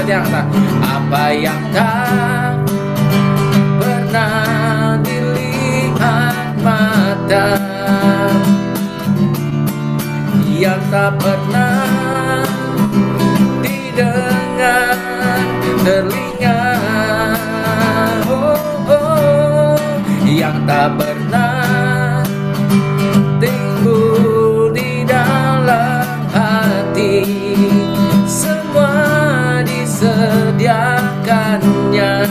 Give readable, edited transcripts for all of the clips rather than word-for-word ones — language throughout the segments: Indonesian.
dia kata, apa yang tak pernah dilihat mata, yang tak pernah didengar telinga, yang tak pernah timbul di dalam hati, semua disediakannya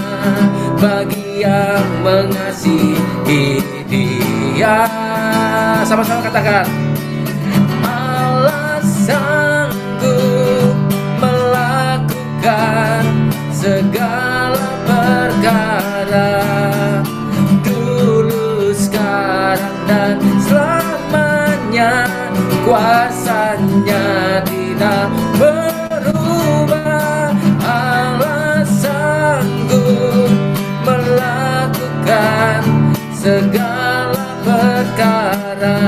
bagi yang mengasihi Dia. Sama-sama katakan, Allah sanggup melakukan segala perkara, dulu, sekarang, dan selamanya. Kuasanya tidak berubah. Allah sanggup melakukan segala perkara,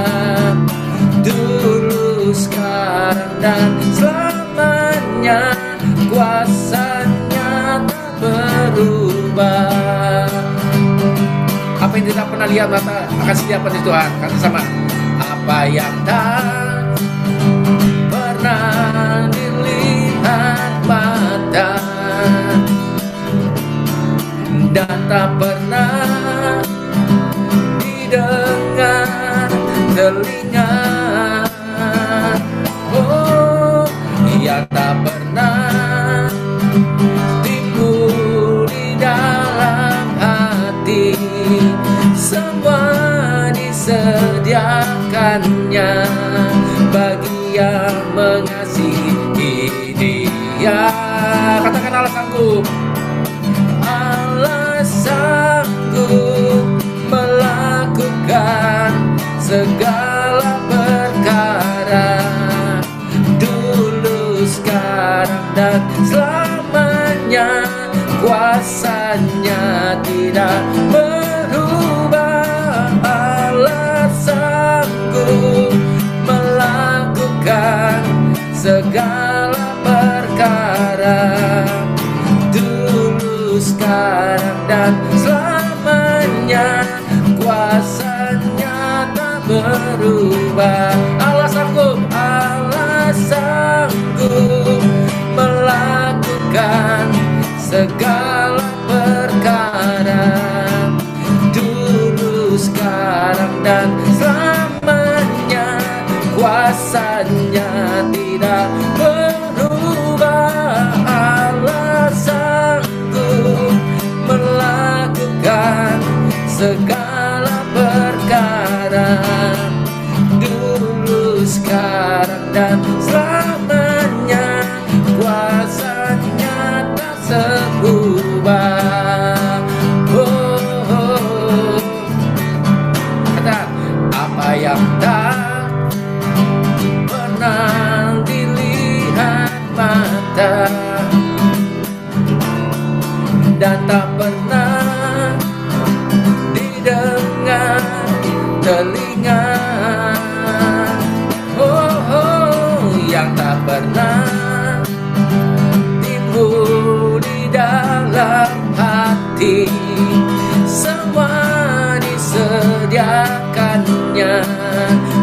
dulu, sekarang, dan selamanya. Kuasanya tak berubah. Apa yang tidak pernah lihat mata akan sediakan di Tuhan. Kata sama, apa yang tak pernah dilihat mata dan tak pernah didengar telinga, yang tak pernah timbul di dalam hati, semua disediakannya bagi yang mengasihi Dia. Katakan, Allah sanggup. Allah sanggup melakukan segala perkara, dulu, sekarang, dan selamanya. Kuasanya tidak berubah. Allah sanggup melakukan segala perkara, dulu, sekarang, dan selamanya. Kuasanya tak berubah. Allah sanggup, Allah sanggup melakukan segala perkara, dulu, sekarang, dan selamanya. Kuasanya tidak berubah. Allah sanggup melakukan segala perkara, dulu, sekarang, dan selamanya. Kuasanya tak berubah. Kata, apa yang tak pernah dilihat mata dan tak pernah didengar telinga, yang tak pernah timbul di dalam hati, semua disediakannya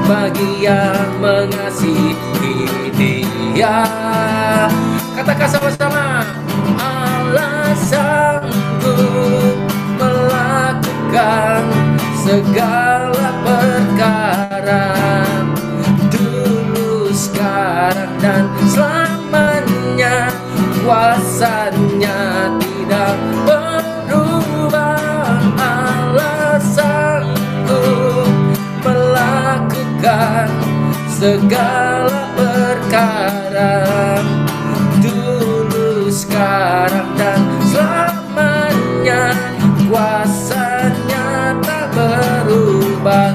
bagi yang mengasihi Dia. Katakan sama-sama, Allah sanggup melakukan segala perkara, dulu, sekarang, dan selamanya. Kuasanya tidak berubah. Allah sanggup melakukan segala perkara, dulu, sekarang, dan selamanya. Kuasanya tak berubah.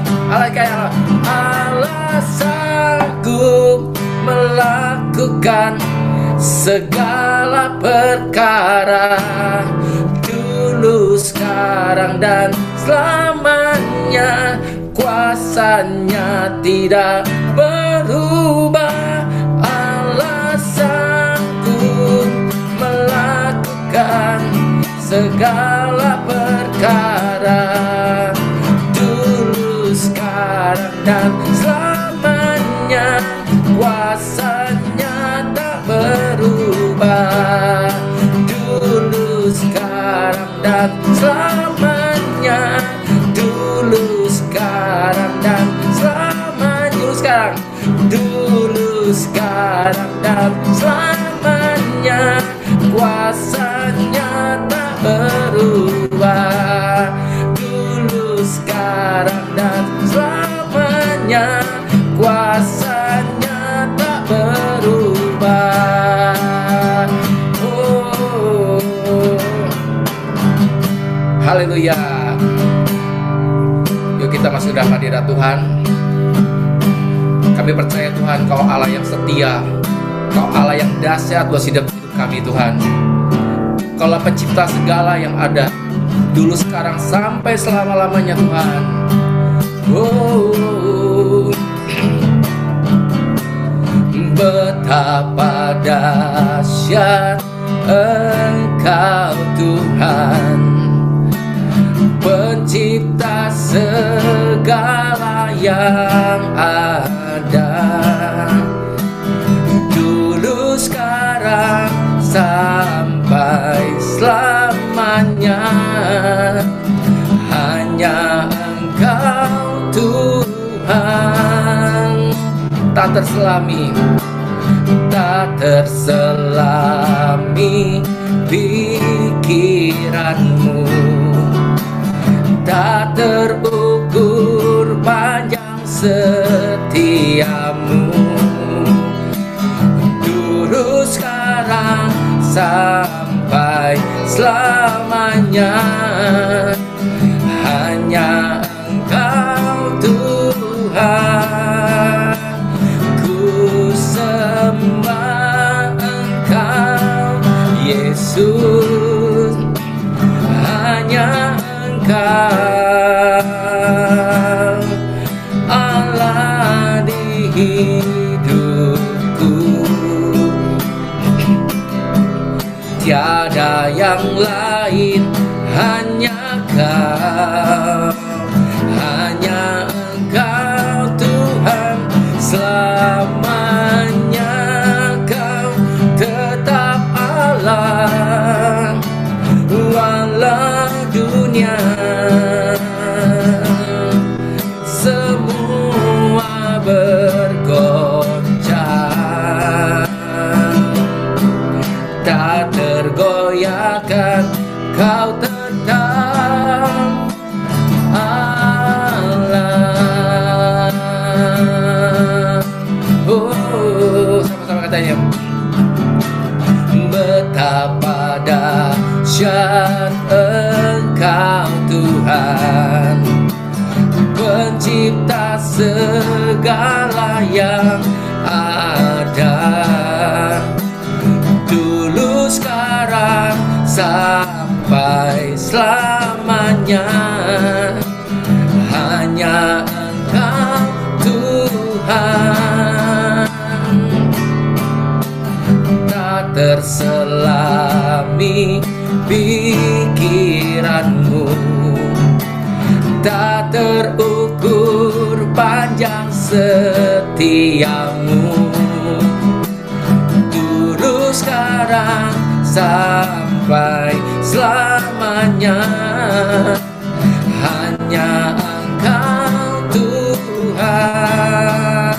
Allah sanggup melakukan segala perkara, dulu, sekarang, dan selamanya. Kuasanya tidak berubah. Allah sanggup melakukan segala perkara, dulu, sekarang, dan selamanya. Kuasanya tak berubah, dulu, sekarang, dan selamanya. Dulu, sekarang, dan selamanya. Dulu, sekarang, dan selamanya. Kuasanya tak berubah, dulu, sekarang, dan selamanya. Kuasanya tak berubah. Oh, haleluya. Yuk kita masuk dalam hadirat Tuhan. Kami percaya Tuhan, Kau Allah yang setia, Kau Allah yang dahsyat buat hidup kami Tuhan. Kaulah pencipta segala yang ada, dulu, sekarang, sampai selama-lamanya Tuhan. Oh, betapa dahsyat Engkau Tuhan, pencipta segala yang ada, dulu, sekarang, sampai selamanya. Hanya Engkau Tuhan, tak terselami, tak terselami pikiranmu, tak terukur panjang setiamu, dulu, sekarang, sampai selamanya. Hanya Engkau Tuhan, ku sembah Engkau Yesus. Hanya Engkau Allah di hidupku, tiada yang lain, hanya Kau, hanya Engkau Tuhan. Selamanya Kau tetap Allah, walau dunia semua bergoncang, tak tergoyahkan, Kau tetap Allah. Oh, sama-sama katanya. Betapa dahsyat Engkau Tuhan, pencipta segala yang ada, dulu, sekarang, sampai selamanya. Hanya Engkau Tuhan, tak terselami pikiranmu, tak terukur panjang setiamu, dulu, sekarang, sampai selamanya. Hanya Engkau Tuhan,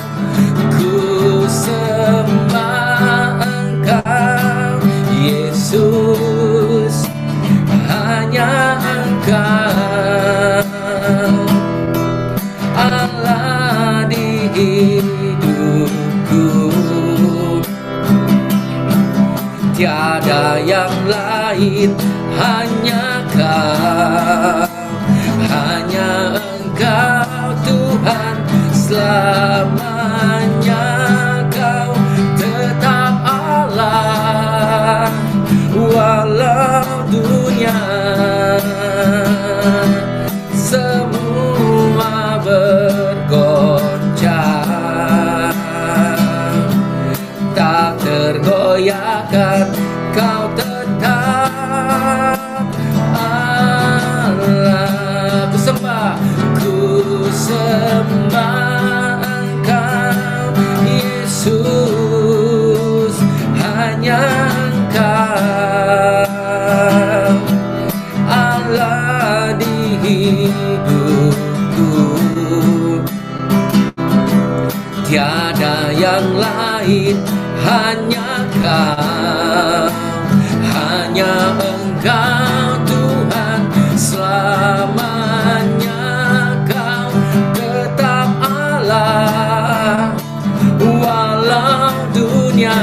ku sembah Engkau Yesus. Hanya Engkau Allah di hidupku, tiada yang lain, hanya Kau, hanya Engkau Tuhan. Selamanya Kau tetap Allah, walau dunia semua bergoncang, tak tergoyahkan, Kau tetap sembah Engkau Yesus, hanya Engkau Allah di hidupku. Tiada yang lain, hanya Kau, hanya Engkau Tuhan, selamanya Kau tetap Allah, walau dunia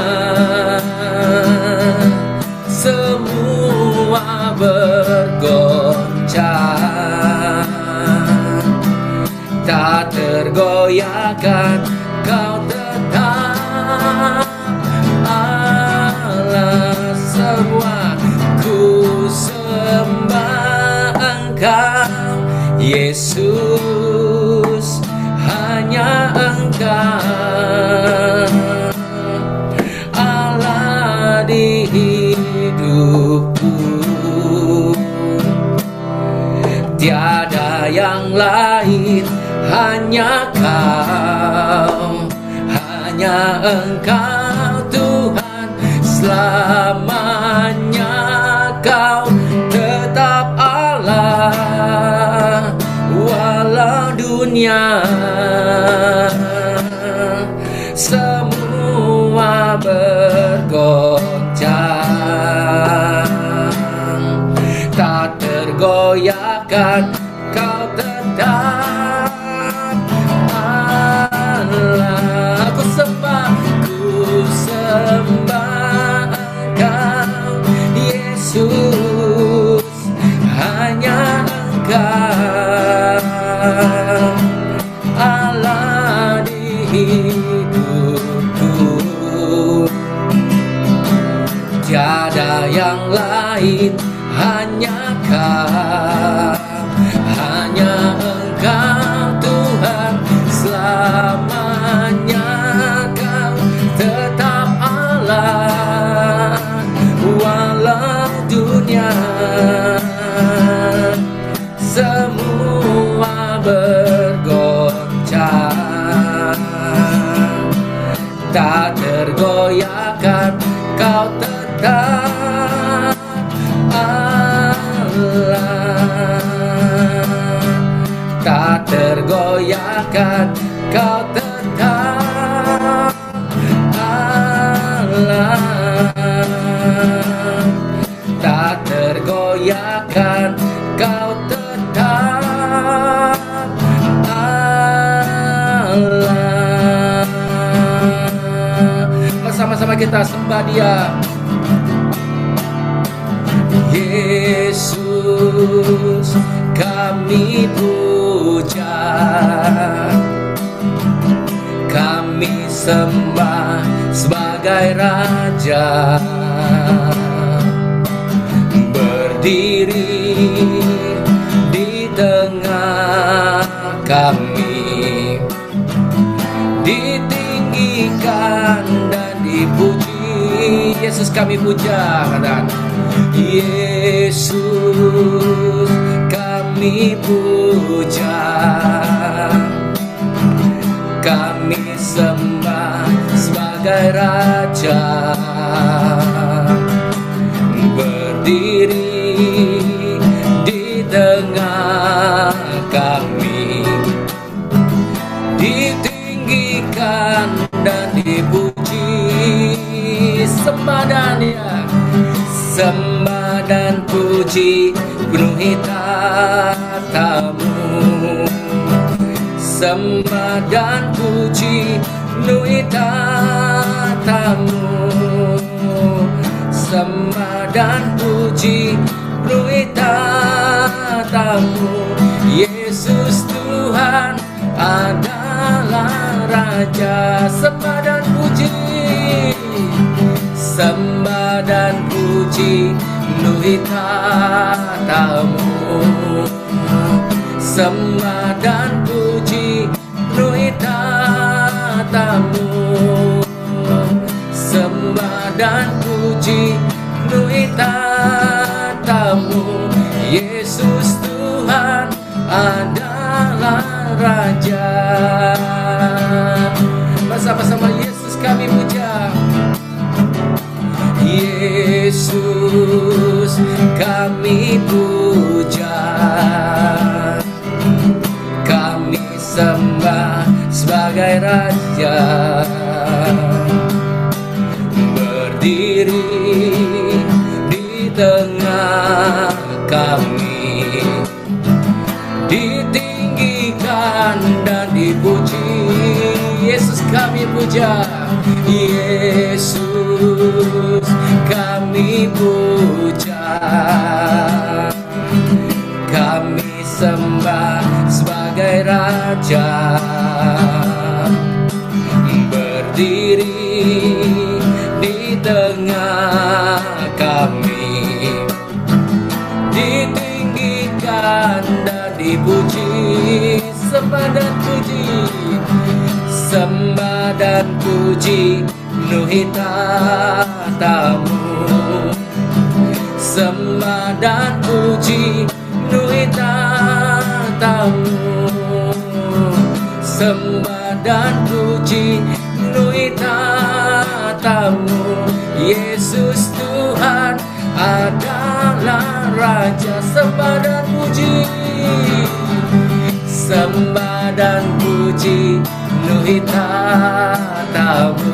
semua bergoncang, tak tergoyahkan Kau tetap Allah, semua ku sembah Engkau Yesus, hanya Engkau Allah di hidupku. Tiada yang lain, hanya Kau, hanya Engkau Tuhan, selamanya Kau tetap Allah, walau dunia semua bergoncang, tak tergoyahkan Kau tetap Allah. Ku sembah Engkau Yesus, hanya Engkau Allah di hidupku. Tiada yang lain, hanya Kau, hanya Engkau Tuhan, selamanya Kau tetap Allah, walau dunia semua bergoncang, tak tergoyahkan Kau tetap Allah, tak tergoyahkan Kau tetap Allah, tak tergoyahkan Kau tetap Allah. Bersama-sama kita sembah Dia. Yesus kami puja, kami sembah sebagai Raja, berdiri di tengah kami, ditinggikan dan dipuji. Yesus kami puja, katakan Yesus kami puja, kami sembah sebagai Raja, berdiri di tengah kami, ditinggikan dan dipuji. Sembah dan ya, sembah dan puji penuhi tatamu, sembah dan puji penuhi tatamu, sembah dan puji penuhi tatamu. Yesus Tuhan adalah Raja, sembah dan puji, sembah dan puji penuhi tatamu, sembah dan puji penuhi tatamu, sembah dan puji penuhi tatamu. Yesus Tuhan adalah Raja. Bersama-sama Yesus kami puja. Yesus kami puja, kami sembah sebagai Raja. Berdiri di tengah kami, ditinggikan dan dipuji. Yesus kami puja, Yesus kami puja, kami sembah sebagai Raja. Berdiri di tengah kami, ditinggikan dan dipuji. Sembah dan puji, sembah dan puji penuhi tatamu. Sembah dan puji penuhi tatamu. Sembah dan puji penuhi tatamu. Yesus Tuhan adalah Raja. Sembah dan puji, sembah dan puji penuhi tatamu.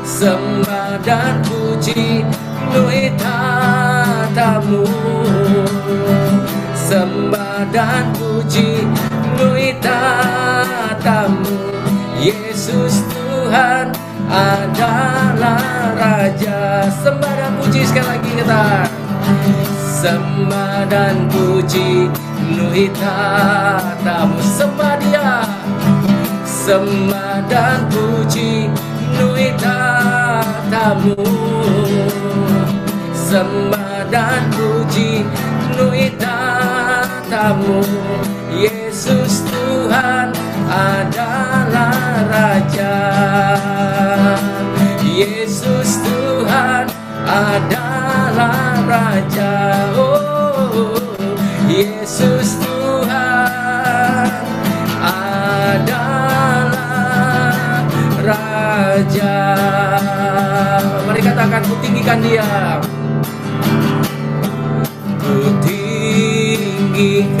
Sembah dan puji penuhi tatamu. Sembah dan puji penuhi tatamu. Yesus Tuhan adalah Raja. Sembah dan puji sekali lagi kita. Sembah dan puji penuhi tatamu. Sembah Dia, sembah dan puji penuhi tatamu. Sembah dan puji penuhi tatamu. Yesus Tuhan adalah Raja. Yesus Tuhan adalah Raja. Oh, Yesus Tuhan adalah Raja. Mari katakan, ku tinggikan Dia. Ku tinggikan,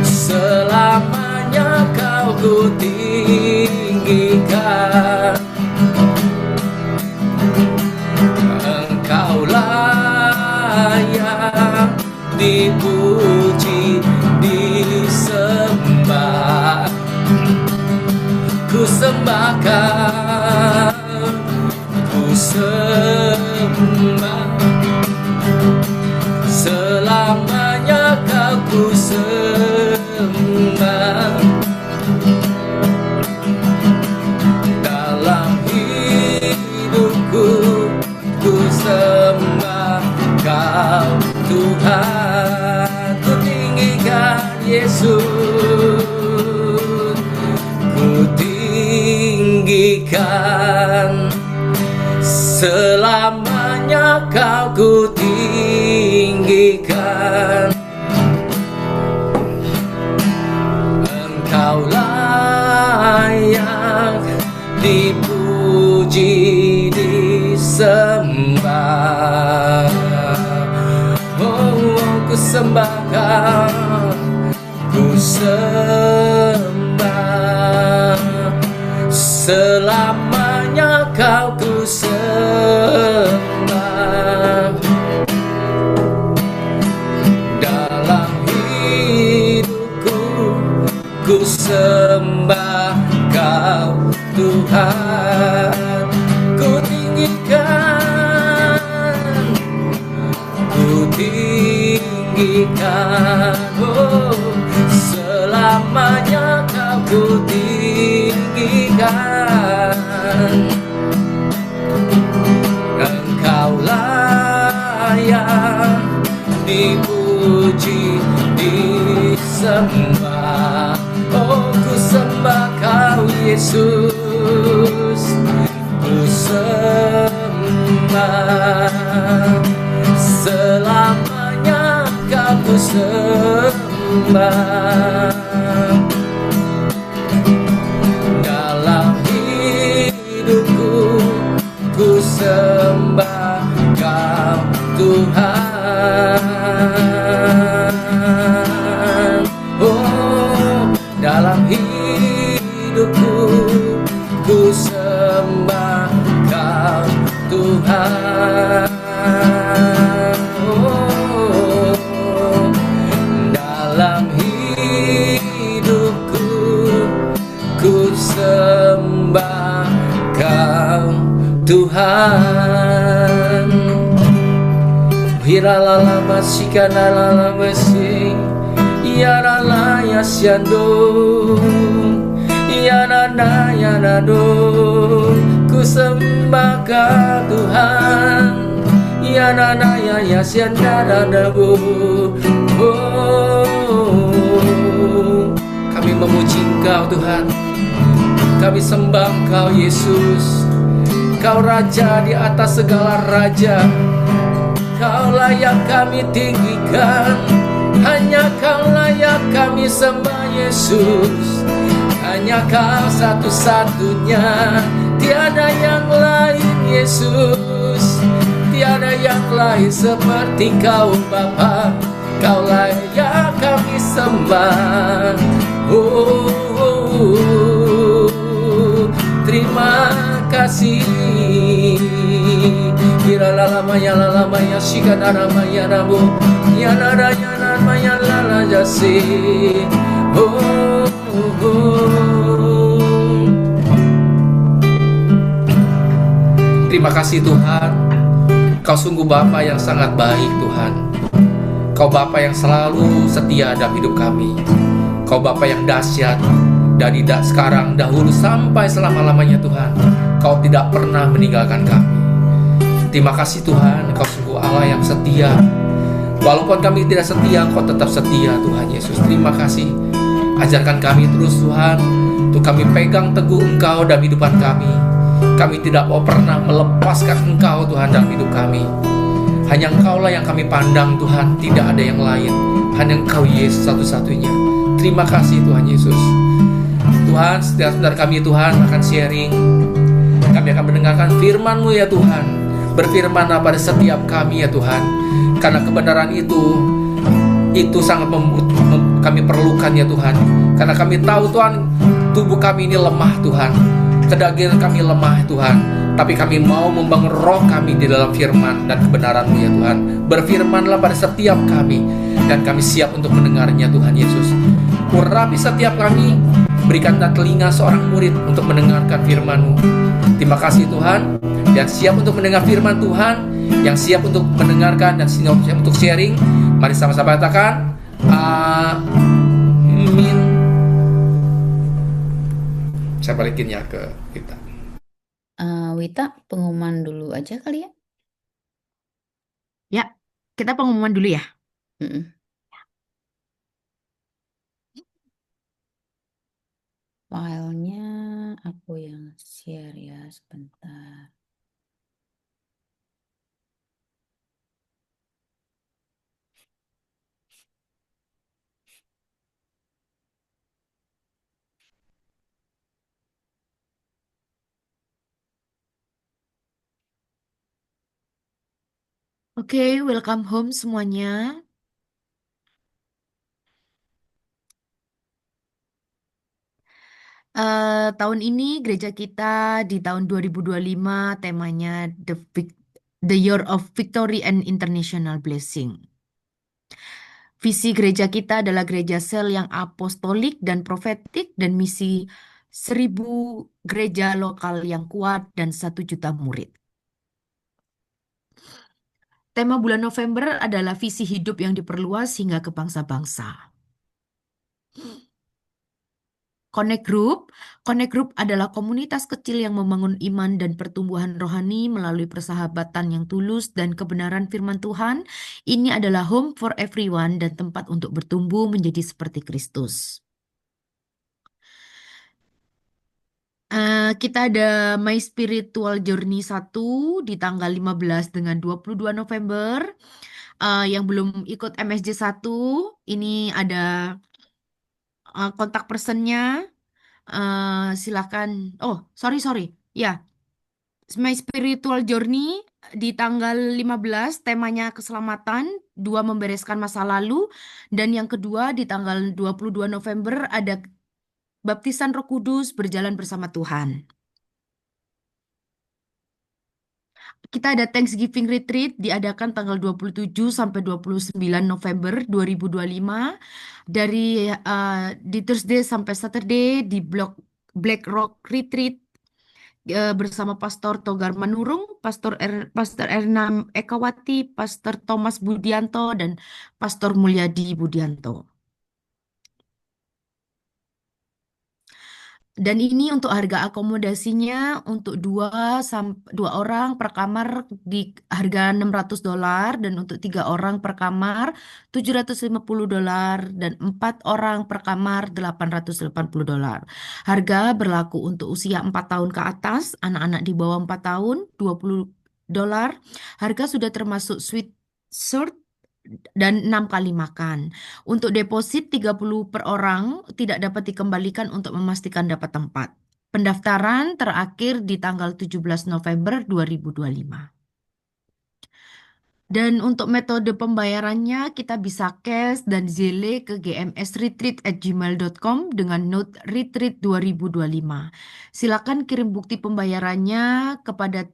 selamanya Kau ku tinggikan. Engkau layak dipuji, disembah. Ku sembahkan, ku sembah. Selamanya Kau ku sembah. Dalam hidupku ku sembah Kau Tuhan. Ku tinggikan Yesus, ku tinggikan. Selamanya Kau ku tinggikan. Engkau layak dipuji, disembah. Oh, ku sembah Kau, ku sembah. Selamanya Kau ku sembah. Dalam hidupku ku sembah Kau Tuhan. Ku tinggikan, ku tinggikan. Oh, selamanya Kau ku tinggikan. Engkau layak dipuji, disembah. Oh, ku sembah Kau Yesus, ku sembah. Selamanya Kau ku sembah. sembah. Dalam hidupku ku sembah Kau Tuhan. Oh, dalam hidupku ku sembah Kau Tuhan. Oh, dalam hidupku ku sembah Kau Tuhan. Hiralala masikana lala mesing, yarala yasyando, yarana yanado, ku sembah Kau Tuhan. Yarana yasyanda dabo. Oh, kami memuji Engkau Tuhan. Kami sembah Engkau Yesus. Kau Raja di atas segala raja. Kau layak kami tinggikan. Hanya Kau layak kami sembah Yesus. Hanya Kau satu-satunya. Tiada yang lain Yesus. Tiada yang lain seperti Kau Bapa. Kau layak kami sembah. Oh, terima kasih. Iralalama ya shikanarama ya rabu ya nara ya nama ya lala jasi. Oh, terima kasih Tuhan. Kau sungguh Bapa yang sangat baik Tuhan. Kau Bapa yang selalu setia dalam hidup kami. Kau Bapa yang dahsyat dari sekarang dahulu sampai selama-lamanya Tuhan. Kau tidak pernah meninggalkan kami. Terima kasih Tuhan, Kau sungguh Allah yang setia. Walaupun kami tidak setia, Kau tetap setia Tuhan Yesus. Terima kasih. Ajarkan kami terus Tuhan, untuk kami pegang teguh Engkau dalam hidupan kami. Kami tidak mau pernah melepaskan Engkau Tuhan dalam hidup kami. Hanya Engkaulah yang kami pandang Tuhan, tidak ada yang lain. Hanya Engkau Yesus satu-satunya. Terima kasih Tuhan Yesus. Tuhan, setiap saudara kami Tuhan akan sharing. Kami akan mendengarkan firman-Mu ya Tuhan. Berfirmanlah pada setiap kami ya Tuhan. Karena kebenaran itu sangat kami perlukan ya Tuhan. Karena kami tahu Tuhan, tubuh kami ini lemah Tuhan. Kedagingan kami lemah Tuhan. Tapi kami mau membangun roh kami di dalam firman dan kebenaran-Mu ya Tuhan. Berfirmanlah pada setiap kami. Dan kami siap untuk mendengarnya Tuhan Yesus. Urapi setiap kami. Berikanlah telinga seorang murid untuk mendengarkan firman-Mu. Terima kasih Tuhan. Yang siap untuk mendengar firman Tuhan, yang siap untuk mendengarkan dan siap untuk sharing, mari sama-sama katakan amin. Saya balikin ya ke Wita. Wita, pengumuman dulu aja kali ya. Ya, kita pengumuman dulu ya. Mm-mm. Filenya aku yang share ya, sebentar. Oke, welcome home semuanya. Tahun ini gereja kita di tahun 2025 temanya The Year of Victory and International Blessing. Visi gereja kita adalah gereja sel yang apostolik dan profetik dan misi 1.000 gereja lokal yang kuat dan 1 juta murid. Tema bulan November adalah visi hidup yang diperluas hingga ke bangsa-bangsa. Connect Group. Connect Group adalah komunitas kecil yang membangun iman dan pertumbuhan rohani melalui persahabatan yang tulus dan kebenaran firman Tuhan. Ini adalah home for everyone dan tempat untuk bertumbuh menjadi seperti Kristus. Kita ada My Spiritual Journey 1 di tanggal 15 dengan 22 November. yang belum ikut MSJ 1, ini ada kontak personnya. Silakan. Oh, sorry, sorry. Ya, My Spiritual Journey di tanggal 15 temanya keselamatan, dua membereskan masa lalu, dan yang kedua di tanggal 22 November ada baptisan Roh Kudus berjalan bersama Tuhan. Kita ada Thanksgiving Retreat diadakan tanggal 27 sampai 29 November 2025 dari di Thursday sampai Saturday di Black Rock Retreat bersama Pastor Togar Manurung, Pastor Erna Ekawati, Pastor Thomas Budianto, dan Pastor Mulyadi Budianto. Dan ini untuk harga akomodasinya untuk dua orang per kamar di harga $600 dan untuk 3 orang per kamar $750 dan 4 orang per kamar $880. Harga berlaku untuk usia 4 tahun ke atas, anak-anak di bawah 4 tahun $20. Harga sudah termasuk suite shirt dan 6 kali makan. Untuk deposit 30 per orang tidak dapat dikembalikan untuk memastikan dapat tempat. Pendaftaran terakhir di tanggal 17 November 2025. Dan untuk metode pembayarannya kita bisa cash dan Zelle ke gmsretreat@gmail.com dengan note retreat 2025. Silakan kirim bukti pembayarannya kepada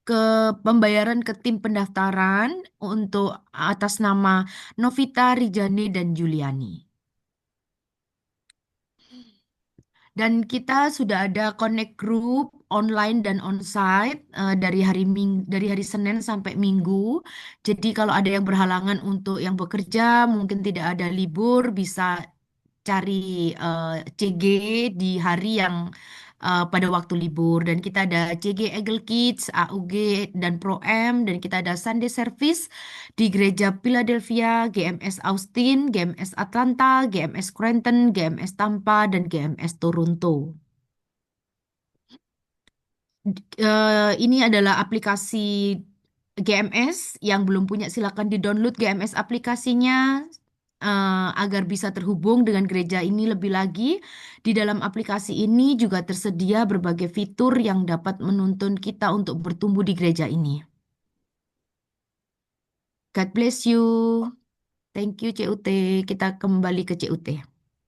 ke pembayaran ke tim pendaftaran untuk atas nama Novita, Rijani, dan Juliani. Dan kita sudah ada connect group online dan onsite dari hari Senin sampai Minggu. Jadi kalau ada yang berhalangan untuk yang bekerja, mungkin tidak ada libur, bisa cari CG di hari yang pada waktu libur. Dan kita ada CG Eagle Kids, AUG, dan Pro-M. Dan kita ada Sunday Service di Gereja Philadelphia, GMS Austin, GMS Atlanta, GMS Scranton, GMS Tampa, dan GMS Toronto. Ini adalah aplikasi GMS yang belum punya, silakan di-download GMS aplikasinya agar bisa terhubung dengan gereja ini lebih lagi. Di dalam aplikasi ini juga tersedia berbagai fitur yang dapat menuntun kita untuk bertumbuh di gereja ini. God bless you. Thank you CUT. Kita kembali ke CUT.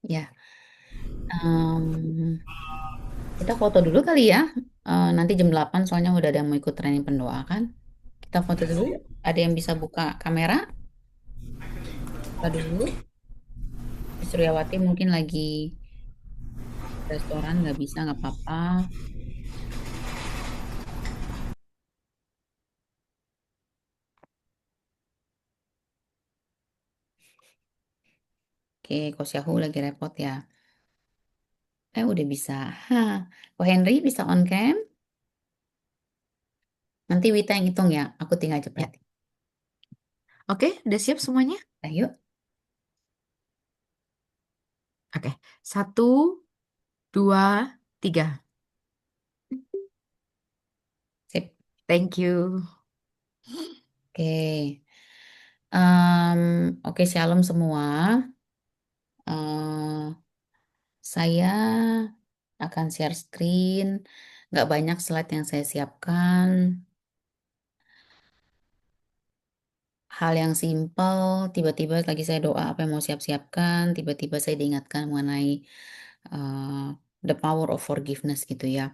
Ya, kita foto dulu kali ya. Nanti jam 8 soalnya udah ada yang mau ikut training pendoa kan. Kita foto dulu yuk. Ada yang bisa buka kamera? Buka dulu. Suryawati mungkin lagi restoran, nggak bisa, nggak apa-apa. Oke, Ko Syahu lagi repot ya. Udah bisa. Hah. Ko Henry bisa on cam? Nanti Wita yang hitung ya. Aku tinggal Ya. jepret. Oke, udah siap semuanya? Ayo. Oke, 1, 2, 3. Sip. Thank you. Oke. Oke, shalom semua. Eh, saya akan share screen. Nggak banyak slide yang saya siapkan. Hal yang simpel, tiba-tiba lagi saya doa apa yang mau siap-siapkan, tiba-tiba saya diingatkan mengenai uh, the power of forgiveness gitu ya.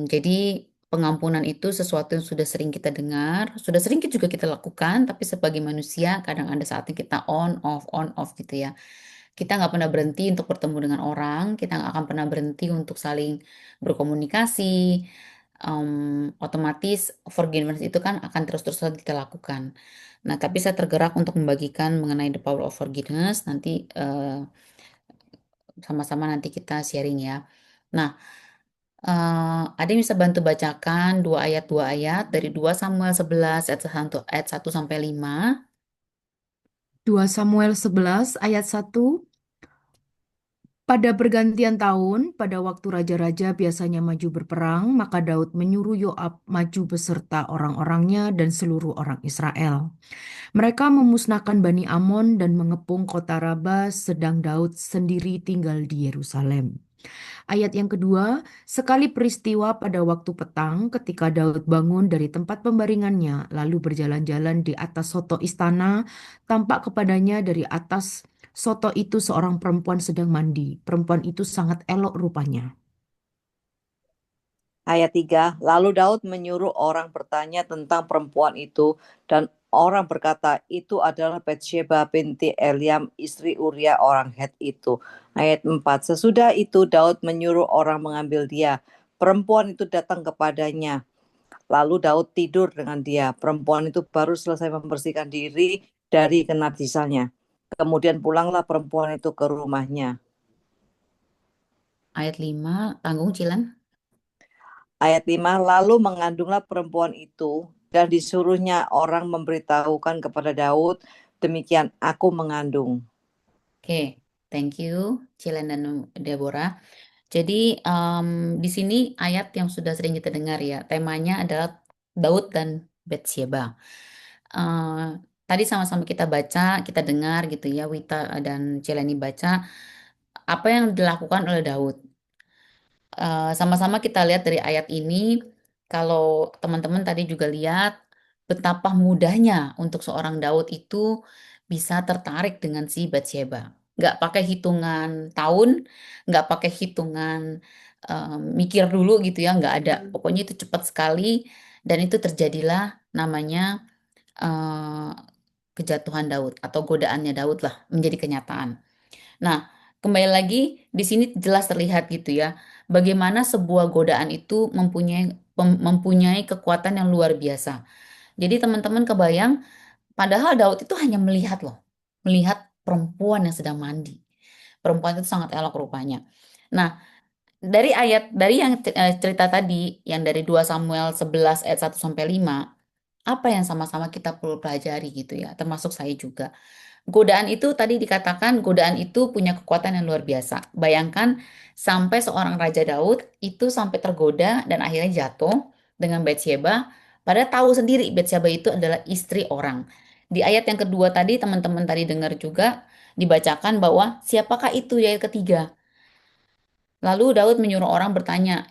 Jadi pengampunan itu sesuatu yang sudah sering kita dengar, sudah sering juga kita lakukan, tapi sebagai manusia kadang ada saatnya kita on off gitu ya. Kita nggak pernah berhenti untuk bertemu dengan orang, kita nggak akan pernah berhenti untuk saling berkomunikasi. Otomatis forgiveness itu kan akan terus-terusan kita lakukan. Nah, tapi saya tergerak untuk membagikan mengenai the power of forgiveness. Nanti sama-sama nanti kita sharing ya. Nah, ada yang bisa bantu bacakan dua ayat dari 2 Samuel 11 ayat 1 sampai 5. 2 Samuel 11 ayat 1. Pada pergantian tahun, pada waktu raja-raja biasanya maju berperang, maka Daud menyuruh Yoab maju beserta orang-orangnya dan seluruh orang Israel. Mereka memusnahkan Bani Amon dan mengepung kota Raba, sedang Daud sendiri tinggal di Yerusalem. Ayat yang kedua, sekali peristiwa pada waktu petang ketika Daud bangun dari tempat pembaringannya, lalu berjalan-jalan di atas soto istana, tampak kepadanya dari atas soto itu seorang perempuan sedang mandi. Perempuan itu sangat elok rupanya. Ayat 3, lalu Daud menyuruh orang bertanya tentang perempuan itu, dan orang berkata, itu adalah Batsheba binti Eliam, istri Uria orang Het itu. Ayat 4, sesudah itu Daud menyuruh orang mengambil dia. Perempuan itu datang kepadanya. Lalu Daud tidur dengan dia. Perempuan itu baru selesai membersihkan diri dari kenajisannya. Kemudian pulanglah perempuan itu ke rumahnya. Ayat 5, tanggung Cilan. Ayat 5, lalu mengandunglah perempuan itu dan disuruhnya orang memberitahukan kepada Daud, demikian aku mengandung. Oke, thank you Cilan dan Deborah. Jadi di sini ayat yang sudah sering kita dengar ya, temanya adalah Daud dan Batsheba. Eh, Tadi sama-sama kita baca, kita dengar gitu ya, Wita dan Celeni baca apa yang dilakukan oleh Daud. Sama-sama kita lihat dari ayat ini, kalau teman-teman tadi juga lihat betapa mudahnya untuk seorang Daud itu bisa tertarik dengan si Batsheba. Nggak pakai hitungan tahun, nggak pakai hitungan mikir dulu gitu ya, nggak ada. Pokoknya itu cepat sekali dan itu terjadilah namanya eh, kejatuhan Daud atau godaannya Daud lah menjadi kenyataan. Nah, kembali lagi di sini jelas terlihat gitu ya, bagaimana sebuah godaan itu mempunyai kekuatan yang luar biasa. Jadi teman-teman kebayang, padahal Daud itu hanya melihat loh, melihat perempuan yang sedang mandi. Perempuan itu sangat elok rupanya. Nah, dari yang cerita tadi, yang dari 2 Samuel 11 ayat 1 sampai 5, apa yang sama-sama kita perlu pelajari gitu ya, termasuk saya juga. Godaan itu tadi dikatakan godaan itu punya kekuatan yang luar biasa. Bayangkan sampai seorang Raja Daud itu sampai tergoda dan akhirnya jatuh dengan Batsheba. Padahal tahu sendiri Batsheba itu adalah istri orang. Di ayat yang kedua tadi teman-teman tadi dengar juga dibacakan bahwa siapakah itu di ayat ketiga. Lalu Daud menyuruh orang bertanya.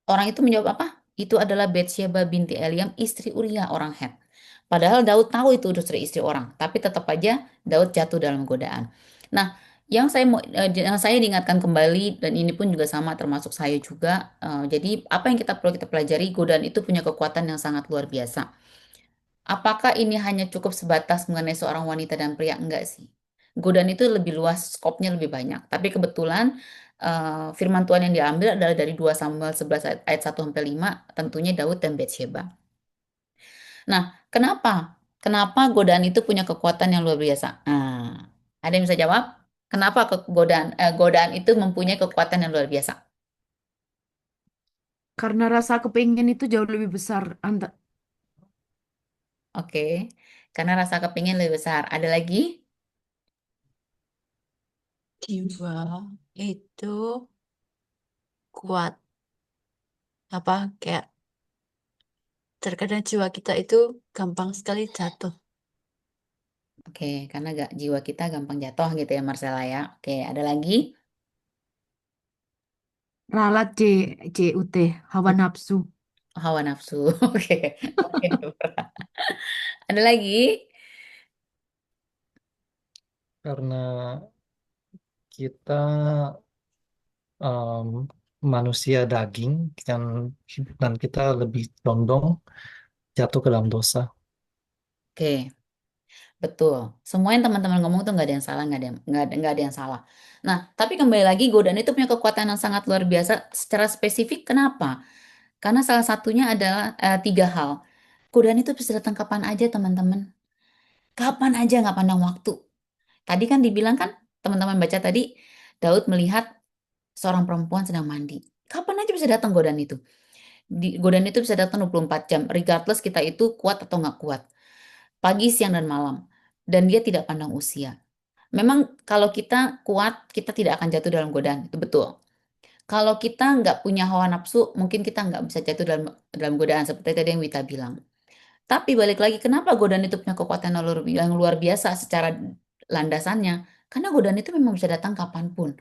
Orang itu menjawab apa? Itu adalah Batsheba binti Eliam, istri Uria orang Het. Padahal Daud tahu itu istri orang, tapi tetap aja Daud jatuh dalam godaan. Nah, yang saya diingatkan kembali dan ini pun juga sama termasuk saya juga. Jadi apa yang kita perlu kita pelajari, godaan itu punya kekuatan yang sangat luar biasa. Apakah ini hanya cukup sebatas mengenai seorang wanita dan pria? Enggak sih. Godaan itu lebih luas, skopnya lebih banyak. Tapi kebetulan firman Tuhan yang diambil adalah dari 2 Samuel 11 ayat 1 sampai 5, tentunya Daud dan Batsheba. Nah, kenapa? Kenapa godaan itu punya kekuatan yang luar biasa? Nah, ada yang bisa jawab? Kenapa godaan itu mempunyai kekuatan yang luar biasa? Karena rasa kepingin itu jauh lebih besar. Oke, karena rasa kepingin lebih besar. Ada lagi? Jiwa itu kuat. Apa kayak terkadang jiwa kita itu gampang sekali jatuh. Oke, karena gak jiwa kita gampang jatuh gitu ya Marcella ya. Oke, ada lagi? Ralat CUT, hawa nafsu. Hawa nafsu. Oke, oke. Ada lagi? Karena kita em, manusia daging dan kita lebih condong jatuh ke dalam dosa. Oke, betul. Semua yang teman-teman ngomong tuh nggak ada yang salah, nggak ada yang salah. Nah, tapi kembali lagi godaan itu punya kekuatan yang sangat luar biasa. Secara spesifik, kenapa? Karena salah satunya adalah 3 hal. Godaan itu bisa datang kapan aja, teman-teman. Kapan aja, nggak pandang waktu. Tadi kan dibilang kan, teman-teman baca tadi, Daud melihat seorang perempuan sedang mandi. Kapan aja bisa datang godaan itu. Godaan itu bisa datang 24 jam, regardless kita itu kuat atau nggak kuat. Pagi, siang, dan malam. Dan dia tidak pandang usia. Memang kalau kita kuat, kita tidak akan jatuh dalam godaan, itu betul. Kalau kita nggak punya hawa nafsu, mungkin kita nggak bisa jatuh dalam dalam godaan seperti tadi yang Wita bilang. Tapi balik lagi, kenapa godaan itu punya kekuatan yang luar biasa secara landasannya? Karena godaan itu memang bisa datang kapanpun.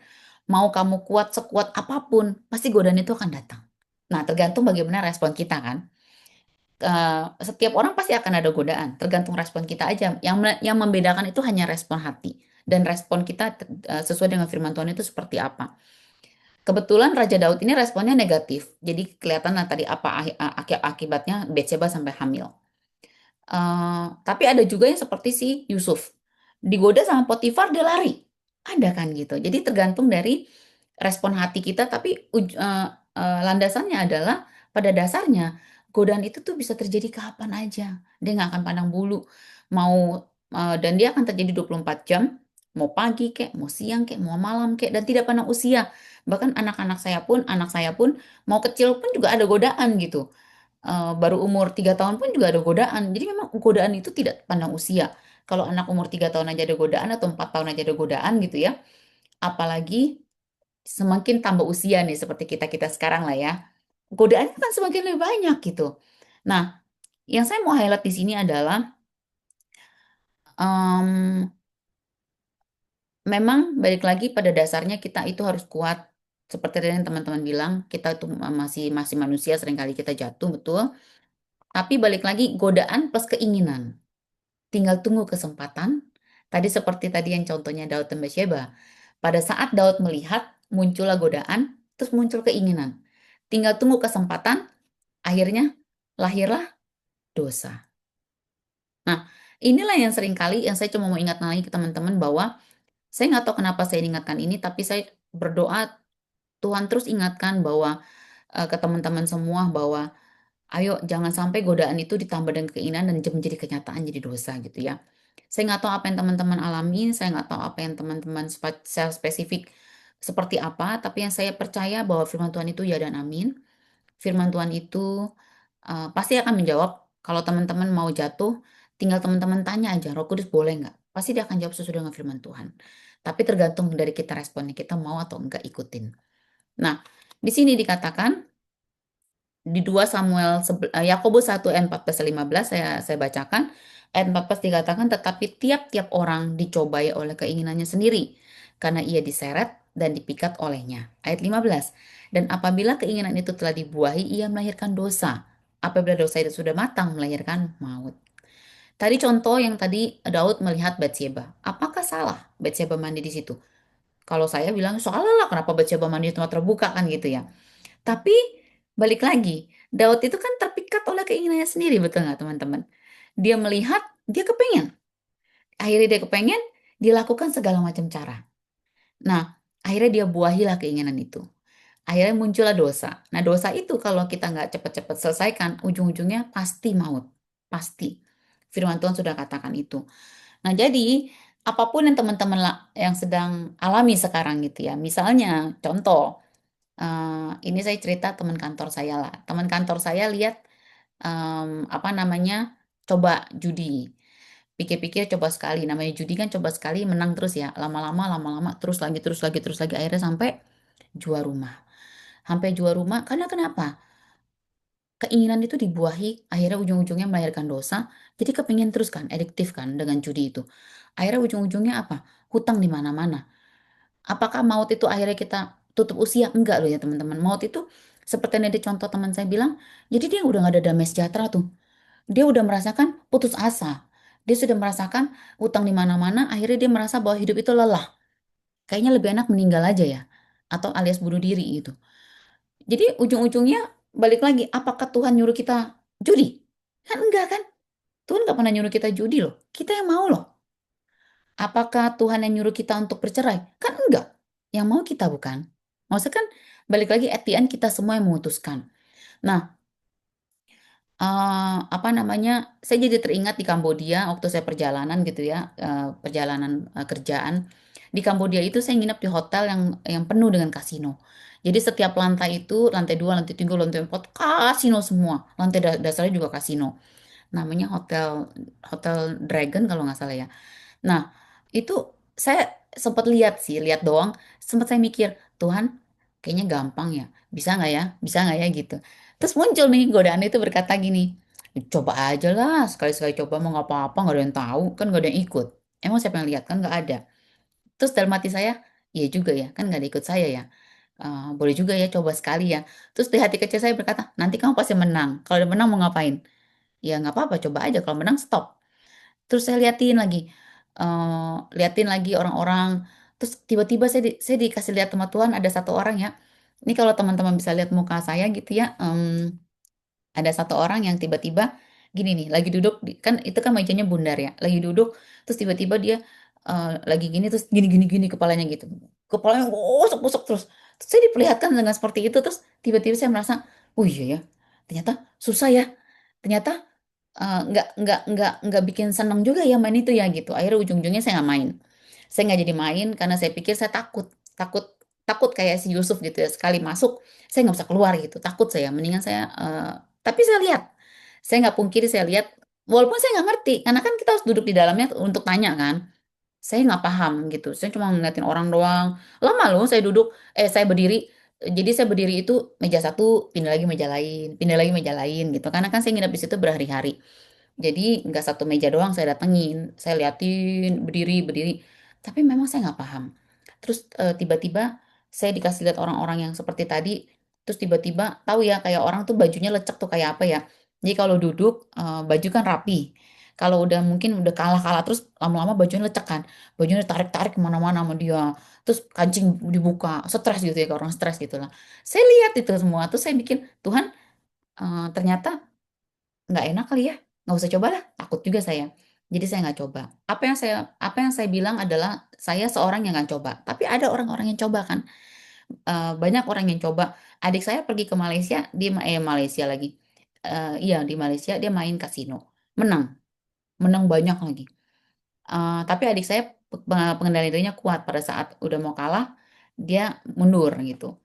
Mau kamu kuat sekuat apapun, pasti godaan itu akan datang. Nah, tergantung bagaimana respon kita kan. Setiap orang pasti akan ada godaan, tergantung respon kita aja. Yang membedakan itu hanya respon hati dan respon kita sesuai dengan firman Tuhan itu seperti apa. Kebetulan Raja Daud ini responnya negatif, jadi kelihatan lah tadi apa akibatnya Bathsheba sampai hamil. Tapi ada juga yang seperti si Yusuf, digoda sama Potifar dia lari, ada kan gitu. Jadi tergantung dari respon hati kita, tapi landasannya adalah pada dasarnya godaan itu tuh bisa terjadi kapan aja, dia nggak akan pandang bulu, dan dia akan terjadi 24 jam, mau pagi kek, mau siang kek, mau malam kek, dan tidak pandang usia. Bahkan anak saya pun mau kecil pun juga ada godaan gitu. Baru umur 3 tahun pun juga ada godaan. Jadi memang godaan itu tidak pandang usia. Kalau anak umur 3 tahun aja ada godaan atau 4 tahun aja ada godaan gitu ya. Apalagi semakin tambah usia nih seperti kita-kita sekarang lah ya. Godaannya kan semakin lebih banyak gitu. Nah, yang saya mau highlight di sini adalah em, memang balik lagi pada dasarnya kita itu harus kuat. Seperti tadi yang teman-teman bilang, kita itu masih masih manusia, seringkali kita jatuh, betul. Tapi balik lagi godaan plus keinginan. Tinggal tunggu kesempatan. Tadi seperti tadi yang contohnya Daud dan Bathsheba. Pada saat Daud melihat muncullah godaan, terus muncul keinginan. Tinggal tunggu kesempatan, akhirnya lahirlah dosa. Nah, inilah yang seringkali yang saya cuma mau ingat lagi ke teman-teman bahwa saya nggak tahu kenapa saya ingatkan ini, tapi saya berdoa Tuhan terus ingatkan bahwa ke teman-teman semua bahwa ayo jangan sampai godaan itu ditambah dengan keinginan dan menjadi kenyataan jadi dosa gitu ya. Saya nggak tahu apa yang teman-teman alami, saya nggak tahu apa yang teman-teman secara spesifik seperti apa, tapi yang saya percaya bahwa firman Tuhan itu ya dan amin. Firman Tuhan itu pasti akan menjawab. Kalau teman-teman mau jatuh, tinggal teman-teman tanya aja, Roh Kudus boleh nggak? Pasti dia akan jawab sesuai dengan firman Tuhan. Tapi tergantung dari kita responnya, kita mau atau enggak ikutin. Nah, di sini dikatakan di 2 Samuel Yakobus 1 ayat 14-15 saya bacakan. Ayat 14 dikatakan tetapi tiap-tiap orang dicobai oleh keinginannya sendiri karena ia diseret dan dipikat olehnya. Ayat 15. Dan apabila keinginan itu telah dibuahi ia melahirkan dosa. Apabila dosa itu sudah matang melahirkan maut. Tadi contoh yang tadi Daud melihat Bathsheba. Apakah salah Bathsheba mandi di situ? Kalau saya bilang salah lah kenapa Bathsheba mandi di tempat terbuka kan gitu ya. Tapi balik lagi, Daud itu kan terpikat oleh keinginannya sendiri, betul nggak teman-teman? Dia melihat, dia kepengen. Akhirnya dia kepengen, dia lakukan segala macam cara. Nah, akhirnya dia buahilah keinginan itu. Akhirnya muncullah dosa. Nah, dosa itu kalau kita nggak cepat-cepat selesaikan, ujung-ujungnya pasti maut. Pasti. Firman Tuhan sudah katakan itu. Nah, jadi apapun yang teman-teman yang sedang alami sekarang gitu ya. Misalnya, contoh, ini saya cerita teman kantor saya lah. Teman kantor saya lihat apa namanya coba judi. Pikir-pikir coba sekali. Namanya judi kan coba sekali menang terus ya. Lama-lama terus lagi akhirnya sampai jual rumah. Sampai jual rumah karena kenapa? Keinginan itu dibuahi, akhirnya ujung-ujungnya melahirkan dosa. Jadi kepingin terus kan, adiktif kan dengan judi itu. Akhirnya ujung-ujungnya apa? Hutang di mana-mana. Apakah maut itu akhirnya kita tutup usia? Enggak loh ya teman-teman. Maut itu seperti yang di contoh teman saya bilang, jadi dia udah gak ada damai sejahtera tuh. Dia udah merasakan putus asa. Dia sudah merasakan utang di mana-mana, akhirnya dia merasa bahwa hidup itu lelah. Kayaknya lebih enak meninggal aja ya. Atau alias bunuh diri gitu. Jadi ujung-ujungnya balik lagi, apakah Tuhan nyuruh kita judi? Kan enggak kan? Tuhan gak pernah nyuruh kita judi loh. Kita yang mau loh. Apakah Tuhan yang nyuruh kita untuk bercerai? Kan enggak. Yang mau kita bukan. Maksudnya kan balik lagi at the end kita semua yang memutuskan. Nah, apa namanya? Saya jadi teringat di Kambodia waktu saya perjalanan gitu ya, perjalanan kerjaan. Di Kambodia itu saya nginep di hotel yang penuh dengan kasino. Jadi setiap lantai itu, lantai 2, lantai 3, lantai 4, kasino semua. Lantai dasarnya juga kasino. Namanya Hotel Hotel Dragon kalau nggak salah ya. Nah, itu saya sempat lihat sih, lihat doang. Sempat saya mikir, Tuhan, kayaknya gampang ya. Bisa nggak ya? Bisa nggak ya gitu. Terus muncul nih godaan itu berkata gini, coba aja lah, sekali-sekali coba mau nggak apa-apa, nggak ada yang tahu, kan nggak ada yang ikut. Emang siapa yang lihat kan nggak ada. Terus dalam hati saya, iya juga ya, kan nggak ada ikut saya ya. Boleh juga ya coba sekali ya. Terus di hati kecil saya berkata, nanti kamu pasti menang. Kalau udah menang mau ngapain? Ya nggak apa-apa, coba aja. Kalau menang stop. Terus saya liatin lagi orang-orang. Terus tiba-tiba saya dikasih lihat sama Tuhan ada satu orang ya. Ini kalau teman-teman bisa lihat muka saya gitu ya, ada satu orang yang tiba-tiba gini nih, lagi duduk kan itu kan mejanya bundar ya, lagi duduk terus tiba-tiba dia lagi gini terus gini gini gini kepalanya gitu, kepalanya busuk-busuk terus. Terus saya diperlihatkan dengan seperti itu terus tiba-tiba saya merasa, oh iya ya, ternyata susah ya, ternyata nggak bikin senang juga ya main itu ya gitu. Akhirnya ujung-ujungnya saya nggak main. Saya nggak jadi main karena saya pikir saya takut, takut, takut kayak si Yusuf gitu ya. Sekali masuk, saya nggak bisa keluar gitu. Takut saya. Mendingan saya. Tapi saya lihat, saya nggak pungkiri saya lihat. Walaupun saya nggak ngerti, karena kan kita harus duduk di dalamnya untuk tanya kan. Saya nggak paham gitu. Saya cuma ngeliatin orang doang. Lama loh saya duduk, saya berdiri. Jadi saya berdiri itu meja satu, pindah lagi meja lain, pindah lagi meja lain gitu. Karena kan saya nginep di situ berhari-hari. Jadi nggak satu meja doang saya datengin, saya liatin berdiri berdiri, tapi memang saya nggak paham. Terus tiba-tiba saya dikasih lihat orang-orang yang seperti tadi, terus tiba-tiba tahu ya kayak orang tuh bajunya lecek tuh kayak apa ya. Jadi kalau duduk baju kan rapi. Kalau udah mungkin udah kalah-kalah terus lama-lama bajunya lecek kan, bajunya tarik-tarik kemana-mana sama dia, terus kancing dibuka, stres gitu ya, kayak orang stres gitu lah. Saya lihat itu semua, terus saya bikin Tuhan, ternyata nggak enak kali ya, nggak usah coba lah, takut juga saya. Jadi saya nggak coba. Apa yang saya bilang adalah saya seorang yang nggak coba. Tapi ada orang-orang yang coba kan. Banyak orang yang coba. Adik saya pergi ke Malaysia, Malaysia lagi. Iya di Malaysia dia main kasino, menang, menang banyak lagi. Tapi adik saya pengendali dirinya kuat pada saat udah mau kalah, dia mundur gitu.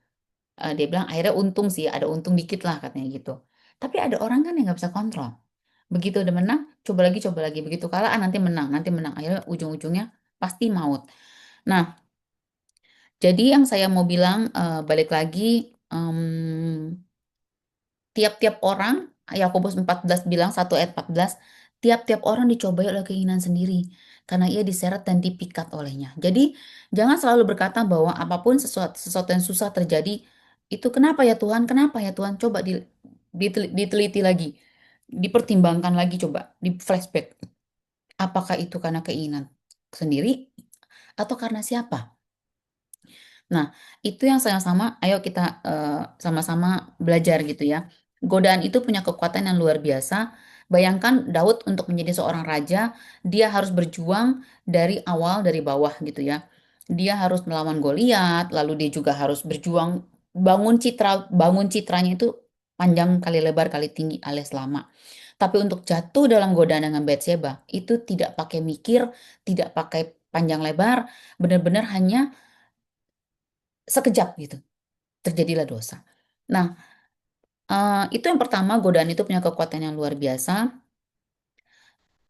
Dia bilang akhirnya untung sih, ada untung dikit lah katanya gitu. Tapi ada orang kan yang nggak bisa kontrol. Begitu udah menang, coba lagi. Begitu kalah, nanti menang, nanti menang. Akhirnya ujung-ujungnya pasti maut. Nah, jadi yang saya mau bilang, balik lagi, tiap-tiap orang, Yakobus 14 bilang, 1 ayat 14, tiap-tiap orang dicobai oleh keinginan sendiri, karena ia diseret dan dipikat olehnya. Jadi, jangan selalu berkata bahwa apapun sesuatu yang susah terjadi, itu kenapa ya Tuhan, kenapa ya Tuhan, coba diteliti lagi, dipertimbangkan lagi, coba, di flashback. Apakah itu karena keinginan sendiri atau karena siapa? Nah, itu yang sama-sama, ayo kita sama-sama belajar gitu ya. Godaan itu punya kekuatan yang luar biasa. Bayangkan Daud untuk menjadi seorang raja, dia harus berjuang dari awal, dari bawah gitu ya. Dia harus melawan Goliat, lalu dia juga harus berjuang bangun citranya itu panjang kali lebar kali tinggi alias lama. Tapi untuk jatuh dalam godaan dengan Bathsheba, itu tidak pakai mikir, tidak pakai panjang lebar, benar-benar hanya sekejap gitu, terjadilah dosa. Nah, itu yang pertama, godaan itu punya kekuatan yang luar biasa.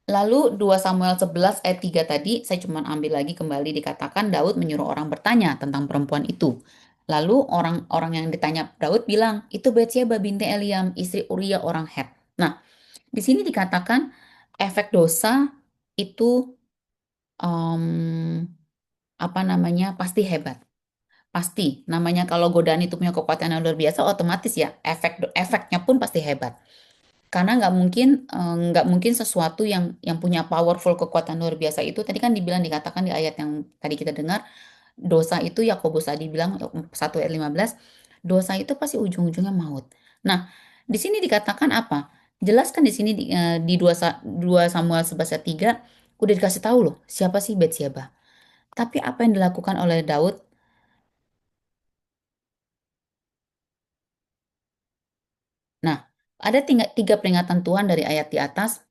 Lalu 2 Samuel 11 ayat 3 tadi, saya cuma ambil lagi kembali dikatakan Daud menyuruh orang bertanya tentang perempuan itu. Lalu orang-orang yang ditanya Daud bilang, itu Bathsheba binti Eliam, istri Uria orang Het. Nah, di sini dikatakan efek dosa itu em, apa namanya pasti hebat. Pasti, namanya kalau godaan itu punya kekuatan yang luar biasa, otomatis ya efeknya pun pasti hebat. Karena nggak mungkin sesuatu yang punya powerful kekuatan luar biasa itu tadi kan dikatakan di ayat yang tadi kita dengar, dosa itu Yakobus tadi bilang 1 ayat 15, dosa itu pasti ujung-ujungnya maut. Nah, di sini dikatakan apa? Jelaskan di sini di 2 Samuel 11 ayat 3 udah dikasih tahu loh siapa sih Bathsheba. Tapi apa yang dilakukan oleh Daud? Nah, ada tiga peringatan Tuhan dari ayat di atas.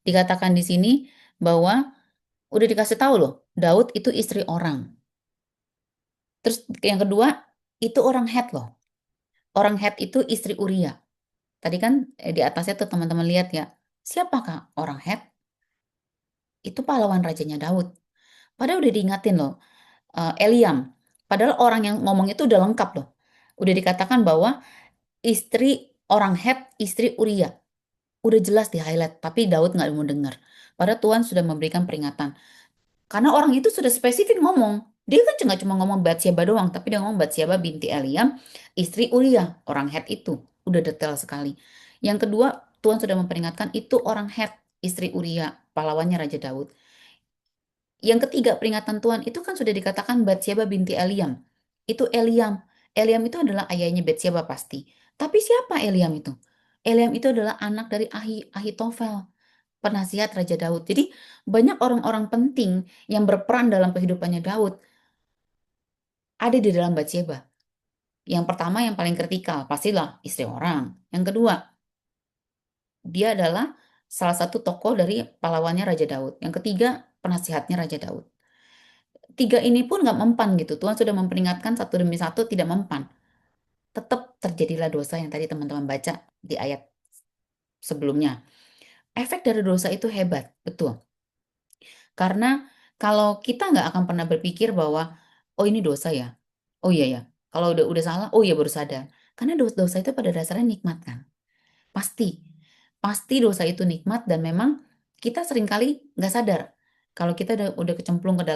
Dikatakan di sini bahwa udah dikasih tahu loh, Daud itu istri orang. Terus yang kedua, itu orang Het loh. Orang Het itu istri Uria. Tadi kan di atasnya tuh teman-teman lihat ya. Siapakah orang Het? Itu pahlawan rajanya Daud. Padahal udah diingatin loh, Eliam. Padahal orang yang ngomong itu udah lengkap loh. Udah dikatakan bahwa istri orang Het, istri Uria. Udah jelas di highlight, tapi Daud nggak mau dengar. Padahal Tuhan sudah memberikan peringatan. Karena orang itu sudah spesifik ngomong. Dia kan cuma ngomong Batsyeba doang, tapi dia ngomong Batsyeba binti Eliam, istri Uria, orang Het itu. Udah detail sekali. Yang kedua, Tuhan sudah memperingatkan itu orang Het, istri Uria, pahlawannya Raja Daud. Yang ketiga, peringatan Tuhan itu kan sudah dikatakan Batsyeba binti Eliam. Itu Eliam. Eliam itu adalah ayahnya Batsyeba pasti. Tapi siapa Eliam itu? Eliam itu adalah anak dari Ahitofel, penasihat Raja Daud. Jadi banyak orang-orang penting yang berperan dalam kehidupannya Daud ada di dalam Batsyeba. Yang pertama yang paling kritikal, pastilah istri orang. Yang kedua, dia adalah salah satu tokoh dari pahlawannya Raja Daud. Yang ketiga, penasihatnya Raja Daud. Tiga ini pun nggak mempan gitu. Tuhan sudah memperingatkan satu demi satu tidak mempan. Tetap terjadilah dosa yang tadi teman-teman baca di ayat sebelumnya. Efek dari dosa itu hebat, betul. Karena kalau kita nggak akan pernah berpikir bahwa, oh ini dosa ya, oh iya ya. Kalau udah salah, oh iya baru sadar. Karena dosa itu pada dasarnya nikmat kan. Pasti, pasti dosa itu nikmat dan memang kita seringkali nggak sadar kalau kita udah kecemplung ke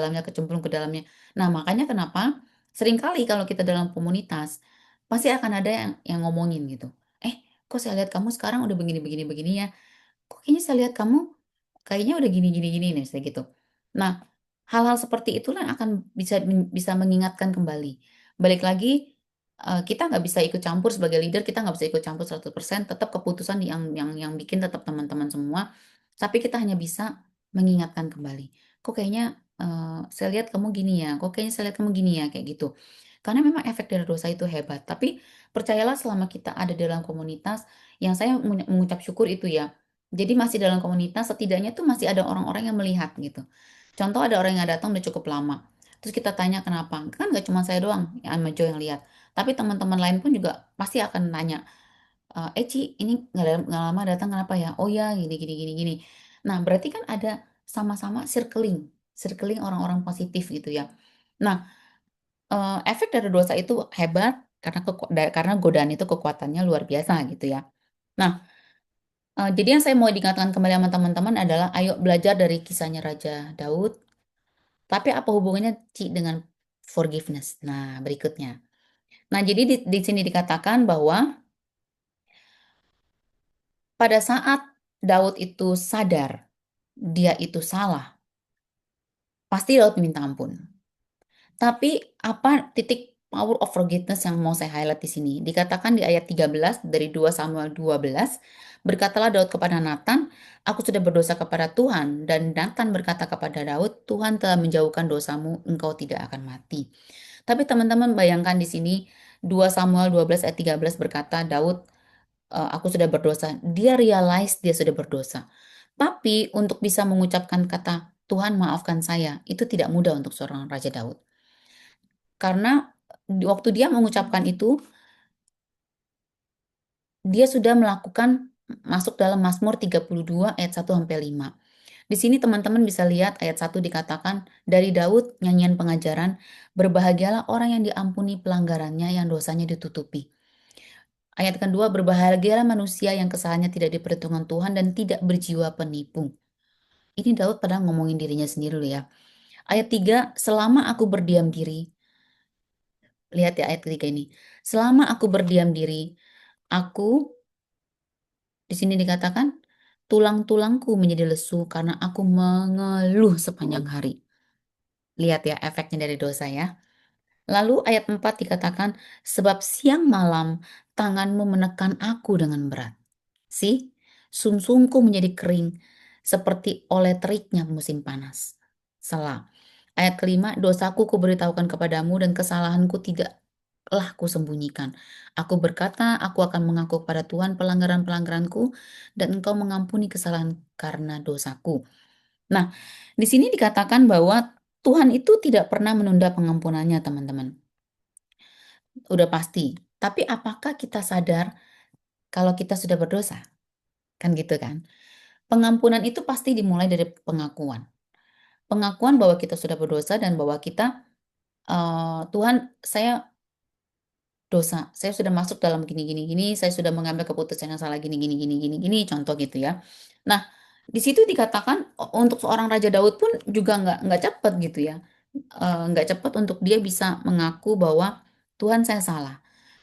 dalamnya. Nah, makanya kenapa seringkali kalau kita dalam komunitas pasti akan ada yang ngomongin gitu. Kok saya lihat kamu sekarang udah begini begini begini ya? Kok kayaknya saya lihat kamu kayaknya udah gini gini gini nih, kayak gitu. Nah, hal-hal seperti itulah yang akan bisa mengingatkan kembali. Balik lagi, kita nggak bisa ikut campur sebagai leader, kita nggak bisa ikut campur 100%, tetap keputusan yang bikin tetap teman-teman semua. Tapi kita hanya bisa mengingatkan kembali. Kok kayaknya saya lihat kamu gini ya, kok kayaknya saya lihat kamu gini ya, kayak gitu. Karena memang efek dari dosa itu hebat. Tapi percayalah selama kita ada dalam komunitas, yang saya mengucap syukur itu ya. Jadi masih dalam komunitas, setidaknya tuh masih ada orang-orang yang melihat gitu. Contoh ada orang yang datang udah cukup lama. Terus kita tanya kenapa. Kan nggak cuma saya doang, yang sama Joe yang lihat. Tapi teman-teman lain pun juga pasti akan nanya, Ci, ini nggak lama datang kenapa ya? Oh ya, gini, gini, gini, gini. Nah, berarti kan ada sama-sama circling orang-orang positif gitu ya. Nah, efek dari dosa itu hebat karena godaan itu kekuatannya luar biasa gitu ya. Nah, jadi yang saya mau diingatkan kembali sama teman-teman adalah ayo belajar dari kisahnya Raja Daud. Tapi apa hubungannya Ci dengan forgiveness? Nah, berikutnya. Nah, jadi di sini dikatakan bahwa pada saat Daud itu sadar dia itu salah, pasti Daud minta ampun. Tapi apa titik power of forgiveness yang mau saya highlight di sini? Dikatakan di ayat 13 dari 2 Samuel 12, berkatalah Daud kepada Nathan, aku sudah berdosa kepada Tuhan, dan Nathan berkata kepada Daud, Tuhan telah menjauhkan dosamu, engkau tidak akan mati. Tapi teman-teman bayangkan di sini 2 Samuel 12 ayat 13 berkata Daud, aku sudah berdosa. Dia realize dia sudah berdosa. Tapi untuk bisa mengucapkan kata Tuhan maafkan saya, itu tidak mudah untuk seorang Raja Daud. Karena waktu dia mengucapkan itu, dia sudah melakukan masuk dalam Mazmur 32 ayat 1 sampai 5. Di sini teman-teman bisa lihat ayat 1 dikatakan dari Daud nyanyian pengajaran, berbahagialah orang yang diampuni pelanggarannya yang dosanya ditutupi. Ayat kedua, berbahagialah manusia yang kesalahannya tidak diperhitungkan Tuhan dan tidak berjiwa penipu. Ini Daud pada ngomongin dirinya sendiri loh ya. Ayat 3, selama aku berdiam diri, lihat ya ayat ketiga ini. Selama aku berdiam diri, aku di sini dikatakan tulang-tulangku menjadi lesu karena aku mengeluh sepanjang hari. Lihat ya efeknya dari dosa ya. Lalu ayat 4 dikatakan, sebab siang malam tanganmu menekan aku dengan berat. Sumsumku menjadi kering seperti oleh teriknya musim panas. Selah. Ayat kelima, dosaku kuberitahukan kepadamu dan kesalahanku tidaklah kusembunyikan. Aku berkata, aku akan mengaku pada Tuhan pelanggaran-pelanggaranku dan engkau mengampuni kesalahan karena dosaku. Nah, di sini dikatakan bahwa Tuhan itu tidak pernah menunda pengampunannya, teman-teman. Udah pasti. Tapi apakah kita sadar kalau kita sudah berdosa? Kan gitu kan? Pengampunan itu pasti dimulai dari pengakuan. pengakuan bahwa kita sudah berdosa dan bahwa kita Tuhan, saya dosa, saya sudah masuk dalam gini gini gini, saya sudah mengambil keputusan yang salah gini gini gini gini gini, contoh gitu ya. Nah, di situ dikatakan untuk seorang Raja Daud pun juga nggak cepat gitu ya. Nggak cepat untuk dia bisa mengaku bahwa Tuhan saya salah.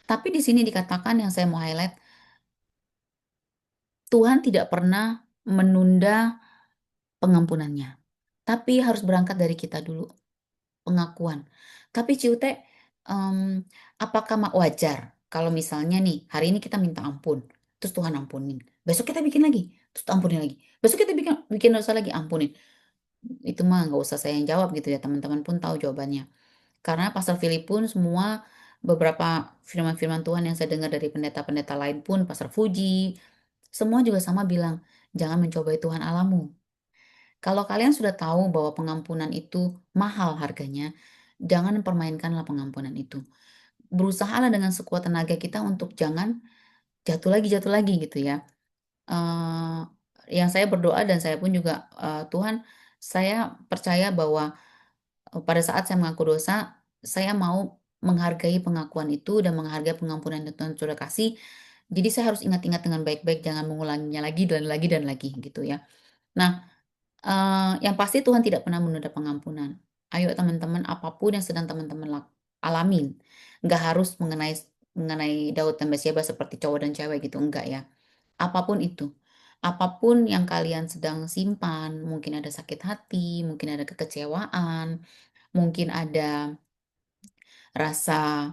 Tapi di sini dikatakan yang saya mau highlight, Tuhan tidak pernah menunda pengampunannya. Tapi harus berangkat dari kita dulu, pengakuan. Tapi Ciute, em, apakah wajar kalau misalnya nih, hari ini kita minta ampun, terus Tuhan ampunin. Besok kita bikin lagi, terus ampunin lagi. Besok kita bikin bikin dosa lagi, ampunin. Itu mah nggak usah saya yang jawab gitu ya, teman-teman pun tahu jawabannya. Karena Pastor Philip pun semua beberapa firman-firman Tuhan yang saya dengar dari pendeta-pendeta lain pun, Pastor Fuji, semua juga sama bilang, jangan mencobai Tuhan Allahmu. Kalau kalian sudah tahu bahwa pengampunan itu mahal harganya, jangan mempermainkanlah pengampunan itu. Berusahalah dengan sekuat tenaga kita untuk jangan jatuh lagi gitu ya. Eh, yang saya berdoa dan saya pun juga Tuhan, saya percaya bahwa pada saat saya mengaku dosa, saya mau menghargai pengakuan itu dan menghargai pengampunan yang Tuhan sudah kasih. Jadi saya harus ingat-ingat dengan baik-baik, jangan mengulanginya lagi dan lagi gitu ya. Nah, yang pasti Tuhan tidak pernah menunda pengampunan. Ayo teman-teman, apapun yang sedang teman-teman alamin, nggak harus mengenai mengenai Daud dan Batsyeba seperti cowok dan cewek gitu, enggak ya. Apapun itu, apapun yang kalian sedang simpan, mungkin ada sakit hati, mungkin ada kekecewaan, mungkin ada rasa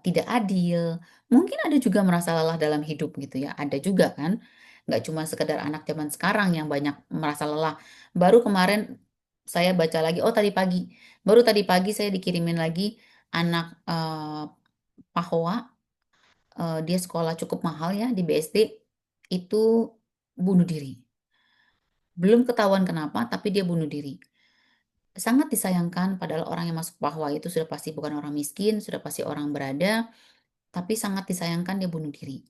tidak adil, mungkin ada juga merasa lelah dalam hidup gitu ya, ada juga kan, nggak cuma sekedar anak zaman sekarang yang banyak merasa lelah. Baru kemarin saya baca lagi, baru tadi pagi saya dikirimin lagi anak Pahoa, dia sekolah cukup mahal ya di BSD, itu bunuh diri. Belum ketahuan kenapa, tapi dia bunuh diri. Sangat disayangkan, padahal orang yang masuk Pahoa itu sudah pasti bukan orang miskin, sudah pasti orang berada, tapi sangat disayangkan dia bunuh diri.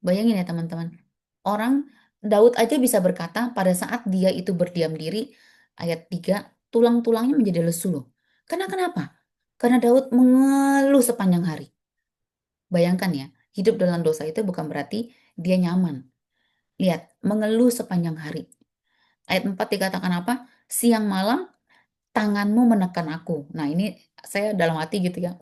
Bayangin ya teman-teman, orang Daud aja bisa berkata pada saat dia itu berdiam diri, ayat 3 tulang-tulangnya menjadi lesu loh. Karena kenapa? Karena Daud mengeluh sepanjang hari. Bayangkan ya, hidup dalam dosa itu bukan berarti dia nyaman. Lihat, mengeluh sepanjang hari. Ayat 4 dikatakan apa? Siang malam tanganmu menekan aku. Nah, ini saya dalam hati gitu ya.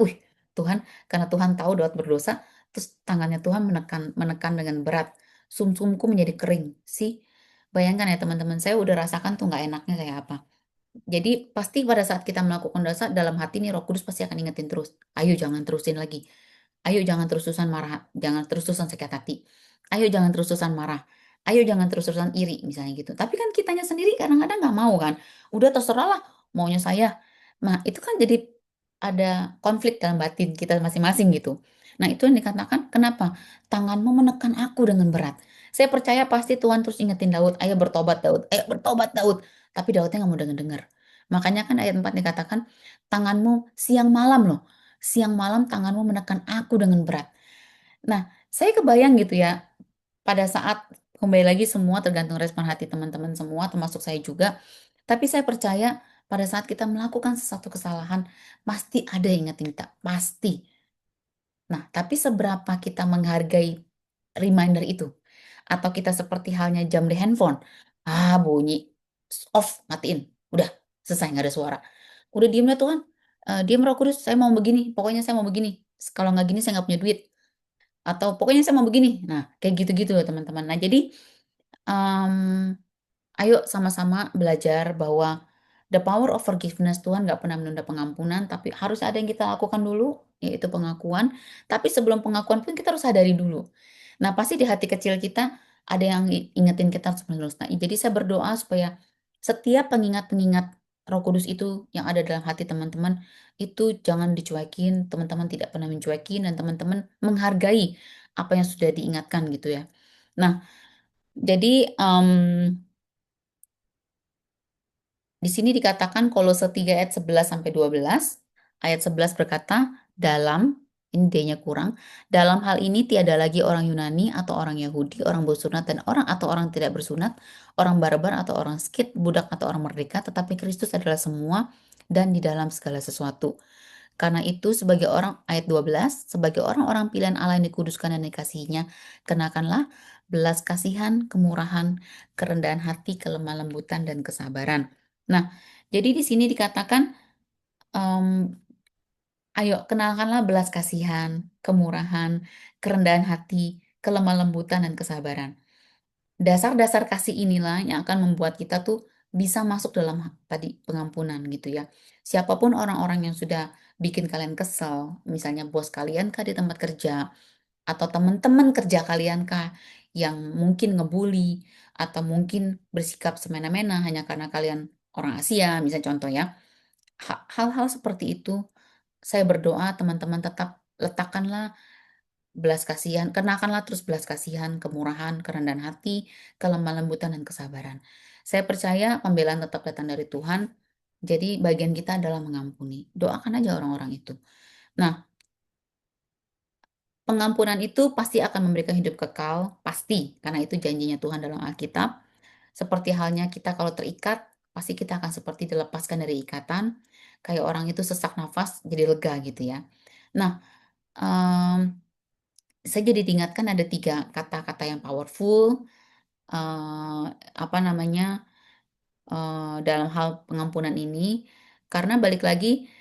Tuhan, karena Tuhan tahu Daud berdosa, terus tangannya Tuhan menekan menekan dengan berat. Sumsumku menjadi kering. Sih, bayangkan ya teman-teman, saya udah rasakan tuh nggak enaknya kayak apa. Jadi pasti pada saat kita melakukan dosa, dalam hati nih Roh Kudus pasti akan ingetin terus. Ayo jangan terusin lagi. Ayo jangan terus-terusan marah, jangan terus-terusan sakit hati. Ayo jangan terus-terusan marah. Ayo jangan terus-terusan iri misalnya gitu. Tapi kan kitanya sendiri kadang-kadang nggak mau kan. Udah terserah lah maunya saya. Nah, itu kan jadi ada konflik dalam batin kita masing-masing gitu. Nah, itu yang dikatakan, kenapa? Tanganmu menekan aku dengan berat. Saya percaya pasti Tuhan terus ingetin Daud, ayo bertobat Daud, ayo bertobat Daud. Tapi Daudnya nggak mau denger-denger. Makanya kan ayat 4 dikatakan, tanganmu siang malam loh. Siang malam tanganmu menekan aku dengan berat. Nah, saya kebayang gitu ya, pada saat kembali lagi semua tergantung respon hati teman-teman semua, termasuk saya juga. Tapi saya percaya pada saat kita melakukan sesuatu kesalahan, pasti ada yang ingetin kita, pasti. Nah, tapi seberapa kita menghargai reminder itu? Atau kita seperti halnya jam di handphone, bunyi, off, matiin, udah selesai nggak ada suara. Udah diem ya Tuhan, diem Roh Kudus, saya mau begini, pokoknya saya mau begini. Kalau nggak gini saya nggak punya duit. Atau pokoknya saya mau begini. Nah, kayak gitu-gitu loh teman-teman. Nah, jadi em, ayo sama-sama belajar bahwa the power of forgiveness, Tuhan nggak pernah menunda pengampunan, tapi harus ada yang kita lakukan dulu, yaitu pengakuan. Tapi sebelum pengakuan pun kita harus sadari dulu. Nah, pasti di hati kecil kita ada yang ingetin kita terus-menerus. Nah, jadi saya berdoa supaya setiap pengingat-pengingat Roh Kudus itu yang ada dalam hati teman-teman itu jangan dicuekin, teman-teman tidak pernah mencuekin dan teman-teman menghargai apa yang sudah diingatkan gitu ya. Nah, jadi di sini dikatakan Kolose 3 ayat 11 sampai 12. Ayat 11 berkata, dalam Ini D-nya kurang. Dalam hal ini tiada lagi orang Yunani atau orang Yahudi, orang bersunat dan orang atau orang tidak bersunat, orang barbar atau orang skit, budak atau orang merdeka, tetapi Kristus adalah semua dan di dalam segala sesuatu. Karena itu sebagai orang, ayat 12, sebagai orang-orang pilihan Allah yang dikuduskan dan dikasihinya, kenakanlah belas kasihan, kemurahan, kerendahan hati, kelemah lembutan, dan kesabaran. Nah, jadi di sini dikatakan, em, ayo kenalkanlah belas kasihan, kemurahan, kerendahan hati, kelemah lembutan, dan kesabaran. Dasar-dasar kasih inilah yang akan membuat kita tuh bisa masuk dalam tadi pengampunan gitu ya. Siapapun orang-orang yang sudah bikin kalian kesel, misalnya bos kalian kah di tempat kerja, atau teman-teman kerja kalian kah yang mungkin ngebully, atau mungkin bersikap semena-mena hanya karena kalian orang Asia, misalnya contoh ya. Hal-hal seperti itu, saya berdoa teman-teman tetap letakkanlah belas kasihan, kenakanlah terus belas kasihan, kemurahan, kerendahan hati, kelemah lembutan, dan kesabaran. Saya percaya pembelaan tetap datang dari Tuhan, jadi bagian kita adalah mengampuni. Doakan aja orang-orang itu. Nah, pengampunan itu pasti akan memberikan hidup kekal, pasti, karena itu janjinya Tuhan dalam Alkitab. Seperti halnya kita kalau terikat, pasti kita akan seperti dilepaskan dari ikatan, kayak orang itu sesak nafas, jadi lega gitu ya. Nah, em, saya jadi diingatkan ada 3 kata-kata yang powerful, apa namanya, dalam hal pengampunan ini, karena balik lagi,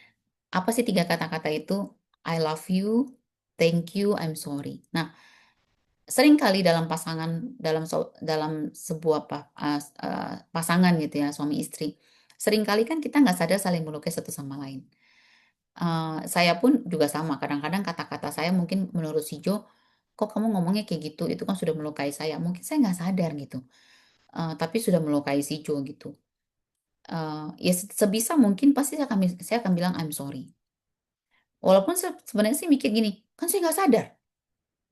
apa sih 3 kata-kata itu? I love you, thank you, I'm sorry. Nah, seringkali dalam pasangan, dalam sebuah pasangan gitu ya, suami istri, seringkali kan kita nggak sadar saling melukai satu sama lain. Saya pun juga sama, kadang-kadang kata-kata saya mungkin menurut si Jo, "Kok kamu ngomongnya kayak gitu? Itu kan sudah melukai saya." Mungkin saya nggak sadar gitu, tapi sudah melukai si Jo gitu. Ya sebisa mungkin pasti saya akan bilang, "I'm sorry." Walaupun sebenarnya sih mikir gini, "Kan saya nggak sadar."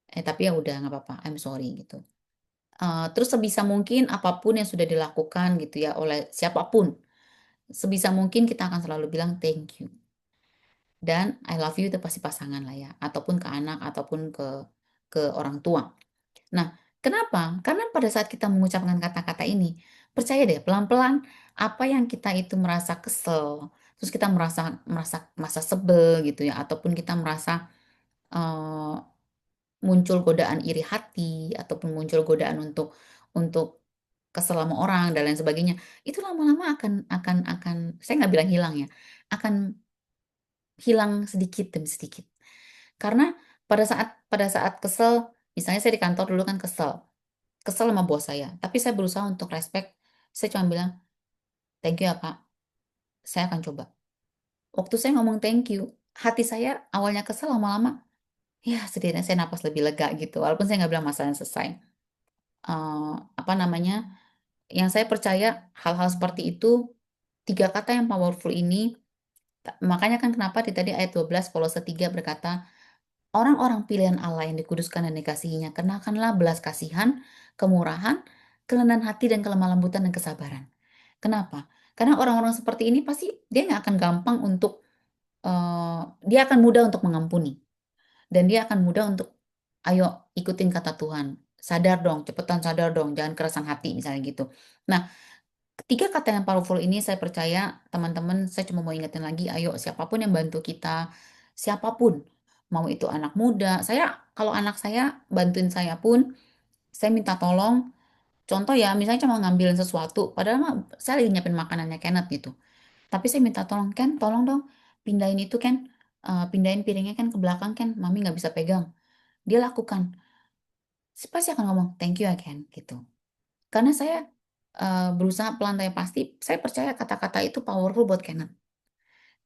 Tapi ya udah nggak apa-apa, I'm sorry gitu. Terus sebisa mungkin apapun yang sudah dilakukan gitu ya oleh siapapun, sebisa mungkin kita akan selalu bilang thank you. Dan I love you itu pasti pasangan lah ya, ataupun ke anak, ataupun ke orang tua. Nah, kenapa? Karena pada saat kita mengucapkan kata-kata ini, percaya deh pelan-pelan apa yang kita itu merasa kesel, terus kita merasa sebel gitu ya, ataupun kita merasa eh, muncul godaan iri hati, ataupun muncul godaan untuk kesel sama orang dan lain sebagainya, itu lama-lama akan saya nggak bilang hilang ya, akan hilang sedikit demi sedikit. Karena pada saat kesel, misalnya saya di kantor dulu kan kesel sama bos saya, tapi saya berusaha untuk respect, saya cuma bilang, "Thank you ya Kak, saya akan coba." Waktu saya ngomong thank you, hati saya awalnya kesel lama-lama, ya setidaknya saya napas lebih lega gitu, walaupun saya nggak bilang masalahnya selesai. Apa namanya, yang saya percaya hal-hal seperti itu, 3 kata yang powerful ini, makanya kan kenapa di tadi ayat 12 Kolose 3 berkata, orang-orang pilihan Allah yang dikuduskan dan dikasihinya, kenakanlah belas kasihan, kemurahan, kerendahan hati dan kelemah lembutan dan kesabaran. Kenapa? Karena orang-orang seperti ini pasti dia nggak akan gampang untuk, dia akan mudah untuk mengampuni. Dan dia akan mudah untuk, ayo ikutin kata Tuhan. Sadar dong, cepetan sadar dong, jangan kerasan hati misalnya gitu. Nah, 3 kata yang powerful ini saya percaya teman-teman, saya cuma mau ingetin lagi, ayo siapapun yang bantu kita, siapapun, mau itu anak muda, kalau anak saya bantuin saya pun, saya minta tolong, contoh ya, misalnya cuma ngambilin sesuatu, padahal saya lagi nyiapin makanannya Kenneth gitu. Tapi saya minta tolong, Ken, tolong dong, pindahin itu Ken, pindahin piringnya Ken ke belakang Ken, Mami nggak bisa pegang. Dia lakukan. Saya pasti akan ngomong, thank you ya Ken, gitu. Karena saya berusaha pelan tapi pasti, saya percaya kata-kata itu powerful buat Kenneth.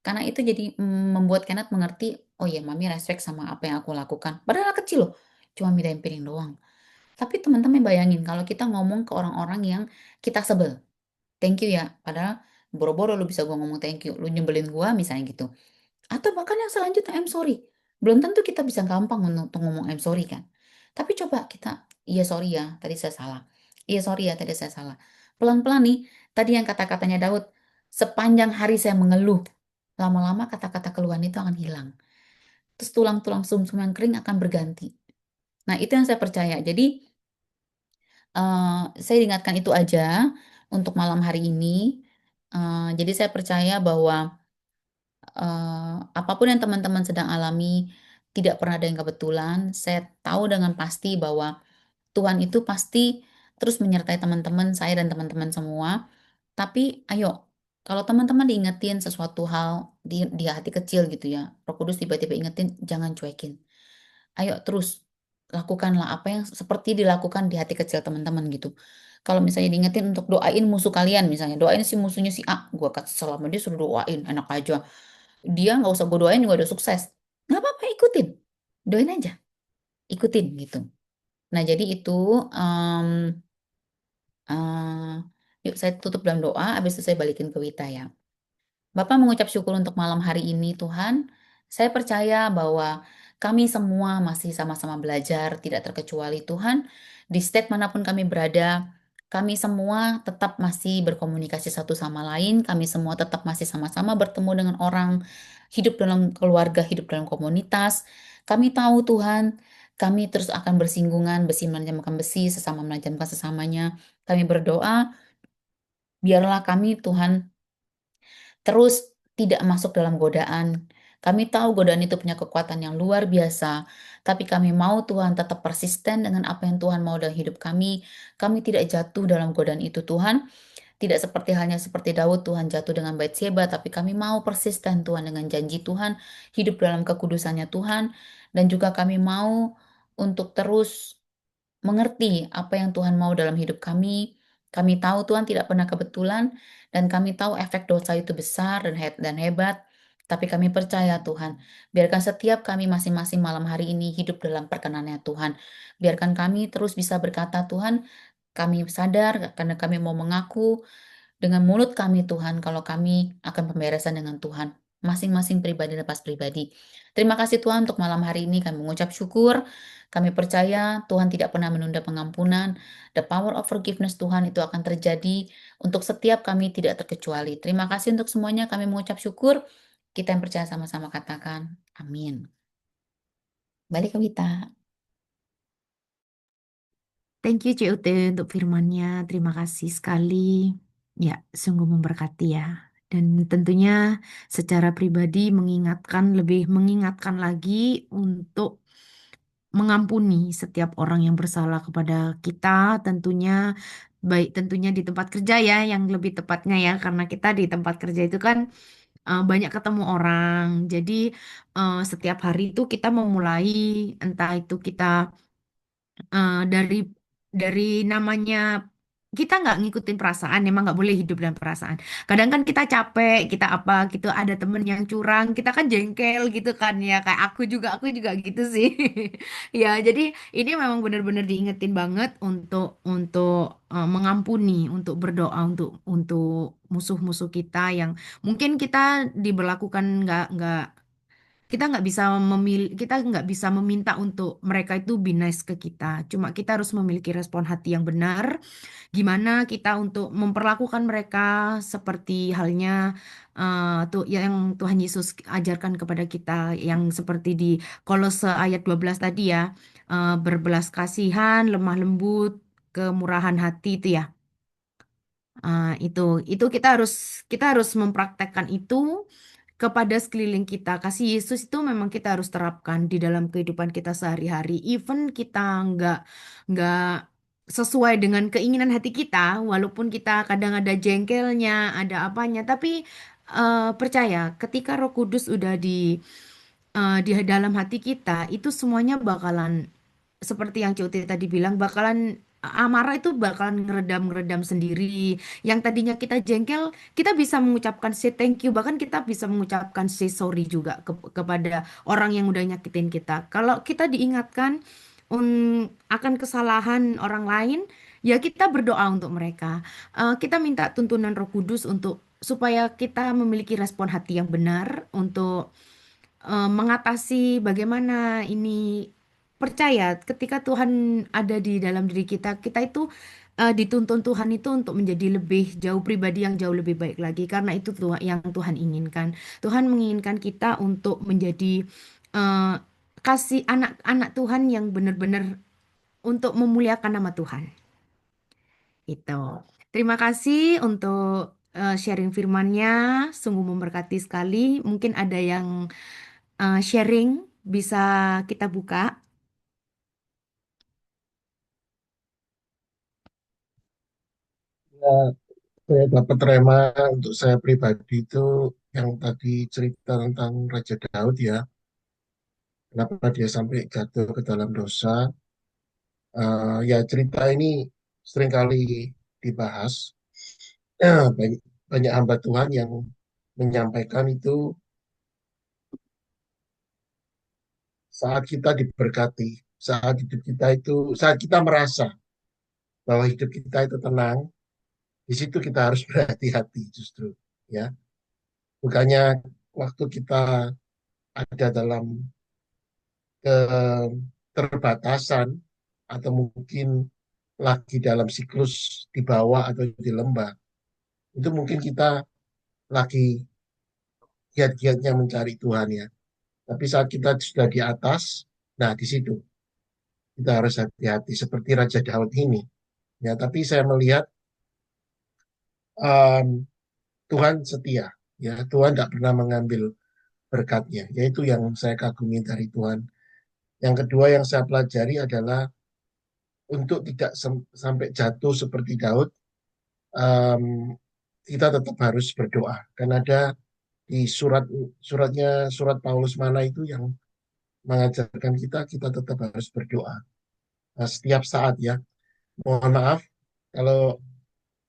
Karena itu jadi membuat Kenneth mengerti, oh ya Mami respect sama apa yang aku lakukan. Padahal kecil loh, cuma mindahin piring doang. Tapi teman-teman bayangin kalau kita ngomong ke orang-orang yang kita sebel, thank you ya. Padahal boro-boro lu bisa gua ngomong thank you, lu nyebelin gua misalnya gitu. Atau bahkan yang selanjutnya I'm sorry. Belum tentu kita bisa gampang untuk ngomong I'm sorry kan. Tapi coba kita, iya sorry ya, tadi saya salah. Iya sorry ya, tadi saya salah. Pelan-pelan nih, tadi yang kata-katanya Daud, sepanjang hari saya mengeluh, lama-lama kata-kata keluhan itu akan hilang. terus tulang-tulang sumsum yang kering akan berganti. Nah, itu yang saya percaya. Jadi, saya ingatkan itu aja untuk malam hari ini. Jadi saya percaya bahwa apapun yang teman-teman sedang alami, tidak pernah ada yang kebetulan. Saya tahu dengan pasti bahwa Tuhan itu pasti terus menyertai teman-teman, saya dan teman-teman semua. Tapi ayo, kalau teman-teman diingetin sesuatu hal di hati kecil gitu ya, Roh Kudus tiba-tiba ingetin, jangan cuekin. Ayo terus lakukanlah apa yang seperti dilakukan di hati kecil teman-teman gitu. Kalau misalnya diingetin untuk doain musuh kalian, misalnya doain si musuhnya si A, gue kesel sama dia suruh doain, enak aja. Dia nggak usah gue doain juga udah sukses. Nggak apa-apa, ikutin, doain aja, ikutin gitu. Nah jadi itu, em, eh, yuk saya tutup dalam doa, habis itu saya balikin ke Wita ya. Bapak mengucap syukur untuk malam hari ini, Tuhan. Saya percaya bahwa kami semua masih sama-sama belajar, tidak terkecuali Tuhan. Di state manapun kami berada, kami semua tetap masih berkomunikasi satu sama lain. Kami semua tetap masih sama-sama bertemu dengan orang, hidup dalam keluarga, hidup dalam komunitas. Kami tahu Tuhan, kami terus akan bersinggungan, besi menajamkan besi, sesama menajamkan sesamanya. Kami berdoa, biarlah kami Tuhan terus tidak masuk dalam godaan. Kami tahu godaan itu punya kekuatan yang luar biasa, tapi kami mau Tuhan tetap persisten dengan apa yang Tuhan mau dalam hidup kami. Kami tidak jatuh dalam godaan itu Tuhan. Tidak seperti halnya seperti Daud, Tuhan jatuh dengan Bathsheba, tapi kami mau persisten Tuhan dengan janji Tuhan, hidup dalam kekudusannya Tuhan, dan juga kami mau untuk terus mengerti apa yang Tuhan mau dalam hidup kami. Kami tahu Tuhan tidak pernah kebetulan, dan kami tahu efek dosa itu besar dan hebat. Tapi kami percaya Tuhan, biarkan setiap kami masing-masing malam hari ini hidup dalam perkenannya Tuhan. Biarkan kami terus bisa berkata Tuhan, kami sadar karena kami mau mengaku dengan mulut kami Tuhan kalau kami akan pemberesan dengan Tuhan. Masing-masing pribadi lepas pribadi. Terima kasih Tuhan untuk malam hari ini kami mengucap syukur. Kami percaya Tuhan tidak pernah menunda pengampunan. The power of forgiveness Tuhan itu akan terjadi untuk setiap kami tidak terkecuali. Terima kasih untuk semuanya kami mengucap syukur. Kita yang percaya sama-sama katakan amin. Balik ke Wita. Thank you CUT untuk firmannya. Terima kasih sekali. Ya, sungguh memberkati ya. Dan tentunya secara pribadi lebih mengingatkan lagi untuk mengampuni setiap orang yang bersalah kepada kita, tentunya baik tentunya di tempat kerja ya, yang lebih tepatnya ya, karena kita di tempat kerja itu kan banyak ketemu orang. Jadi setiap hari itu kita memulai, entah itu kita dari namanya kita nggak ngikutin perasaan, emang nggak boleh hidup dengan perasaan. Kadang kan kita capek, kita apa gitu, ada temen yang curang, kita kan jengkel gitu kan ya. Kayak aku juga gitu sih. Ya, jadi ini memang benar-benar diingetin banget untuk mengampuni, untuk berdoa untuk musuh-musuh kita yang mungkin kita diberlakukan nggak kita nggak bisa meminta untuk mereka itu be nice ke kita. Cuma kita harus memiliki respon hati yang benar. Gimana kita untuk memperlakukan mereka seperti halnya tuh yang Tuhan Yesus ajarkan kepada kita, yang seperti di Kolose ayat 12 tadi ya, berbelas kasihan, lemah lembut, kemurahan hati itu ya. Itu kita harus mempraktekkan itu kepada sekeliling kita. Kasih Yesus itu memang kita harus terapkan di dalam kehidupan kita sehari-hari. Even kita nggak sesuai dengan keinginan hati kita, walaupun kita kadang ada jengkelnya, ada apanya, tapi percaya ketika Roh Kudus udah di dalam hati kita, itu semuanya bakalan seperti yang Cuti tadi bilang, bakalan amarah itu bakalan ngeredam-ngeredam sendiri. Yang tadinya kita jengkel, kita bisa mengucapkan say thank you, bahkan kita bisa mengucapkan say sorry juga kepada orang yang udah nyakitin kita. Kalau kita diingatkan akan kesalahan orang lain, ya kita berdoa untuk mereka. Kita minta tuntunan Roh Kudus untuk supaya kita memiliki respon hati yang benar untuk mengatasi bagaimana ini. Percaya ketika Tuhan ada di dalam diri kita, kita itu dituntun Tuhan itu untuk menjadi lebih jauh pribadi yang jauh lebih baik lagi, karena itu yang Tuhan inginkan. Tuhan menginginkan kita untuk menjadi eh, kasih anak-anak Tuhan yang benar-benar untuk memuliakan nama Tuhan. Itu. Terima kasih untuk sharing firman-Nya, sungguh memberkati sekali. Mungkin ada yang sharing, bisa kita buka. Ya, saya dapat rema untuk saya pribadi itu yang tadi cerita tentang Raja Daud ya, kenapa dia sampai jatuh ke dalam dosa. Ya cerita ini seringkali dibahas. Banyak, banyak hamba Tuhan yang menyampaikan itu saat kita diberkati, saat hidup kita itu, saat kita merasa bahwa hidup kita itu tenang, di situ kita harus berhati-hati justru, ya. Bukannya waktu kita ada dalam keterbatasan atau mungkin lagi dalam siklus di bawah atau di lembah, itu mungkin kita lagi giat-giatnya mencari Tuhan ya. Tapi saat kita sudah di atas, nah di situ kita harus hati-hati seperti Raja Daud ini. Ya, tapi saya melihat um, Tuhan setia. Ya, Tuhan tidak pernah mengambil berkatnya. Yaitu yang saya kagumi dari Tuhan. Yang kedua yang saya pelajari adalah untuk tidak sampai jatuh seperti Daud, um, kita tetap harus berdoa. Karena ada di surat Paulus mana itu yang mengajarkan kita tetap harus berdoa. Nah, setiap saat ya. Mohon maaf kalau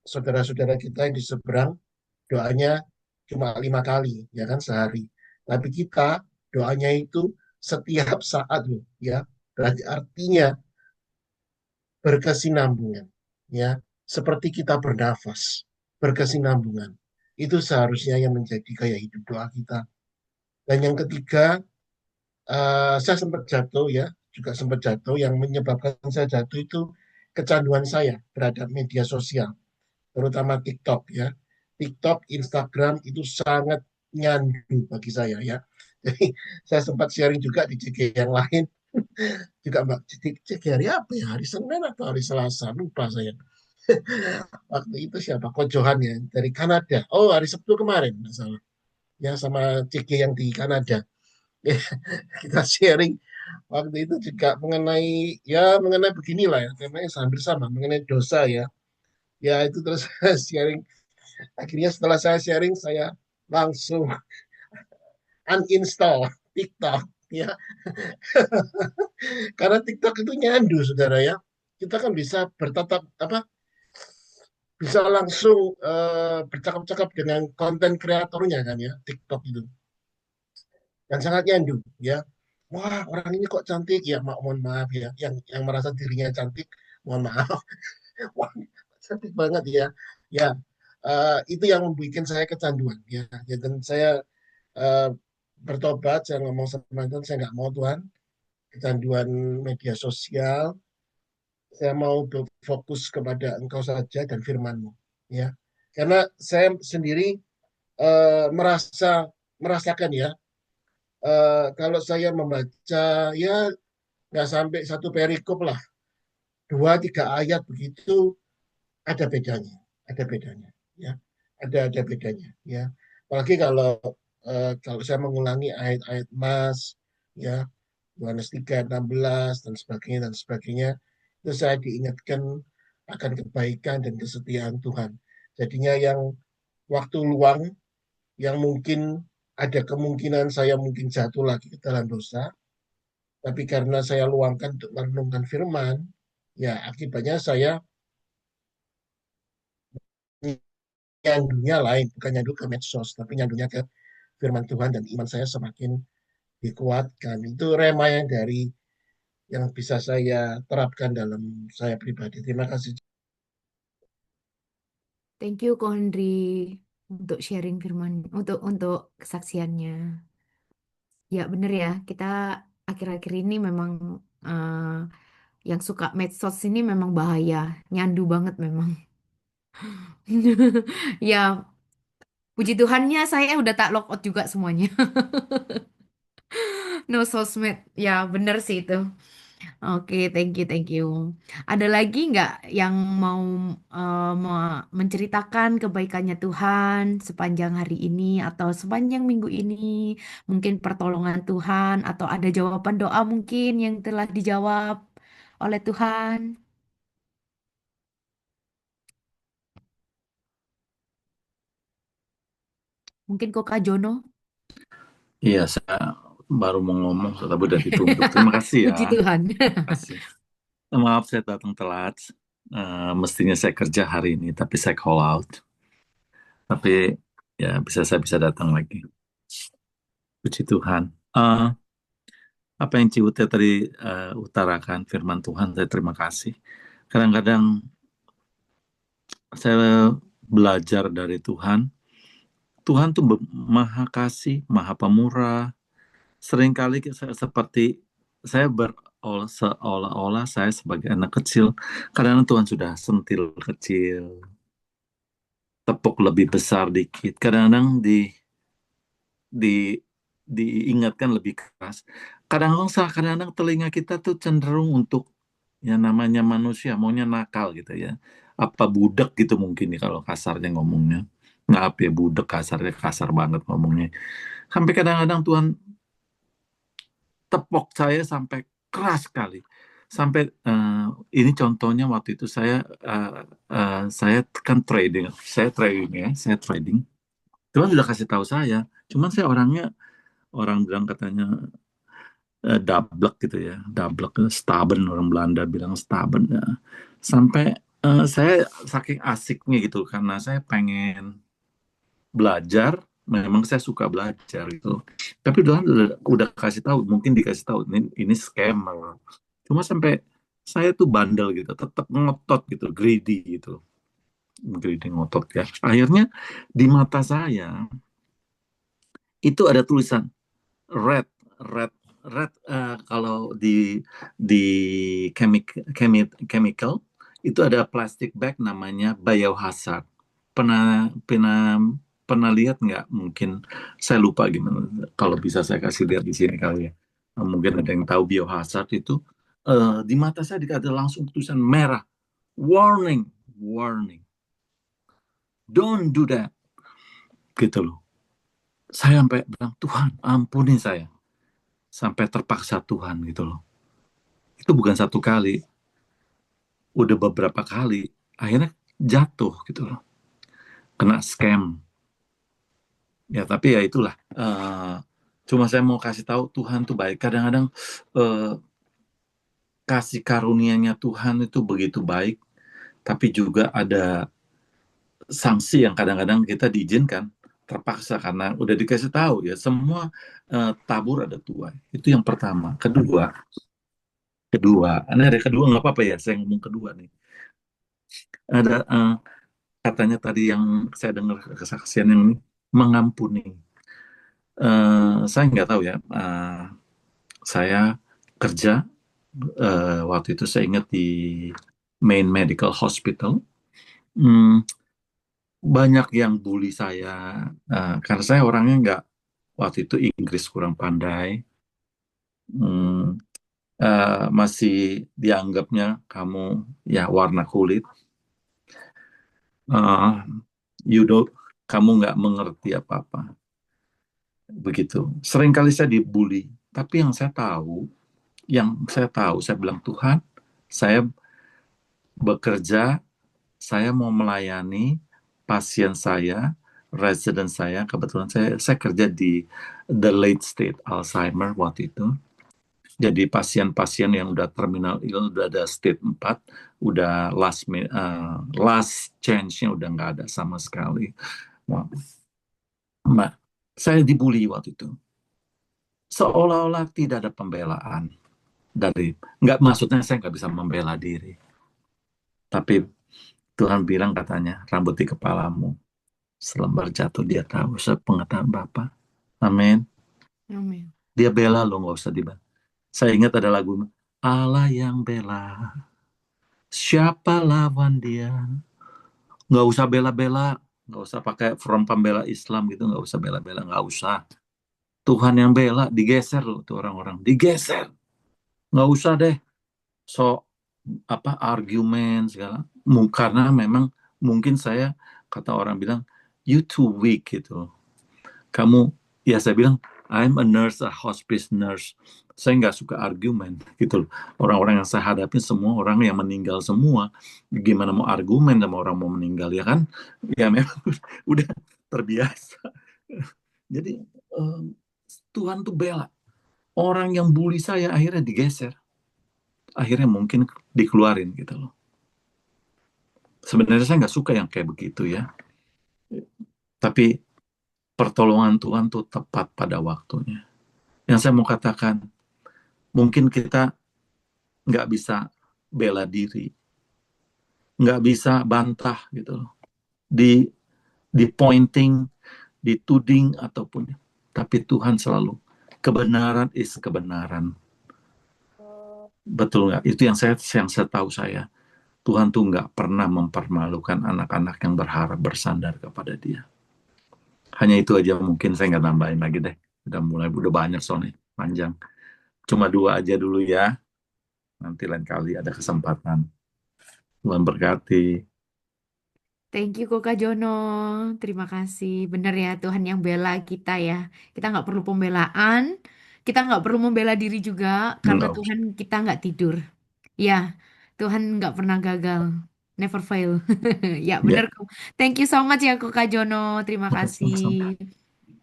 saudara-saudara kita yang di seberang doanya cuma 5 kali ya kan sehari. Tapi kita doanya itu setiap saat loh ya. Berarti artinya berkesinambungan ya. Seperti kita bernafas, berkesinambungan. Itu seharusnya yang menjadi gaya hidup doa kita. Dan yang ketiga, saya sempat jatuh ya, juga sempat jatuh. Yang menyebabkan saya jatuh itu kecanduan saya terhadap media sosial, terutama TikTok ya. TikTok, Instagram itu sangat nyandu bagi saya ya. Jadi saya sempat sharing juga di CG yang lain. Juga Mbak, CG hari apa ya? Hari Senin atau hari Selasa? Lupa saya. Waktu itu siapa? Kojohan ya, dari Kanada. Oh, hari Sabtu kemarin, nggak salah. Ya, sama CG yang di Kanada. Kita sharing waktu itu juga mengenai beginilah ya, temanya hampir sama, mengenai dosa ya. Ya, itu terus sharing. Akhirnya setelah saya sharing, saya langsung uninstall TikTok ya. Karena TikTok itu nyandu, saudara ya. Kita kan bisa bertatap apa? Bisa langsung bercakap-cakap dengan konten kreatornya kan ya, TikTok itu. Dan sangat nyandu ya. Wah, orang ini kok cantik ya, mohon maaf ya. Yang merasa dirinya cantik, mohon maaf. Wah, cantik banget ya. Ya, itu yang membuat saya kecanduan ya. Ya, dan saya eh, bertobat, saya ngomong sama Tuhan, saya nggak mau Tuhan, kecanduan media sosial, saya mau fokus kepada Engkau saja dan firman-Mu. Ya, karena saya sendiri merasakan ya, kalau saya membaca ya nggak sampai satu perikop lah, 2-3 ayat begitu, ada bedanya, ada bedanya, ya, ada bedanya, ya. Apalagi kalau saya mengulangi ayat-ayat Mas, ya, Yohanes 3:16 dan sebagainya, itu saya diingatkan akan kebaikan dan kesetiaan Tuhan. Jadinya yang waktu luang, yang mungkin ada kemungkinan saya mungkin jatuh lagi ke dalam dosa, tapi karena saya luangkan untuk merenungkan firman, ya akibatnya saya nyandunya lain, bukan nyandu ke medsos, tapi nyandunya ke firman Tuhan dan iman saya semakin dikuatkan. Itu rema yang yang bisa saya terapkan dalam saya pribadi. Terima kasih. Thank you, Ko Henry, untuk sharing firman, untuk kesaksiannya. Ya, bener ya, kita akhir-akhir ini memang yang suka medsos ini memang bahaya, nyandu banget memang. Ya, puji Tuhannya saya udah tak logout juga semuanya. No sosmed. Ya, bener sih itu. Oke, thank you. Ada lagi nggak yang mau menceritakan kebaikannya Tuhan sepanjang hari ini atau sepanjang minggu ini? Mungkin pertolongan Tuhan atau ada jawaban doa mungkin yang telah dijawab oleh Tuhan? Mungkin kok Kak Jono? Iya, saya baru mau ngomong, tapi udah dituntut. Terima kasih ya. Puji Tuhan. Terima kasih. Maaf saya datang telat. Mestinya saya kerja hari ini, tapi saya call out. Tapi ya saya bisa datang lagi. Puji Tuhan. Apa yang Ciute tadi utarakan firman Tuhan, saya terima kasih. Kadang-kadang saya belajar dari Tuhan. Tuhan tuh maha kasih, maha pemurah. Seringkali seperti saya seolah-olah saya sebagai anak kecil. Kadang-kadang Tuhan sudah sentil kecil, tepuk lebih besar dikit. Kadang-kadang di diingatkan lebih keras. Kadang-kadang telinga kita tuh cenderung untuk yang namanya manusia maunya nakal gitu ya. Apa budak gitu mungkin nih kalau kasarnya ngomongnya. Maaf ya budak kasarnya kasar banget ngomongnya. Sampai kadang-kadang Tuhan tepok saya sampai keras sekali. Sampai ini contohnya waktu itu saya kan trading, saya trading. Tuhan sudah kasih tahu saya. Cuman saya orang bilang katanya dablek gitu ya, dablek stubborn, orang Belanda bilang stubborn ya. Sampai saya saking asiknya gitu karena saya pengen belajar, memang saya suka belajar gitu. Tapi udah kasih tahu, mungkin dikasih tahu ini scammer. Cuma sampai saya tuh bandel gitu, tetap ngotot gitu, greedy gitu, greedy ngotot ya. Akhirnya di mata saya itu ada tulisan red, red, red. Kalau di chemical itu ada plastic bag namanya biohazard. Pernah pernah pernah lihat nggak? Mungkin saya lupa gimana. Kalau bisa saya kasih lihat di sini kali ya. Mungkin ada yang tahu biohazard itu. Di mata saya ada langsung tulisan merah, warning, warning, don't do that, gitu loh. Saya sampai bilang Tuhan ampuni saya, sampai terpaksa Tuhan gitu loh. Itu bukan satu kali, udah beberapa kali. Akhirnya jatuh gitu loh, kena scam. Ya tapi ya itulah. Cuma saya mau kasih tahu Tuhan tuh baik. Kadang-kadang kasih karunia-Nya Tuhan itu begitu baik, tapi juga ada sanksi yang kadang-kadang kita diizinkan terpaksa karena udah dikasih tahu ya semua tabur ada tuai. Itu yang pertama. Kedua, ada kedua nggak apa-apa ya saya ngomong kedua nih. Ada katanya tadi yang saya dengar kesaksian yang mengampuni. Saya nggak tahu ya. Saya kerja waktu itu saya ingat di Main Medical Hospital. Banyak yang bully saya karena saya orangnya nggak waktu itu Inggris kurang pandai. Masih dianggapnya kamu ya warna kulit. Kamu nggak mengerti apa-apa. Begitu. Seringkali saya dibully. Tapi yang saya tahu, saya bilang Tuhan, saya bekerja, saya mau melayani pasien saya, resident saya. Kebetulan saya kerja di the late stage Alzheimer waktu itu. Jadi pasien-pasien yang udah terminal ill, udah ada stage 4, udah last change-nya udah nggak ada sama sekali. Nah, saya dibully waktu itu. Seolah-olah tidak ada pembelaan. Nggak, maksudnya saya nggak bisa membela diri. Tapi Tuhan bilang katanya, rambut di kepalamu selembar jatuh dia tahu sepengetahuan Bapa. Amin. Amin. Dia bela lo, nggak usah dibantu. Saya ingat ada lagu Allah yang bela, siapa lawan dia? Nggak usah bela-bela, nggak usah pakai front pembela Islam gitu, nggak usah bela-bela, nggak usah. Tuhan yang bela, digeser loh tuh orang-orang, digeser. Nggak usah deh so argumen segala. Karena memang mungkin saya, kata orang bilang, you too weak gitu. Kamu, ya saya bilang, I'm a nurse, a hospice nurse. Saya nggak suka argumen gitu loh. Orang-orang yang saya hadapi semua orang yang meninggal semua. Gimana mau argumen sama orang mau meninggal, ya kan? Ya memang udah terbiasa. Jadi Tuhan tuh bela. Orang yang bully saya akhirnya digeser. Akhirnya mungkin dikeluarin gitu loh. Sebenarnya saya nggak suka yang kayak begitu ya. Tapi pertolongan Tuhan tuh tepat pada waktunya. Yang saya mau katakan, mungkin kita nggak bisa bela diri, nggak bisa bantah gitu loh. Di pointing, dituding ataupun, tapi Tuhan selalu kebenaran is kebenaran. Betul nggak? Itu yang saya tahu saya. Tuhan tuh nggak pernah mempermalukan anak-anak yang berharap bersandar kepada Dia. Hanya itu aja, mungkin saya nggak nambahin lagi deh. Udah banyak soalnya, panjang. Cuma 2 aja dulu ya. Nanti lain kali ada kesempatan. Tuhan berkati. Thank you Kak Jono. Terima kasih. Benar ya, Tuhan yang bela kita ya. Kita nggak perlu pembelaan. Kita nggak perlu membela diri juga karena No. Tuhan kita nggak tidur. Ya, Tuhan nggak pernah gagal. Never fail. Ya, Ya, benar. Thank you so much ya Kak Jono. Terima kasih.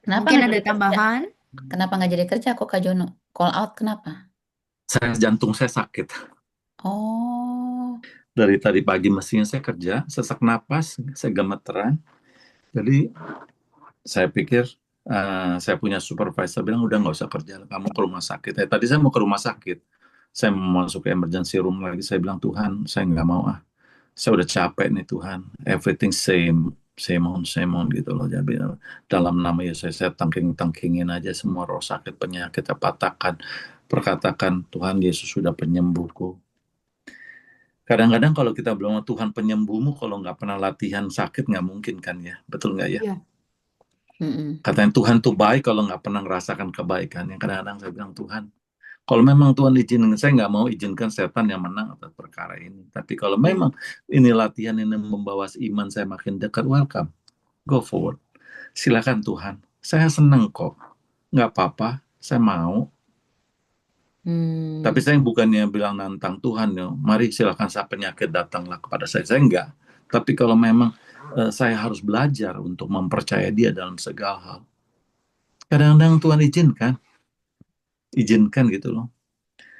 Kenapa Mungkin nggak ada jadi kerja? tambahan? Kenapa nggak jadi kerja kok Kak Jono? Call out kenapa? jantung saya sakit. Oh, Dari tadi pagi mestinya saya kerja, sesak napas, saya gemeteran. Jadi saya pikir, saya punya supervisor bilang, udah nggak usah kerja, kamu ke rumah sakit. Tadi saya mau ke rumah sakit. Saya mau masuk ke emergency room lagi. Saya bilang, Tuhan, saya nggak mau saya udah capek nih Tuhan. Everything same on gitu loh. Jadi dalam nama Yesus saya tangkingin aja semua roh sakit, penyakit, patahkan, perkatakan Tuhan Yesus sudah penyembuhku. Kadang-kadang kalau kita bilang Tuhan penyembuhmu, kalau nggak pernah latihan sakit nggak mungkin kan ya, betul nggak ya? Iya. Katanya Tuhan tuh baik kalau nggak pernah merasakan kebaikan. Yang kadang-kadang saya bilang Tuhan, kalau memang Tuhan izinkan, saya nggak mau izinkan setan yang menang atas perkara ini. Tapi kalau memang ini latihan ini membawa iman saya makin dekat, welcome, go forward. Silakan Tuhan, saya senang kok, nggak apa-apa, saya mau. Tapi saya bukannya bilang nantang Tuhan, ya, mari silakan penyakit datanglah kepada saya enggak. Tapi kalau memang saya harus belajar untuk mempercayai Dia dalam segala hal. Kadang-kadang Tuhan izinkan gitu loh.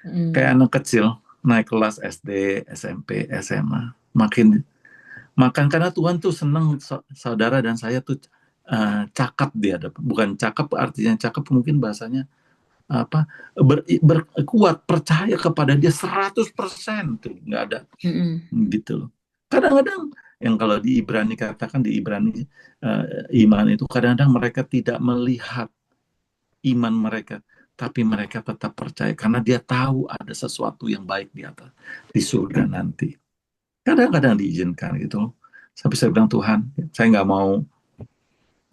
Kayak anak kecil naik kelas SD, SMP, SMA, makin karena Tuhan tuh senang saudara dan saya tuh cakap dia, bukan cakap artinya cakap mungkin bahasanya berkuat percaya kepada Dia 100% tuh nggak ada gitu loh. Kadang-kadang yang kalau di Ibrani katakan di Ibrani iman itu kadang-kadang mereka tidak melihat iman mereka, tapi mereka tetap percaya karena dia tahu ada sesuatu yang baik di atas di surga nanti. Kadang-kadang diizinkan gitu. Sampai saya bilang Tuhan, saya nggak mau.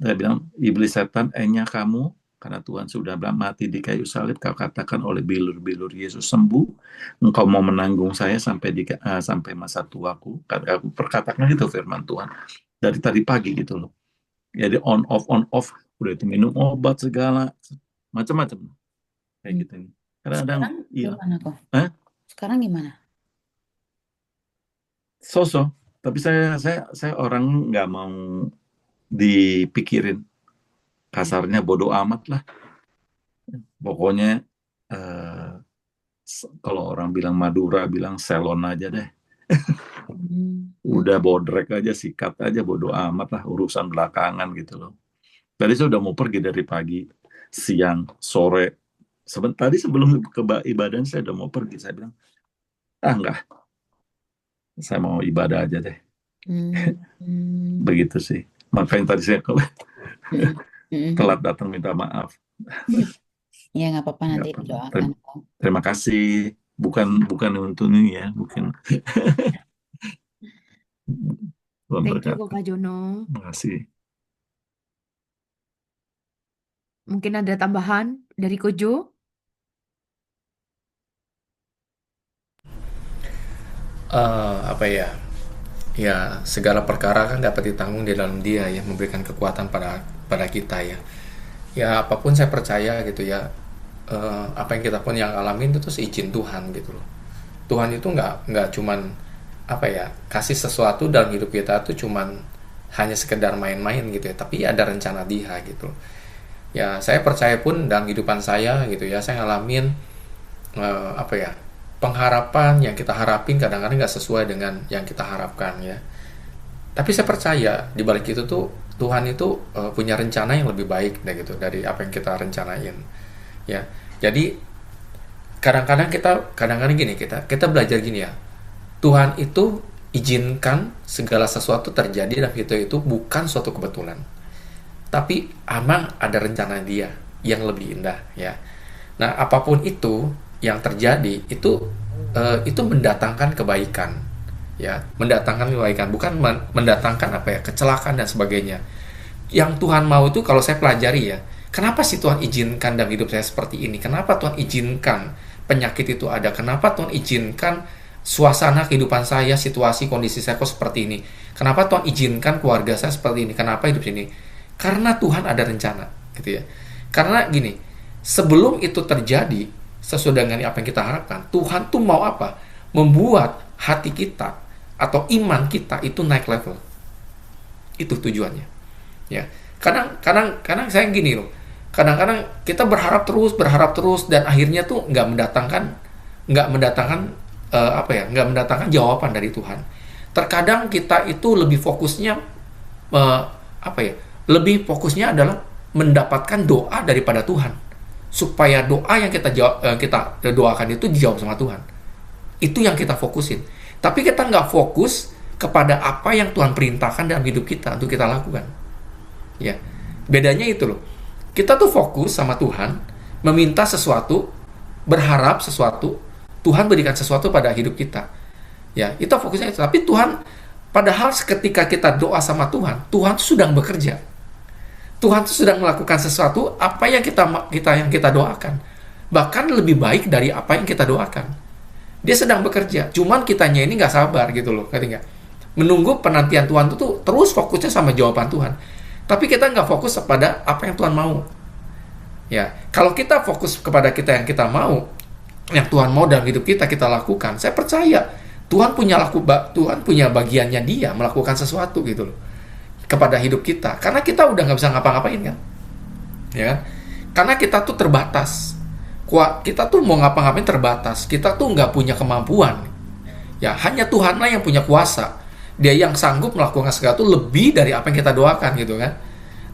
Saya bilang iblis setan, kamu karena Tuhan sudah mati di kayu salib, kau katakan oleh bilur-bilur Yesus sembuh, engkau mau menanggung saya sampai masa tuaku. Aku perkatakan gitu firman Tuhan dari tadi pagi gitu loh. Jadi on off, udah itu minum obat segala macam-macam kayak gitu nih. Kadang-kadang gimana kok? Sekarang gimana? So-so. Tapi saya orang nggak mau dipikirin. Kasarnya bodoh amat lah. Pokoknya kalau orang bilang Madura, bilang selon aja deh. Udah bodrek aja, sikat aja, bodoh amat lah, urusan belakangan gitu loh. Tadi saya udah mau pergi dari pagi, siang, sore. Tadi sebelum ke ibadah saya udah mau pergi. Saya bilang, enggak. Saya mau ibadah aja deh. Begitu sih. Makanya tadi saya telat datang, minta maaf. Ya nggak apa-apa, nanti didoakan. Terima kasih. Bukan untuk ini ya, bukan. Thank you Kak Jono. Terima kasih. Mungkin ada tambahan dari Kojo? Apa ya? Ya, segala perkara kan dapat ditanggung di dalam Dia ya, memberikan kekuatan pada kita ya. Ya, apapun saya percaya gitu ya. Apa yang kita pun yang alamin itu terus izin Tuhan gitu loh. Tuhan itu nggak cuman apa ya, kasih sesuatu dalam hidup kita tuh cuman hanya sekedar main-main gitu ya, tapi ada rencana Dia gitu. Ya, saya percaya pun dalam kehidupan saya gitu ya, saya ngalamin apa ya, pengharapan yang kita harapin kadang-kadang nggak sesuai dengan yang kita harapkan ya. Tapi saya percaya di balik itu tuh Tuhan itu punya rencana yang lebih baik gitu dari apa yang kita rencanain ya. Jadi kadang-kadang gini, kita belajar gini ya. Tuhan itu izinkan segala sesuatu terjadi dalam hidup itu bukan suatu kebetulan. Tapi emang ada rencana Dia yang lebih indah ya. Nah, apapun itu yang terjadi itu mendatangkan kebaikan ya, mendatangkan kebaikan, bukan mendatangkan apa ya, kecelakaan dan sebagainya. Yang Tuhan mau itu kalau saya pelajari ya, kenapa sih Tuhan izinkan dalam hidup saya seperti ini? Kenapa Tuhan izinkan penyakit itu ada? Kenapa Tuhan izinkan suasana kehidupan saya, situasi, kondisi saya kok seperti ini? Kenapa Tuhan izinkan keluarga saya seperti ini? Kenapa hidup ini? Karena Tuhan ada rencana, gitu ya. Karena gini, sebelum itu terjadi sesuai dengan apa yang kita harapkan, Tuhan tuh mau apa? Membuat hati kita atau iman kita itu naik level. Itu tujuannya. Ya. Kadang saya gini loh. Kadang-kadang kita berharap terus dan akhirnya tuh nggak mendatangkan jawaban dari Tuhan. Terkadang kita itu lebih fokusnya lebih fokusnya adalah mendapatkan doa daripada Tuhan, supaya doa yang kita doakan itu dijawab sama Tuhan. Itu yang kita fokusin. Tapi kita nggak fokus kepada apa yang Tuhan perintahkan dalam hidup kita untuk kita lakukan. Ya, bedanya itu loh. Kita tuh fokus sama Tuhan, meminta sesuatu, berharap sesuatu, Tuhan berikan sesuatu pada hidup kita. Ya, itu fokusnya itu. Tapi Tuhan, padahal ketika kita doa sama Tuhan, Tuhan sedang bekerja. Tuhan sedang melakukan sesuatu apa yang kita doakan. Bahkan lebih baik dari apa yang kita doakan. Dia sedang bekerja. Cuman kitanya ini nggak sabar gitu loh, ngerti nggak? Menunggu penantian Tuhan itu terus fokusnya sama jawaban Tuhan. Tapi kita nggak fokus kepada apa yang Tuhan mau. Ya, kalau kita fokus kepada yang kita mau, yang Tuhan mau dalam hidup kita lakukan, saya percaya Tuhan punya bagiannya Dia melakukan sesuatu gitu loh kepada hidup kita. Karena kita udah nggak bisa ngapa-ngapain kan, ya kan? Karena kita tuh terbatas. Kita tuh mau ngapa-ngapain terbatas. Kita tuh nggak punya kemampuan. Ya, hanya Tuhanlah yang punya kuasa. Dia yang sanggup melakukan sesuatu lebih dari apa yang kita doakan gitu kan.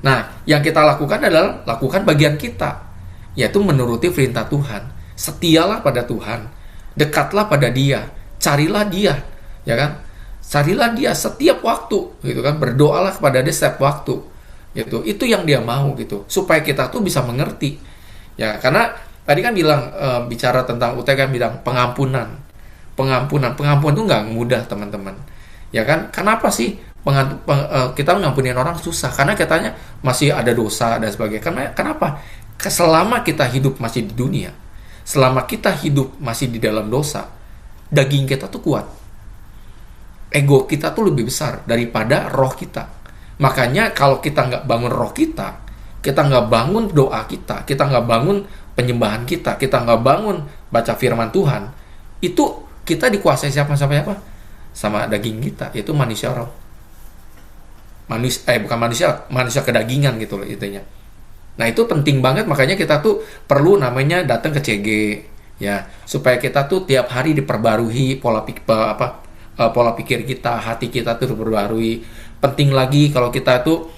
Nah, yang kita lakukan adalah lakukan bagian kita, yaitu menuruti perintah Tuhan. Setialah pada Tuhan, dekatlah pada Dia, carilah Dia, ya kan? Carilah Dia setiap waktu, gitu kan? Berdoalah kepada Dia setiap waktu, gitu. Itu yang Dia mau, gitu. Supaya kita tuh bisa mengerti, ya. Karena tadi kan bicara tentang UTK bilang pengampunan tuh nggak mudah teman-teman, ya kan? Kenapa sih kita mengampunin orang susah? Karena katanya masih ada dosa dan sebagainya. Kenapa? Selama kita hidup masih di dunia, selama kita hidup masih di dalam dosa, daging kita tuh kuat. Ego kita tuh lebih besar daripada roh kita. Makanya kalau kita nggak bangun roh kita nggak bangun doa kita nggak bangun penyembahan kita nggak bangun baca firman Tuhan, itu kita dikuasai siapa? Sama daging kita, yaitu manusia roh. Manusia kedagingan gitu loh intinya. Nah, itu penting banget, makanya kita tuh perlu namanya datang ke CG ya, supaya kita tuh tiap hari diperbarui pola pikir kita, hati kita tuh diperbarui. Penting lagi kalau kita tuh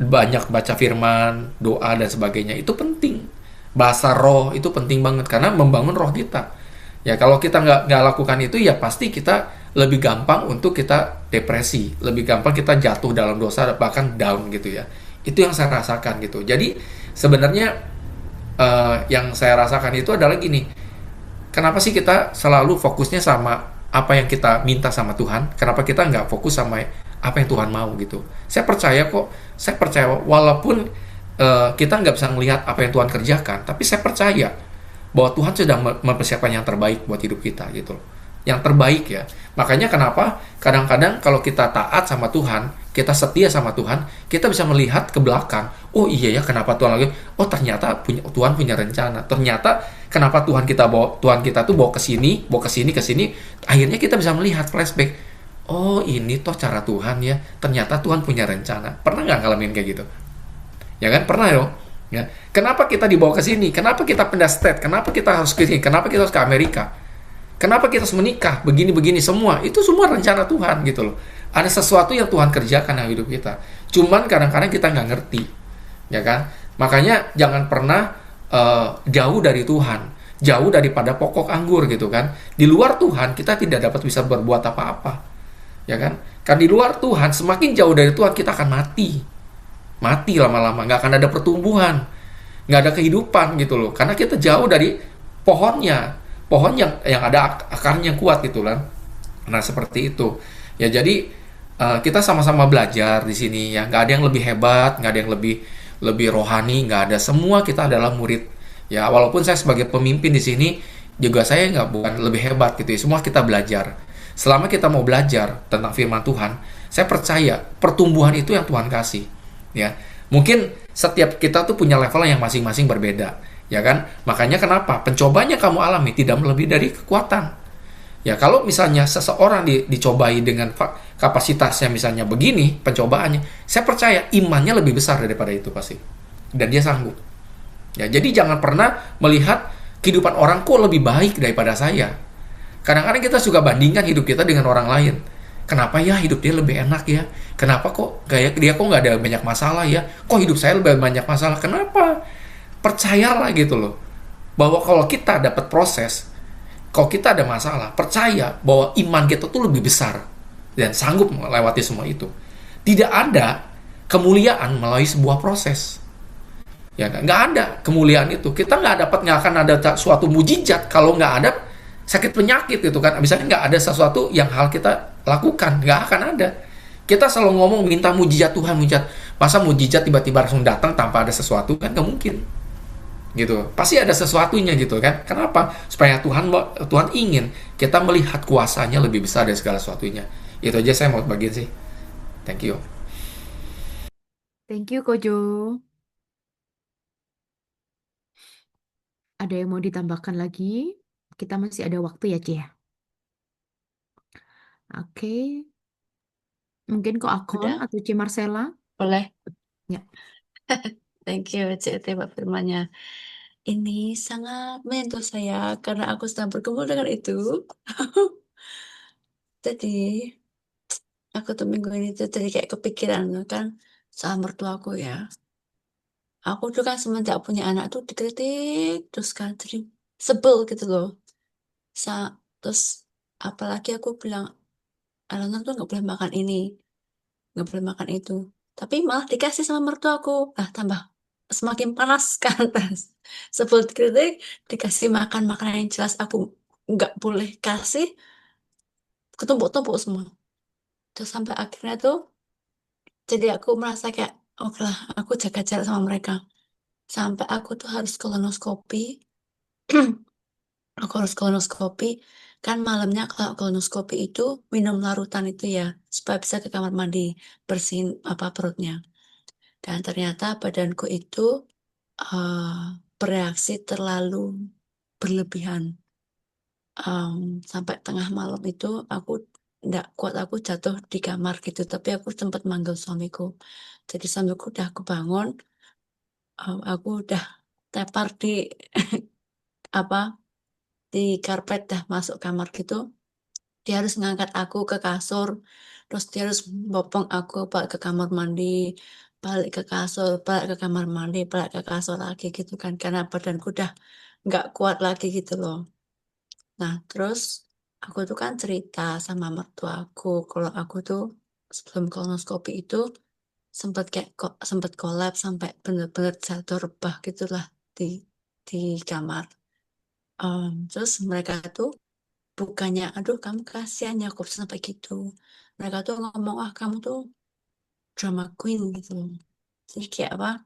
banyak baca firman, doa dan sebagainya, itu penting. Bahasa roh itu penting banget karena membangun roh kita. Ya, kalau kita nggak lakukan itu, ya pasti kita lebih gampang untuk kita depresi, lebih gampang kita jatuh dalam dosa, bahkan down gitu ya. Itu yang saya rasakan gitu. Jadi sebenarnya yang saya rasakan itu adalah gini, kenapa sih kita selalu fokusnya sama apa yang kita minta sama Tuhan? Kenapa kita nggak fokus sama apa yang Tuhan mau gitu? Saya percaya walaupun kita nggak bisa melihat apa yang Tuhan kerjakan, tapi saya percaya bahwa Tuhan sedang mempersiapkan yang terbaik buat hidup kita gitu loh. Yang terbaik ya. Makanya kenapa kadang-kadang kalau kita taat sama Tuhan, kita setia sama Tuhan, kita bisa melihat ke belakang. Oh iya ya, kenapa Tuhan lagi? Oh ternyata Tuhan punya rencana. Ternyata kenapa Tuhan kita tuh bawa ke sini, ke sini. Akhirnya kita bisa melihat flashback. Oh ini toh cara Tuhan ya. Ternyata Tuhan punya rencana. Pernah nggak ngalamin kayak gitu? Ya kan pernah dong. Ya. Kenapa kita dibawa ke sini? Kenapa kita pindah state? Kenapa kita harus ke sini? Kenapa kita harus ke Amerika? Kenapa kita harus menikah? Begini-begini semua. Itu semua rencana Tuhan gitu loh. Ada sesuatu yang Tuhan kerjakan dalam hidup kita. Cuman kadang-kadang kita nggak ngerti. Ya kan? Makanya jangan pernah jauh dari Tuhan. Jauh daripada pokok anggur gitu kan. Di luar Tuhan kita tidak dapat bisa berbuat apa-apa. Ya kan? Kan di luar Tuhan, semakin jauh dari Tuhan kita akan mati lama-lama, nggak akan ada pertumbuhan, nggak ada kehidupan gitu loh, karena kita jauh dari pohon yang ada akarnya kuat gitu kan. Nah seperti itu ya. Jadi kita sama-sama belajar di sini ya, nggak ada yang lebih hebat, nggak ada yang lebih rohani, nggak ada, semua kita adalah murid ya. Walaupun saya sebagai pemimpin di sini juga, saya bukan lebih hebat gitu ya, semua kita belajar. Selama kita mau belajar tentang firman Tuhan, saya percaya pertumbuhan itu yang Tuhan kasih. Ya, mungkin setiap kita tuh punya level yang masing-masing berbeda, ya kan? Makanya kenapa pencobaan yang kamu alami tidak lebih dari kekuatan. Ya, kalau misalnya seseorang dicobai dengan kapasitasnya misalnya begini pencobaannya, saya percaya imannya lebih besar daripada itu pasti, dan dia sanggup. Ya, jadi jangan pernah melihat kehidupan orang kok lebih baik daripada saya. Kadang-kadang kita suka bandingkan hidup kita dengan orang lain. Kenapa ya hidup dia lebih enak ya? Kenapa kok kayak dia kok nggak ada banyak masalah ya? Kok hidup saya lebih banyak masalah? Kenapa? Percayalah gitu loh, bahwa kalau kita dapat proses, kalau kita ada masalah, percaya bahwa iman kita tuh lebih besar dan sanggup melewati semua itu. Tidak ada kemuliaan melalui sebuah proses. Ya nggak ada kemuliaan itu. Kita nggak akan ada suatu mujizat kalau nggak ada sakit penyakit gitu kan. Misalnya nggak ada sesuatu yang hal kita lakukan, nggak akan ada. Kita selalu ngomong minta mujizat Tuhan, mujizat. Masa mujizat tiba-tiba langsung datang tanpa ada sesuatu? Kan nggak mungkin. Gitu. Pasti ada sesuatunya gitu kan. Kenapa? Supaya Tuhan ingin kita melihat kuasanya lebih besar dari segala sesuatunya. Itu aja saya mau bagiin sih. Thank you. Thank you, Kojo. Ada yang mau ditambahkan lagi? Kita masih ada waktu ya, Cie. Oke. Mungkin kok Akon Udah, atau Cie Marcella? boleh. Ya. Thank you, CT Pak firmannya. Ini sangat menyentuh saya karena aku sedang bergumul dengan itu. Jadi, aku tuh minggu ini tuh jadi kayak kepikiran tuh kan soal mertuaku ya. Aku tuh kan semenjak punya anak tuh dikritik terus kan, jadi sebel gitu loh. Sa Terus apalagi aku bilang, Alona tuh nggak boleh makan ini, nggak boleh makan itu. Tapi malah dikasih sama mertuaku. Nah, tambah semakin panas kan. Sebelum dikritik, dikasih makan makanan yang jelas aku nggak boleh kasih, ketumpuk-tumpuk semua. Terus sampai akhirnya tuh, jadi aku merasa kayak, oke lah, aku jaga jarak sama mereka. Sampai aku tuh harus kolonoskopi. Aku harus kolonoskopi. Kan malamnya kalau kolonoskopi itu minum larutan itu ya, supaya bisa ke kamar mandi, bersihin apa perutnya. Dan ternyata badanku itu bereaksi terlalu berlebihan. Sampai tengah malam itu aku nggak kuat, aku jatuh di kamar gitu. Tapi aku sempat manggil suamiku. Jadi suamiku udah kebangun, aku udah tepar di apa di karpet, dah masuk kamar gitu. Dia harus ngangkat aku ke kasur, terus dia harus bopong aku balik ke kamar mandi, balik ke kasur, balik ke kamar mandi, balik ke kasur lagi gitu kan, karena badanku udah nggak kuat lagi gitu loh. Nah, terus aku tuh kan cerita sama mertuaku kalau aku tuh sebelum kolonoskopi itu sempat kolaps sampai bener-bener jatuh rebah gitulah di di kamar. Terus mereka tuh bukannya, aduh kamu kasihan ya kok bisa sampai gitu. Mereka tuh ngomong, ah kamu tuh drama queen gitu. Jadi kayak apa?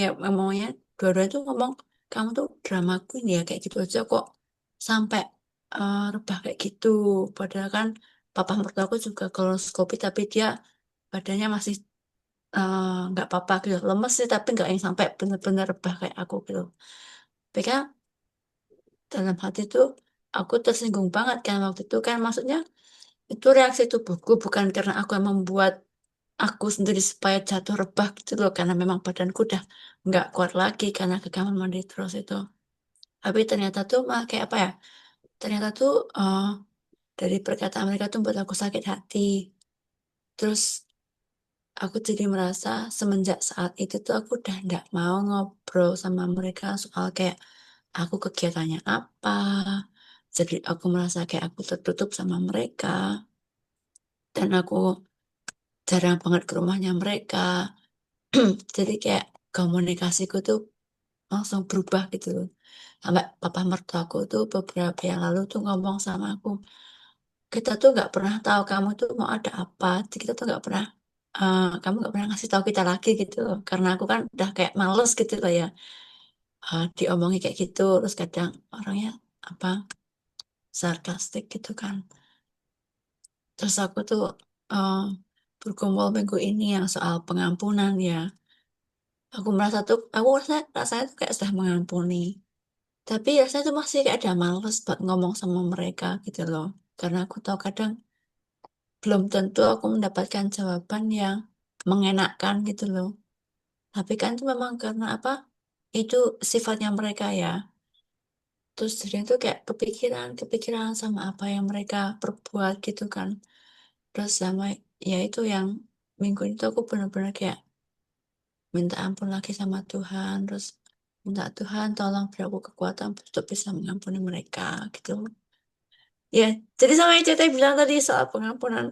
ya ngomongnya dua-duanya tuh ngomong kamu tuh drama queen ya kayak gitu aja kok sampai rebah kayak gitu. Padahal kan papa mertua aku juga kolonoskopi tapi dia badannya masih nggak apa-apa gitu, lemes sih tapi nggak yang sampai bener-bener rebah kayak aku gitu. Tapi kan dalam hati tuh aku tersinggung banget kan waktu itu kan, maksudnya itu reaksi tubuhku bukan karena aku yang membuat aku sendiri supaya jatuh rebah gitu loh, karena memang badanku udah nggak kuat lagi karena ke kamar mandi terus itu. Tapi ternyata tuh mah kayak apa ya? Ternyata tuh dari perkataan mereka tuh buat aku sakit hati. Terus aku jadi merasa semenjak saat itu tuh aku udah nggak mau ngobrol sama mereka soal kayak aku kegiatannya apa. Jadi aku merasa kayak aku tertutup sama mereka dan aku jarang banget ke rumahnya mereka. Jadi kayak komunikasiku tuh langsung berubah gitu loh. Sampai papa mertuaku tuh beberapa yang lalu tuh ngomong sama aku, kita tuh nggak pernah tahu kamu tuh mau ada apa. Jadi kita tuh nggak pernah, kamu nggak pernah ngasih tahu kita lagi gitu loh. Karena aku kan udah kayak males gitu loh ya, diomongi kayak gitu. Terus kadang orangnya apa sarkastik gitu kan. Terus aku tuh eh, bergumul minggu ini yang soal pengampunan ya. Aku merasa tuh, aku rasanya tuh kayak sudah mengampuni. Tapi rasanya tuh masih kayak ada males buat ngomong sama mereka gitu loh. Karena aku tahu kadang belum tentu aku mendapatkan jawaban yang mengenakan gitu loh. Tapi kan itu memang karena apa? Itu sifatnya mereka ya. Terus jadi itu kayak kepikiran sama apa yang mereka perbuat gitu kan. Terus sama ya itu yang minggu itu aku benar-benar kayak minta ampun lagi sama Tuhan. Terus minta Tuhan tolong beri aku kekuatan untuk bisa mengampuni mereka gitu. Ya, jadi sama yang Cete bilang tadi soal pengampunan.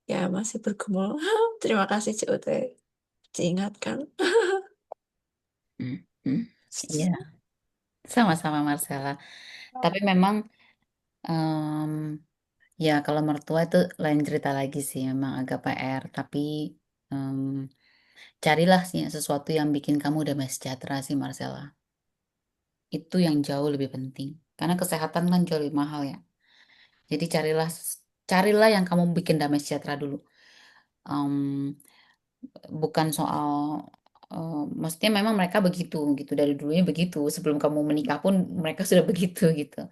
Ya, masih bergumul. Terima kasih CUT. Diingatkan. Hmm, iya, sama-sama Marcella. Tapi memang em, ya kalau mertua itu lain cerita lagi sih, memang agak PR. Tapi em, carilah sih sesuatu yang bikin kamu damai sejahtera sih Marcella. Itu yang jauh lebih penting. Karena kesehatan kan jauh lebih mahal ya. Jadi carilah yang kamu bikin damai sejahtera dulu. Em, bukan soal maksudnya memang mereka begitu gitu dari dulunya begitu. Sebelum kamu menikah pun mereka sudah begitu gitu.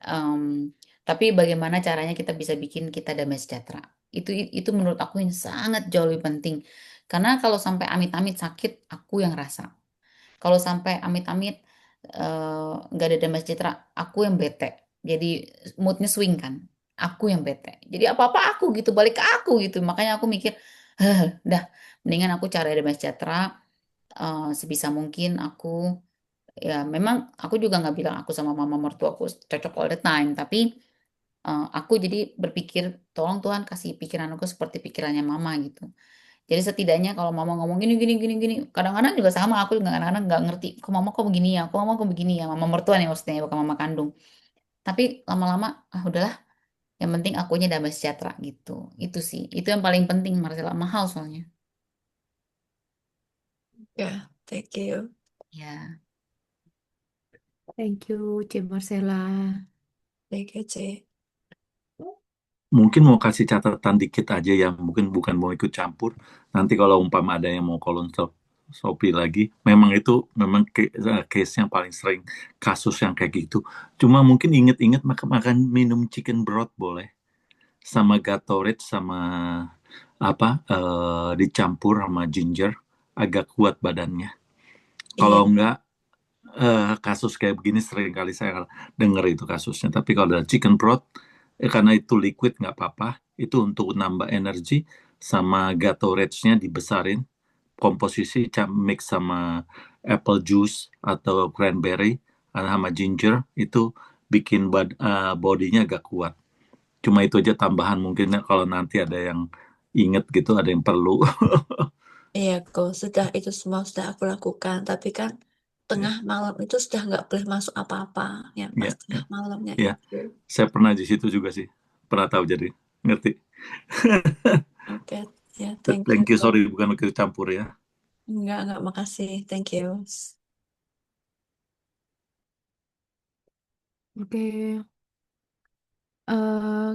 Em, tapi bagaimana caranya kita bisa bikin kita damai sejahtera? Itu menurut aku yang sangat jauh lebih penting. Karena kalau sampai amit-amit sakit, aku yang rasa. Kalau sampai amit-amit nggak ada damai sejahtera, aku yang bete. Jadi moodnya swing kan. Aku yang bete. Jadi apa-apa aku gitu, balik ke aku gitu. Makanya aku mikir, dah, mendingan aku cari damai sejahtera. Sebisa mungkin aku, ya memang aku juga nggak bilang aku sama mama mertua aku cocok all the time. Tapi aku jadi berpikir, tolong Tuhan kasih pikiran aku seperti pikirannya mama gitu. Jadi setidaknya kalau mama ngomong gini gini gini gini, kadang-kadang juga sama aku juga kadang-kadang nggak ngerti, kok mama kok begini ya, kok mama kok begini ya, mama mertua nih maksudnya bukan mama kandung. Tapi lama-lama udahlah, yang penting akunya damai sejahtera gitu. Itu sih, itu yang paling penting Marcella, mahal soalnya. Ya, thank you. Ya, Thank you, C. Marcella. Thank you, C. Mungkin mau kasih catatan dikit aja ya, mungkin bukan mau ikut campur. Nanti kalau umpama ada yang mau kolonoskopi lagi, memang itu memang case-nya paling sering, kasus yang kayak gitu. Cuma mungkin inget-inget makan minum chicken broth boleh, sama Gatorade sama apa dicampur sama ginger, agak kuat badannya. Kalau Iya, enggak kasus kayak begini sering kali saya dengar itu kasusnya. Tapi kalau ada chicken broth, karena itu liquid nggak apa-apa. Itu untuk nambah energi, sama Gatorade-nya dibesarin. Komposisi mix sama apple juice atau cranberry sama ginger itu bikin bodinya agak kuat. Cuma itu aja tambahan mungkin ya, kalau nanti ada yang inget gitu, ada yang perlu. iya kok sudah itu semua sudah aku lakukan. Tapi kan tengah Ya, malam itu sudah nggak boleh masuk apa-apa. Ya, pas ya, ya, tengah malamnya ya. itu. Saya pernah di situ juga sih. Pernah tahu jadi ngerti. Oke, ya thank you Thank you, kok. sorry bukan ikut campur ya. Enggak, makasih. Thank you. Oke. Eh,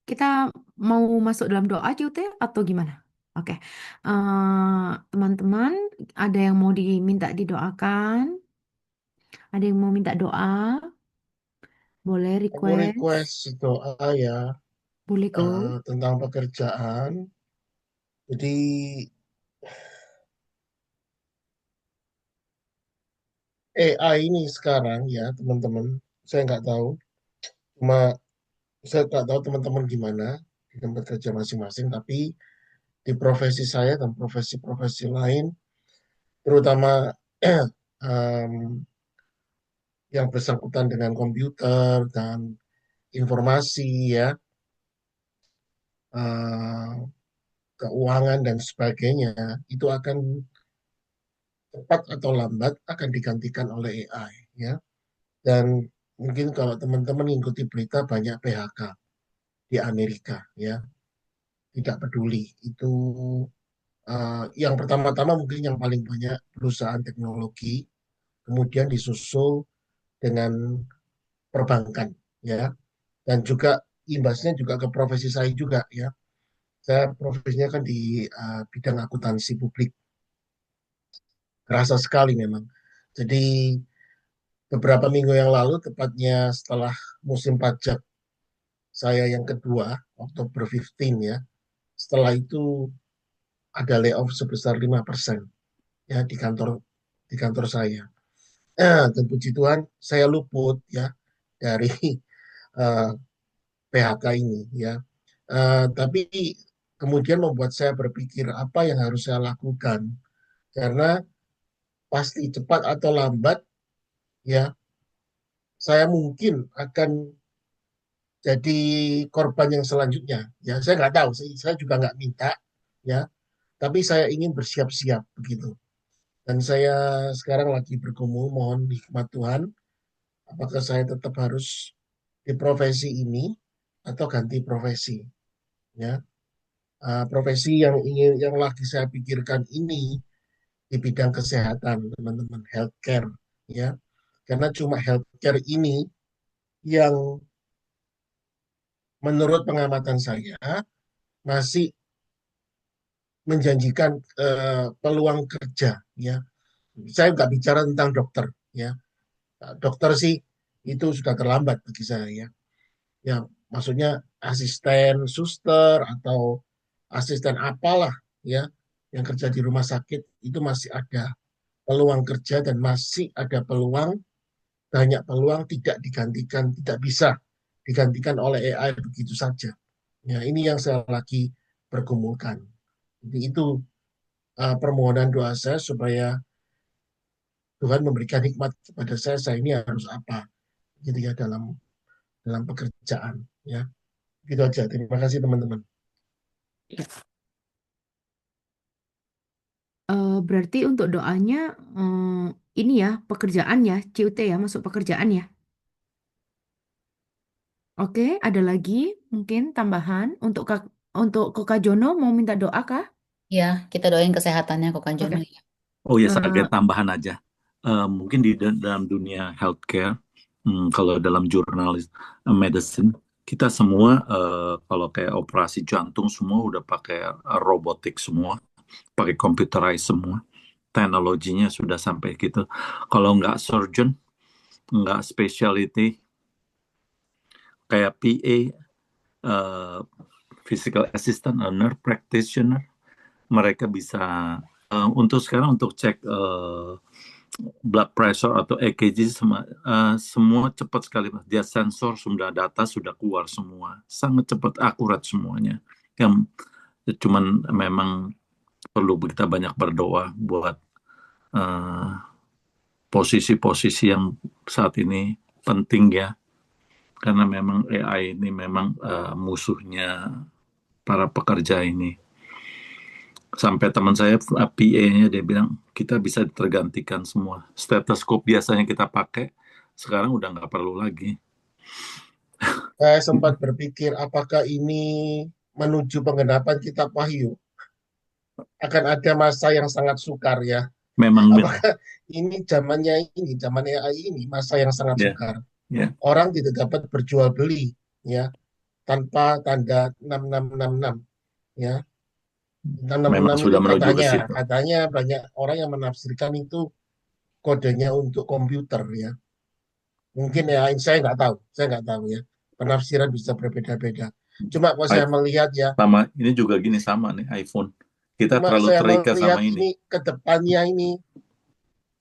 kita mau masuk dalam doa Cute atau gimana? Oke. Teman-teman, ada yang mau diminta didoakan? Ada yang mau minta doa? Boleh Aku request? request doa ya Boleh go. tentang pekerjaan. Jadi AI ini sekarang ya teman-teman, saya nggak tahu. Cuma saya nggak tahu teman-teman gimana di tempat kerja masing-masing. Tapi di profesi saya dan profesi-profesi lain, terutama em, yang bersangkutan dengan komputer dan informasi ya, eh, keuangan dan sebagainya, itu akan cepat atau lambat akan digantikan oleh AI ya. Dan mungkin kalau teman-teman mengikuti berita banyak PHK di Amerika ya, tidak peduli itu yang pertama-tama mungkin yang paling banyak perusahaan teknologi, kemudian disusul dengan perbankan ya, dan juga imbasnya juga ke profesi saya juga ya. Saya profesinya kan di bidang akuntansi publik, kerasa sekali memang. Jadi beberapa minggu yang lalu, tepatnya setelah musim pajak saya yang kedua, Oktober 15 ya, setelah itu ada layoff sebesar 5% ya di kantor saya. Dan puji Tuhan saya luput ya dari eh, PHK ini ya. Tapi kemudian membuat saya berpikir apa yang harus saya lakukan karena pasti cepat atau lambat ya saya mungkin akan jadi korban yang selanjutnya. Ya saya nggak tahu, saya juga nggak minta ya. Tapi saya ingin bersiap-siap begitu. Dan saya sekarang lagi bergumul mohon hikmat Tuhan, apakah saya tetap harus di profesi ini atau ganti profesi ya. Profesi yang lagi saya pikirkan ini di bidang kesehatan teman-teman, healthcare ya, karena cuma healthcare ini yang menurut pengamatan saya masih menjanjikan peluang kerja ya. Saya nggak bicara tentang dokter ya. Dokter sih itu sudah terlambat bagi saya ya. Ya, maksudnya asisten suster atau asisten apalah ya yang kerja di rumah sakit itu masih ada peluang kerja dan masih ada peluang, banyak peluang tidak digantikan, tidak bisa digantikan oleh AI begitu saja. Ya, ini yang saya lagi pergumulkan. Jadi itu permohonan doa saya supaya Tuhan memberikan hikmat kepada saya ini harus apa gitu ya dalam pekerjaan ya. Gitu aja. Terima kasih teman-teman. Ya. Berarti untuk doanya ini ya pekerjaan ya, CUT ya, masuk pekerjaan ya. Oke, ada lagi mungkin tambahan untuk Kak Jono mau minta doa kah? Ya, kita doain kesehatannya kok Kak Jono Oke. ya. Oh ya, Eh, sebagai tambahan aja. Mungkin di dalam dunia healthcare, kalau dalam jurnalis medicine, kita semua kalau kayak operasi jantung semua udah pakai robotik semua, pakai computerized semua. Teknologinya sudah sampai gitu. Kalau nggak surgeon, nggak specialty, kayak PA, physical assistant, nurse practitioner, mereka bisa untuk sekarang untuk cek blood pressure atau EKG semua cepat sekali. Dia sensor sudah data sudah keluar semua, sangat cepat akurat semuanya. Yang cuman memang perlu kita banyak berdoa buat posisi-posisi yang saat ini penting ya, karena memang AI ini memang musuhnya para pekerja ini. Sampai teman saya PA-nya dia bilang kita bisa tergantikan semua. Stetoskop biasanya kita pakai sekarang udah nggak perlu lagi. Saya sempat berpikir apakah ini menuju penggenapan kitab Wahyu. akan ada masa yang sangat sukar ya. Memang benar. Apakah ini zaman AI ini masa yang sangat Ya, sukar. ya. Orang tidak dapat berjual beli ya tanpa tanda 6666 ya. Memang 666 itu sudah menuju ke situ. katanya banyak orang yang menafsirkan itu kodenya untuk komputer ya. Mungkin ya, saya nggak tahu ya. Penafsiran bisa berbeda-beda. Cuma kalau saya I- melihat ya, Sama ini juga gini sama nih iPhone. Kita terlalu terikat sama ini. ini ke depannya ini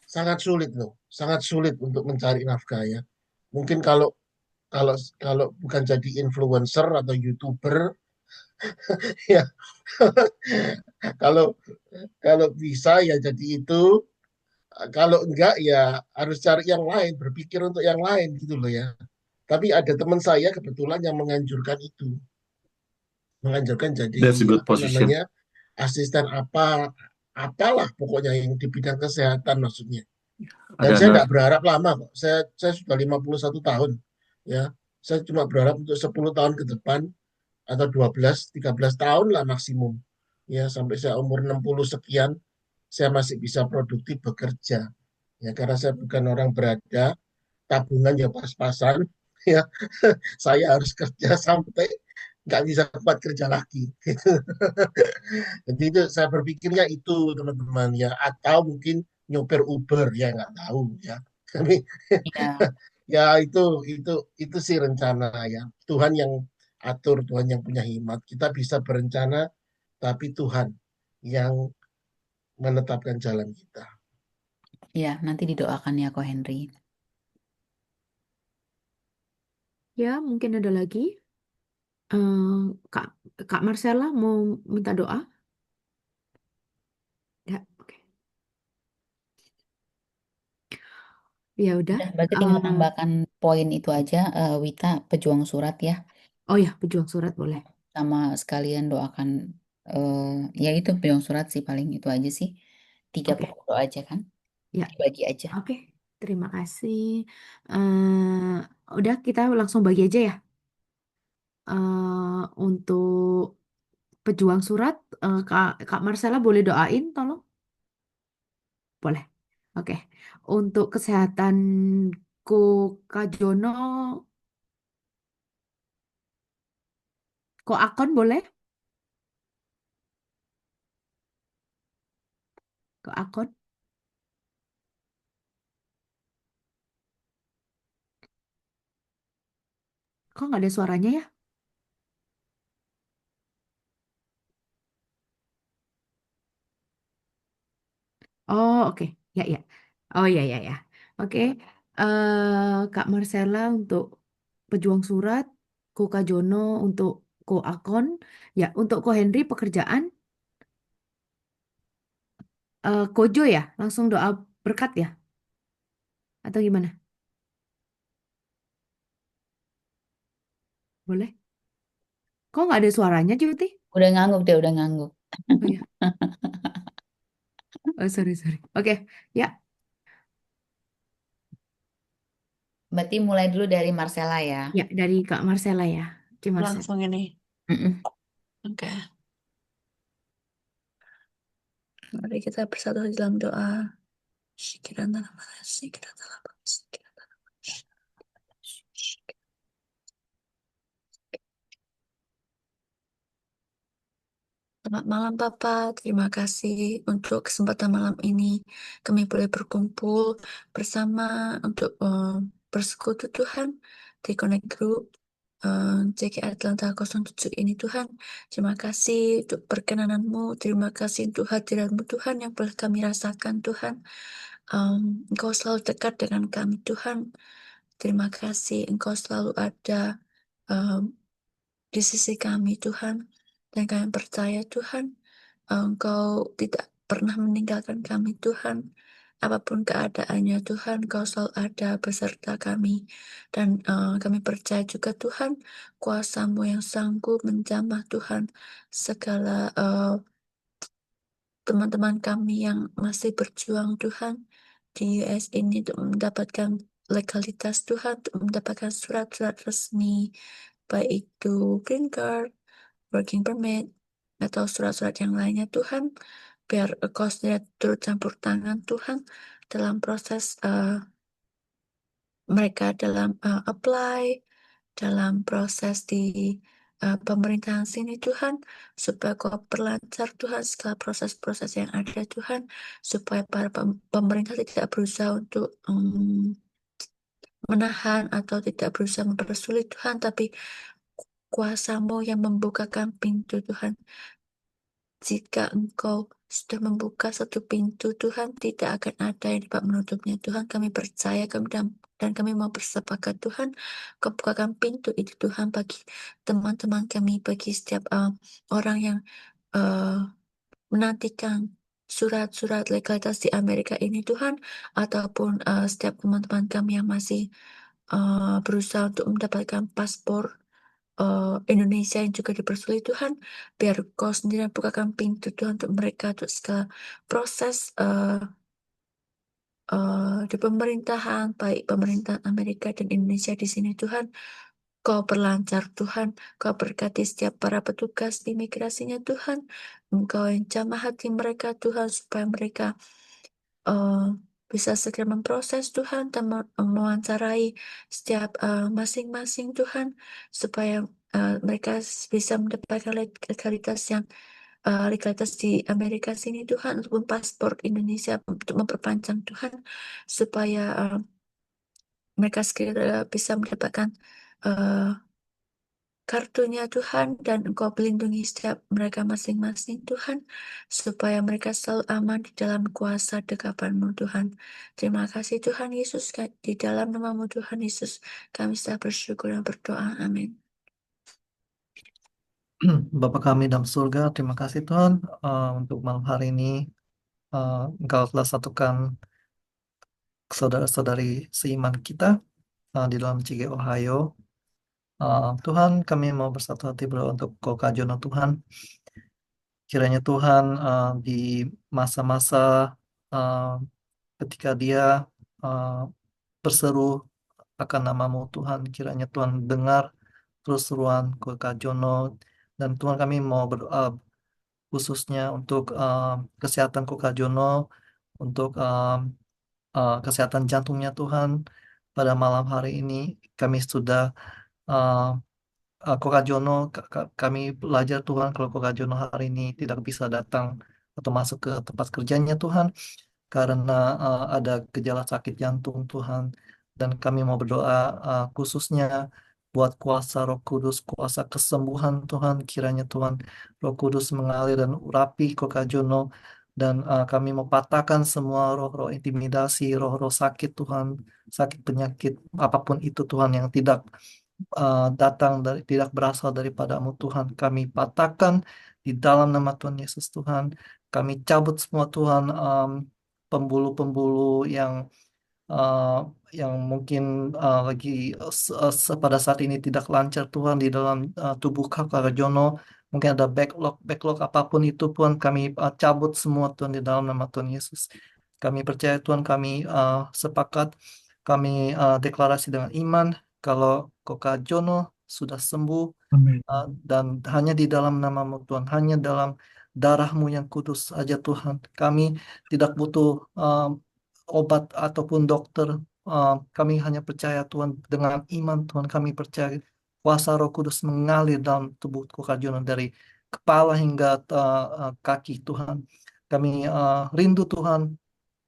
sangat sulit untuk mencari nafkah ya. Mungkin kalau kalau kalau bukan jadi influencer atau YouTuber ya, kalau kalau bisa ya jadi itu, kalau enggak ya harus cari yang lain, berpikir untuk yang lain gitu loh ya. Tapi ada teman saya kebetulan yang menganjurkan jadi That's a good apa position. namanya, asisten apalah pokoknya yang di bidang kesehatan maksudnya. Dan Ada saya nggak nurse. berharap lama kok. Saya sudah 51 tahun ya. Saya cuma berharap untuk 10 tahun ke depan atau 12, 13 tahun lah maksimum. Ya, sampai saya umur 60 sekian saya masih bisa produktif bekerja. Ya, karena saya bukan orang berada, tabungan ya pas-pasan ya. Saya harus kerja sampai nggak bisa kuat kerja lagi. Jadi itu saya berpikirnya itu teman-teman ya, atau mungkin nyopir Uber ya nggak tahu ya. Tapi Ya, ya itu sih rencana ya. Tuhan yang atur, Tuhan yang punya hikmat. Kita bisa berencana, tapi Tuhan yang menetapkan jalan kita. ya, nanti didoakan ya Ko Henry. Ya, mungkin ada lagi. Eh, Kak, Kak Marcella mau minta doa? Ya, oke. Ya udah. Udah, berarti tinggal tambahkan poin itu aja, Wita, pejuang surat ya. Oh ya, pejuang surat boleh. Sama sekalian doakan, eh ya itu pejuang surat sih paling itu aja sih. 3 Oke. pokok doa aja kan, Ya, dibagi aja. oke. Terima kasih. Udah, kita langsung bagi aja ya. Untuk pejuang surat, Kak Marcella boleh doain, tolong? Boleh. Oke. Untuk kesehatanku, Kak Jono, Kak Akon boleh? Kak Akon? Kok nggak ada suaranya ya? Oh, oke. Ya, ya. Oh, ya, ya, ya. Oke. Kak Marcella untuk pejuang surat, Ko Kak Jono untuk Ko Akon, ya, untuk Ko Henry pekerjaan, Kojo ya, langsung doa berkat ya, atau gimana? Boleh? Kok nggak ada suaranya, Juti? Udah ngangguk deh, udah ngangguk. Oh ya, oh, sorry, sorry. Oke, ya, Berarti mulai dulu dari Marcella ya. ya dari Kak Marcella ya. Terima kasih. Langsung ini. Mm-mm. Oke. Mari kita bersatu di dalam doa. Sikiran dalam sikiran dalam sikiran dalam. Selamat malam Papa, terima kasih untuk kesempatan malam ini. Kami boleh berkumpul bersama untuk bersekutu Tuhan di Connect Group JK Atlanta 07 ini Tuhan. Terima kasih untuk perkenananmu, terima kasih untuk hadiratmu Tuhan yang boleh kami rasakan Tuhan. Engkau selalu dekat dengan kami Tuhan. Terima kasih Engkau selalu ada um, di sisi kami Tuhan. Dan kami percaya Tuhan, Engkau tidak pernah meninggalkan kami Tuhan. Apapun keadaannya Tuhan, Engkau selalu ada beserta kami. Dan kami percaya juga Tuhan, kuasa-Mu yang sanggup menjamah Tuhan segala teman-teman kami yang masih berjuang Tuhan di US ini untuk mendapatkan legalitas Tuhan, untuk mendapatkan surat-surat resmi, baik itu green card, working permit, atau surat-surat yang lainnya Tuhan, biar Engkau sendiri turut campur tangan Tuhan dalam proses mereka dalam apply, dalam proses di pemerintahan sini Tuhan, supaya Kau perlancar Tuhan segala proses-proses yang ada Tuhan, supaya para pemerintah tidak berusaha untuk menahan atau tidak berusaha mempersulit Tuhan, tapi kuasa-Mu yang membukakan pintu Tuhan. Jika Engkau sudah membuka satu pintu Tuhan, tidak akan ada yang dapat menutupnya Tuhan. Kami percaya dan kami mau bersepakat Tuhan, Kau bukakan pintu itu Tuhan bagi teman-teman kami, bagi setiap orang yang menantikan surat-surat legalitas di Amerika ini Tuhan, ataupun setiap teman-teman kami yang masih berusaha untuk mendapatkan paspor Indonesia yang juga dipersulit Tuhan, biar Kau sendiri yang bukakan pintu Tuhan untuk mereka, untuk segala proses di pemerintahan, baik pemerintahan Amerika dan Indonesia di sini Tuhan, Kau perlancar Tuhan, Kau berkati setiap para petugas di imigrasinya Tuhan, Engkau yang jamah hati mereka Tuhan, supaya mereka bisa segera memproses Tuhan dan mewawancarai setiap masing-masing Tuhan, supaya mereka bisa mendapatkan legalitas yang legalitas di Amerika sini Tuhan, ataupun paspor Indonesia untuk memperpanjang Tuhan, supaya mereka segera bisa mendapatkan kartunya Tuhan, dan Engkau melindungi setiap mereka masing-masing Tuhan, supaya mereka selalu aman di dalam kuasa dekapan-Mu Tuhan. Terima kasih Tuhan Yesus, di dalam nama-Mu Tuhan Yesus kami sudah bersyukur dan berdoa. Amin. Bapa kami dalam surga, terima kasih Tuhan untuk malam hari ini. Engkau telah satukan saudara-saudari seiman kita di dalam CG Ohio. Tuhan, kami mau bersatu hati berdoa untuk Koka Jono Tuhan. Kiranya Tuhan di masa-masa ketika dia berseru akan nama-Mu Tuhan, kiranya Tuhan dengar terus seruan Koka Jono, dan Tuhan kami mau berdoa khususnya untuk kesehatan Koka Jono, untuk kesehatan jantungnya Tuhan. Pada malam hari ini kami sudah Koka Jono, kami belajar Tuhan kalau Koka Jono hari ini tidak bisa datang atau masuk ke tempat kerjanya Tuhan, karena ada gejala sakit jantung Tuhan. Dan kami mau berdoa khususnya buat kuasa Roh Kudus, kuasa kesembuhan Tuhan. Kiranya Tuhan Roh Kudus mengalir dan urapi Koka Jono. Dan kami mau patahkan semua roh-roh intimidasi, roh-roh sakit Tuhan, sakit penyakit apapun itu Tuhan yang tidak tidak berasal daripada-Mu Tuhan. Kami patahkan di dalam nama Tuhan Yesus Tuhan. Kami cabut semua Tuhan pembuluh-pembuluh yang mungkin lagi pada saat ini tidak lancar Tuhan di dalam tubuh Kakak Jono. Mungkin ada backlog apapun itu Tuhan, kami cabut semua Tuhan di dalam nama Tuhan Yesus. Kami percaya Tuhan, kami sepakat, kami deklarasi dengan iman kalau Koka Jono sudah sembuh. Amin. Dan hanya di dalam nama-Mu Tuhan, hanya dalam darah-Mu yang kudus saja Tuhan. Kami tidak butuh obat ataupun dokter. Kami hanya percaya Tuhan, dengan iman Tuhan kami percaya kuasa Roh Kudus mengalir dalam tubuh Koka Jono dari kepala hingga kaki Tuhan. Kami rindu Tuhan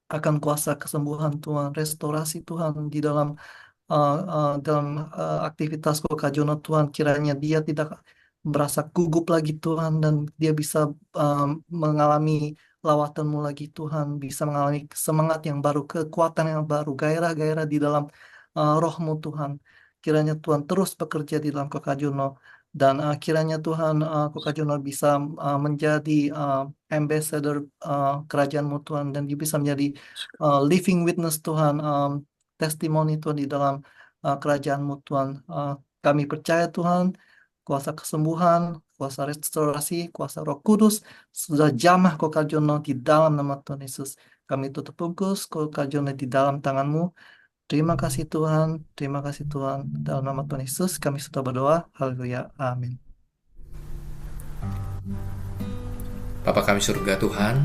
akan kuasa kesembuhan Tuhan, restorasi Tuhan di dalam aktivitas Koka Jono Tuhan. Kiranya dia tidak merasa gugup lagi Tuhan, dan dia bisa mengalami lawatan-Mu lagi Tuhan, bisa mengalami semangat yang baru, kekuatan yang baru, gairah-gairah di dalam Roh-Mu Tuhan. Kiranya Tuhan terus bekerja di dalam Koka Jono, dan kiranya Tuhan Koka Jono bisa menjadi ambassador kerajaan-Mu Tuhan, dan dia bisa menjadi living witness Tuhan, testimoni Tuhan di dalam kerajaan-Mu Tuhan. Kami percaya Tuhan, kuasa kesembuhan, kuasa restorasi, kuasa Roh Kudus sudah jamah Koka Jono di dalam nama Tuhan Yesus. Kami tutup bungkus Koka Jono di dalam tangan-Mu. Terima kasih Tuhan, terima kasih Tuhan. Dalam nama Tuhan Yesus kami sudah berdoa. Haleluya, amin. Bapa kami surga Tuhan,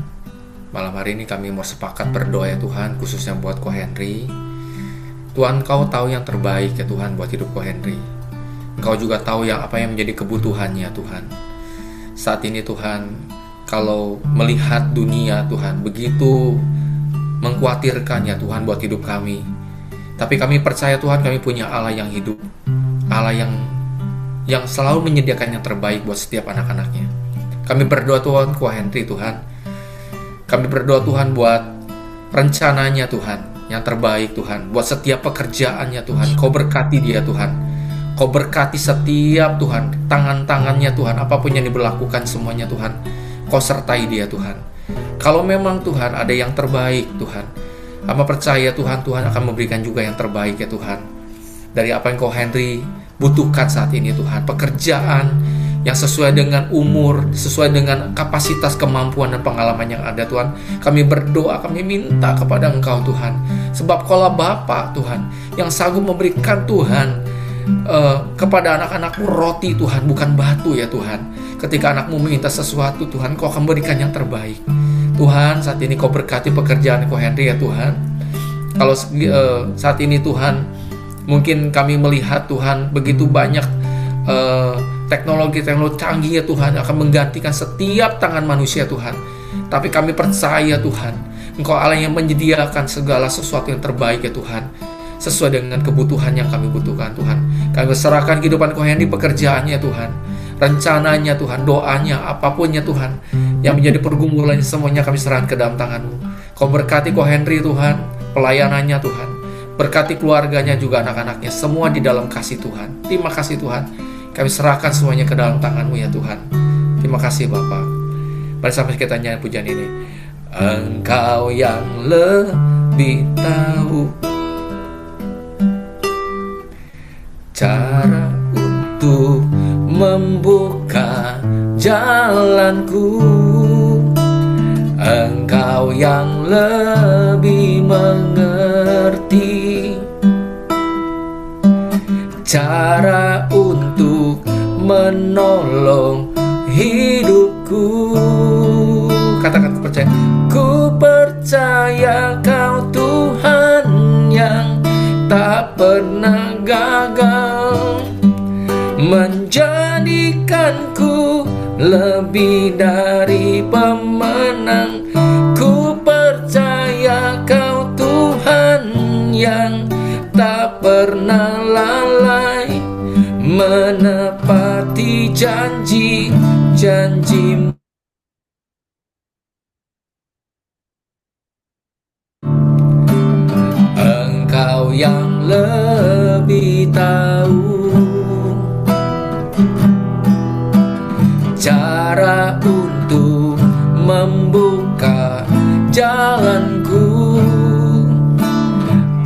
malam hari ini kami mau sepakat berdoa ya Tuhan, khususnya buat Ko Henry. Tuhan, Kau tahu yang terbaik ya Tuhan buat hidup Ko Henry. Engkau juga tahu apa yang menjadi kebutuhannya Tuhan. Saat ini Tuhan, kalau melihat dunia Tuhan begitu mengkhawatirkan ya Tuhan buat hidup kami. Tapi kami percaya Tuhan, kami punya Allah yang hidup, Allah yang selalu menyediakan yang terbaik buat setiap anak-anaknya. Kami berdoa Tuhan, Ko Henry Tuhan. Kami berdoa Tuhan buat rencananya Tuhan, yang terbaik Tuhan. Buat setiap pekerjaannya Tuhan, Kau berkati dia Tuhan. Kau berkati setiap Tuhan, tangan-tangannya Tuhan, apapun yang diberlakukan semuanya Tuhan. Kau sertai dia Tuhan. Kalau memang Tuhan ada yang terbaik Tuhan, hamba percaya Tuhan akan memberikan juga yang terbaik ya Tuhan. Dari apa yang Ko Henry butuhkan saat ini Tuhan, pekerjaan yang sesuai dengan umur, sesuai dengan kapasitas, kemampuan dan pengalaman yang ada Tuhan. Kami berdoa, kami minta kepada Engkau Tuhan, sebab Kaulah Bapa Tuhan yang sanggup memberikan Tuhan kepada anak-anakmu roti Tuhan, bukan batu ya Tuhan. Ketika anakmu meminta sesuatu Tuhan, Kau akan berikan yang terbaik Tuhan. Saat ini Kau berkati pekerjaan Ko Henry ya Tuhan. Kalau saat ini Tuhan, mungkin kami melihat Tuhan begitu banyak teknologi canggih ya Tuhan akan menggantikan setiap tangan manusia Tuhan. Tapi kami percaya Tuhan, Engkau Allah yang menyediakan segala sesuatu yang terbaik ya Tuhan, sesuai dengan kebutuhan yang kami butuhkan Tuhan. Kami serahkan kehidupan Ko Henry, pekerjaannya Tuhan, rencananya Tuhan, doanya, apapunnya Tuhan, yang menjadi pergumulan semuanya kami serahkan ke dalam tangan-Mu. Kau berkati Ko Henry Tuhan, pelayanannya Tuhan, berkati keluarganya juga anak-anaknya, semua di dalam kasih Tuhan. Terima kasih Tuhan, kami serahkan semuanya ke dalam tangan-Mu ya Tuhan. Terima kasih Bapa. Mari sampai kita nyanyi pujian ini. Engkau yang lebih tahu cara untuk membuka jalanku. Engkau yang lebih mengerti cara untuk menolong hidupku. Katakan, ku percaya Kau Tuhan yang tak pernah gagal, menjadikanku lebih dari pemenang. Ku percaya Kau Tuhan yang tak pernah lalai, menepati janji-janji-Mu. Engkau yang lebih tahu cara untuk membuka jalanku.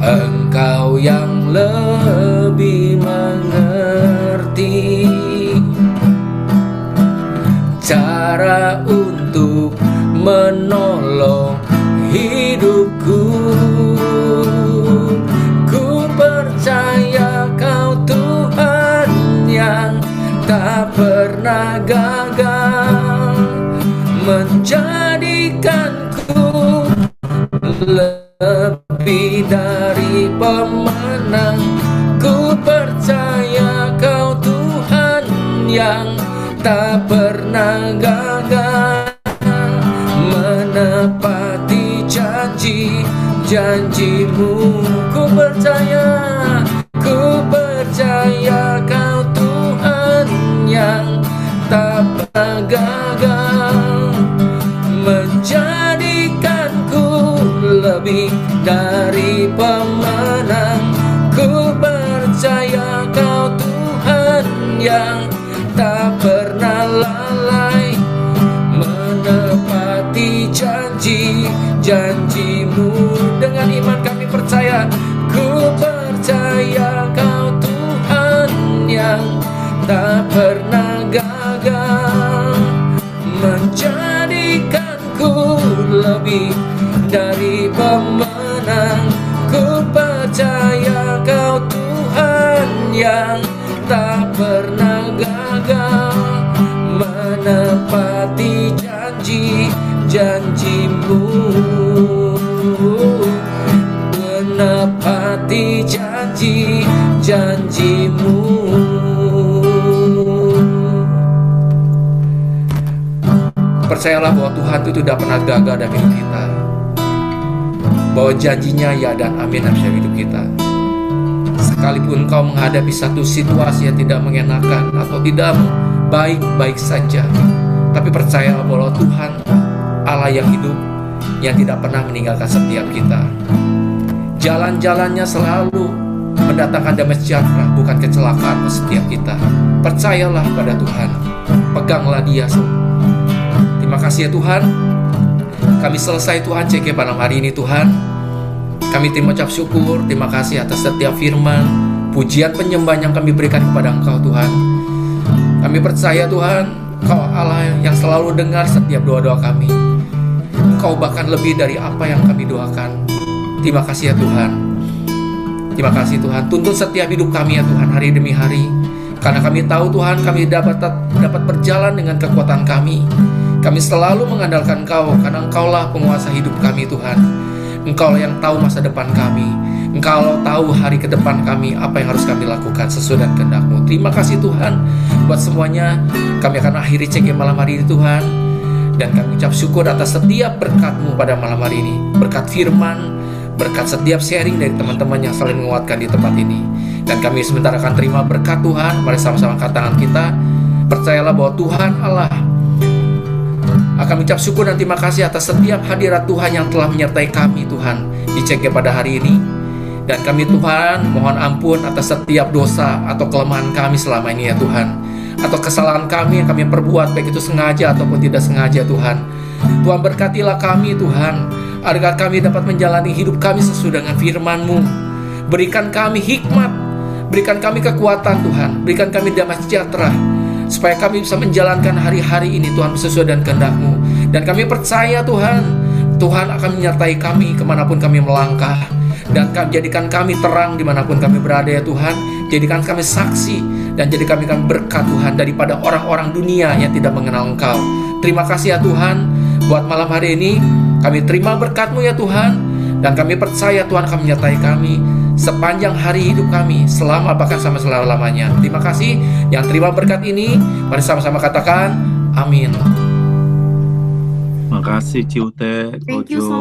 Engkau yang lebih mengerti cara untuk menolong hidupku. Ku percaya Kau Tuhan yang tak pernah gagal, menjadikanku lebih dari pemenang. Ku percaya Kau Tuhan yang tak pernah gagal, menepati janji-janji-Mu. Ku percaya Kau Tuhan yang tak pernah gagal, menjadikanku lebih dari pemenang. Ku percaya Kau Tuhan yang tak pernah lalai, menepati janji-janji-Mu. Dengan iman kami percaya, ku percaya Kau Tuhan yang tak pernah gagal, menjadikanku lebih dari pemenang. Ku percaya Kau Tuhan yang tak pernah gagal, menepati janji janji-janjimu, menepati janji-janjimu. Percayalah bahwa Tuhan itu tidak pernah gagal dalam hidup kita, bahwa janjinya ya dan amin dalam hidup kita. Sekalipun kau menghadapi satu situasi yang tidak mengenakan atau tidak baik-baik saja, tapi percayalah bahwa Tuhan Allah yang hidup, yang tidak pernah meninggalkan setiap kita. Jalan-jalannya selalu mendatangkan damai sejahtera, bukan kecelakaan untuk setiap kita. Percayalah pada Tuhan, peganglah Dia. Terima kasih ya Tuhan, kami selesai Tuhan CG pada hari ini Tuhan. Kami terima ucap syukur, terima kasih atas setiap firman, pujian penyembahan yang kami berikan kepada Engkau Tuhan. Kami percaya Tuhan, Kau Allah yang selalu dengar setiap doa-doa kami. Kau bahkan lebih dari apa yang kami doakan. Terima kasih ya Tuhan. Terima kasih Tuhan, tuntun setiap hidup kami ya Tuhan hari demi hari. Karena kami tahu Tuhan, kami dapat berjalan dengan kekuatan kami. Kami selalu mengandalkan Engkau, karena Engkaulah penguasa hidup kami Tuhan. Engkau yang tahu masa depan kami. Engkau tahu hari ke depan kami, apa yang harus kami lakukan sesuai dengan kehendak-Mu. Terima kasih Tuhan buat semuanya. Kami akan akhiri CG malam hari ini Tuhan, dan kami ucap syukur atas setiap berkat-Mu pada malam hari ini. Berkat firman, berkat setiap sharing dari teman-teman yang saling menguatkan di tempat ini. Dan kami sebentar akan terima berkat Tuhan. Mari sama-sama angkat tangan kita. Percayalah bahwa Tuhan Allah akan mengucap syukur dan terima kasih atas setiap hadirat Tuhan yang telah menyertai kami Tuhan di CG pada hari ini. Dan kami Tuhan mohon ampun atas setiap dosa atau kelemahan kami selama ini ya Tuhan, atau kesalahan kami yang kami perbuat, baik itu sengaja ataupun tidak sengaja Tuhan. Tuhan berkatilah kami Tuhan, agar kami dapat menjalani hidup kami sesuai dengan firman-Mu. Berikan kami hikmat, berikan kami kekuatan Tuhan, berikan kami damai sejahtera, supaya kami bisa menjalankan hari-hari ini Tuhan sesuai dengan kehendak-Mu. Dan kami percaya Tuhan, Tuhan akan menyertai kami kemanapun kami melangkah. Dan jadikan kami terang dimanapun kami berada ya Tuhan. Jadikan kami saksi, dan jadikan kami berkat Tuhan daripada orang-orang dunia yang tidak mengenal Engkau. Terima kasih ya Tuhan, buat malam hari ini kami terima berkat-Mu ya Tuhan. Dan kami percaya Tuhan akan menyertai kami sepanjang hari hidup kami, selama bahkan sampai selama-lamanya. Terima kasih yang terima berkat ini. Mari sama-sama katakan amin. Makasih Ciute, Thank you so Kojo.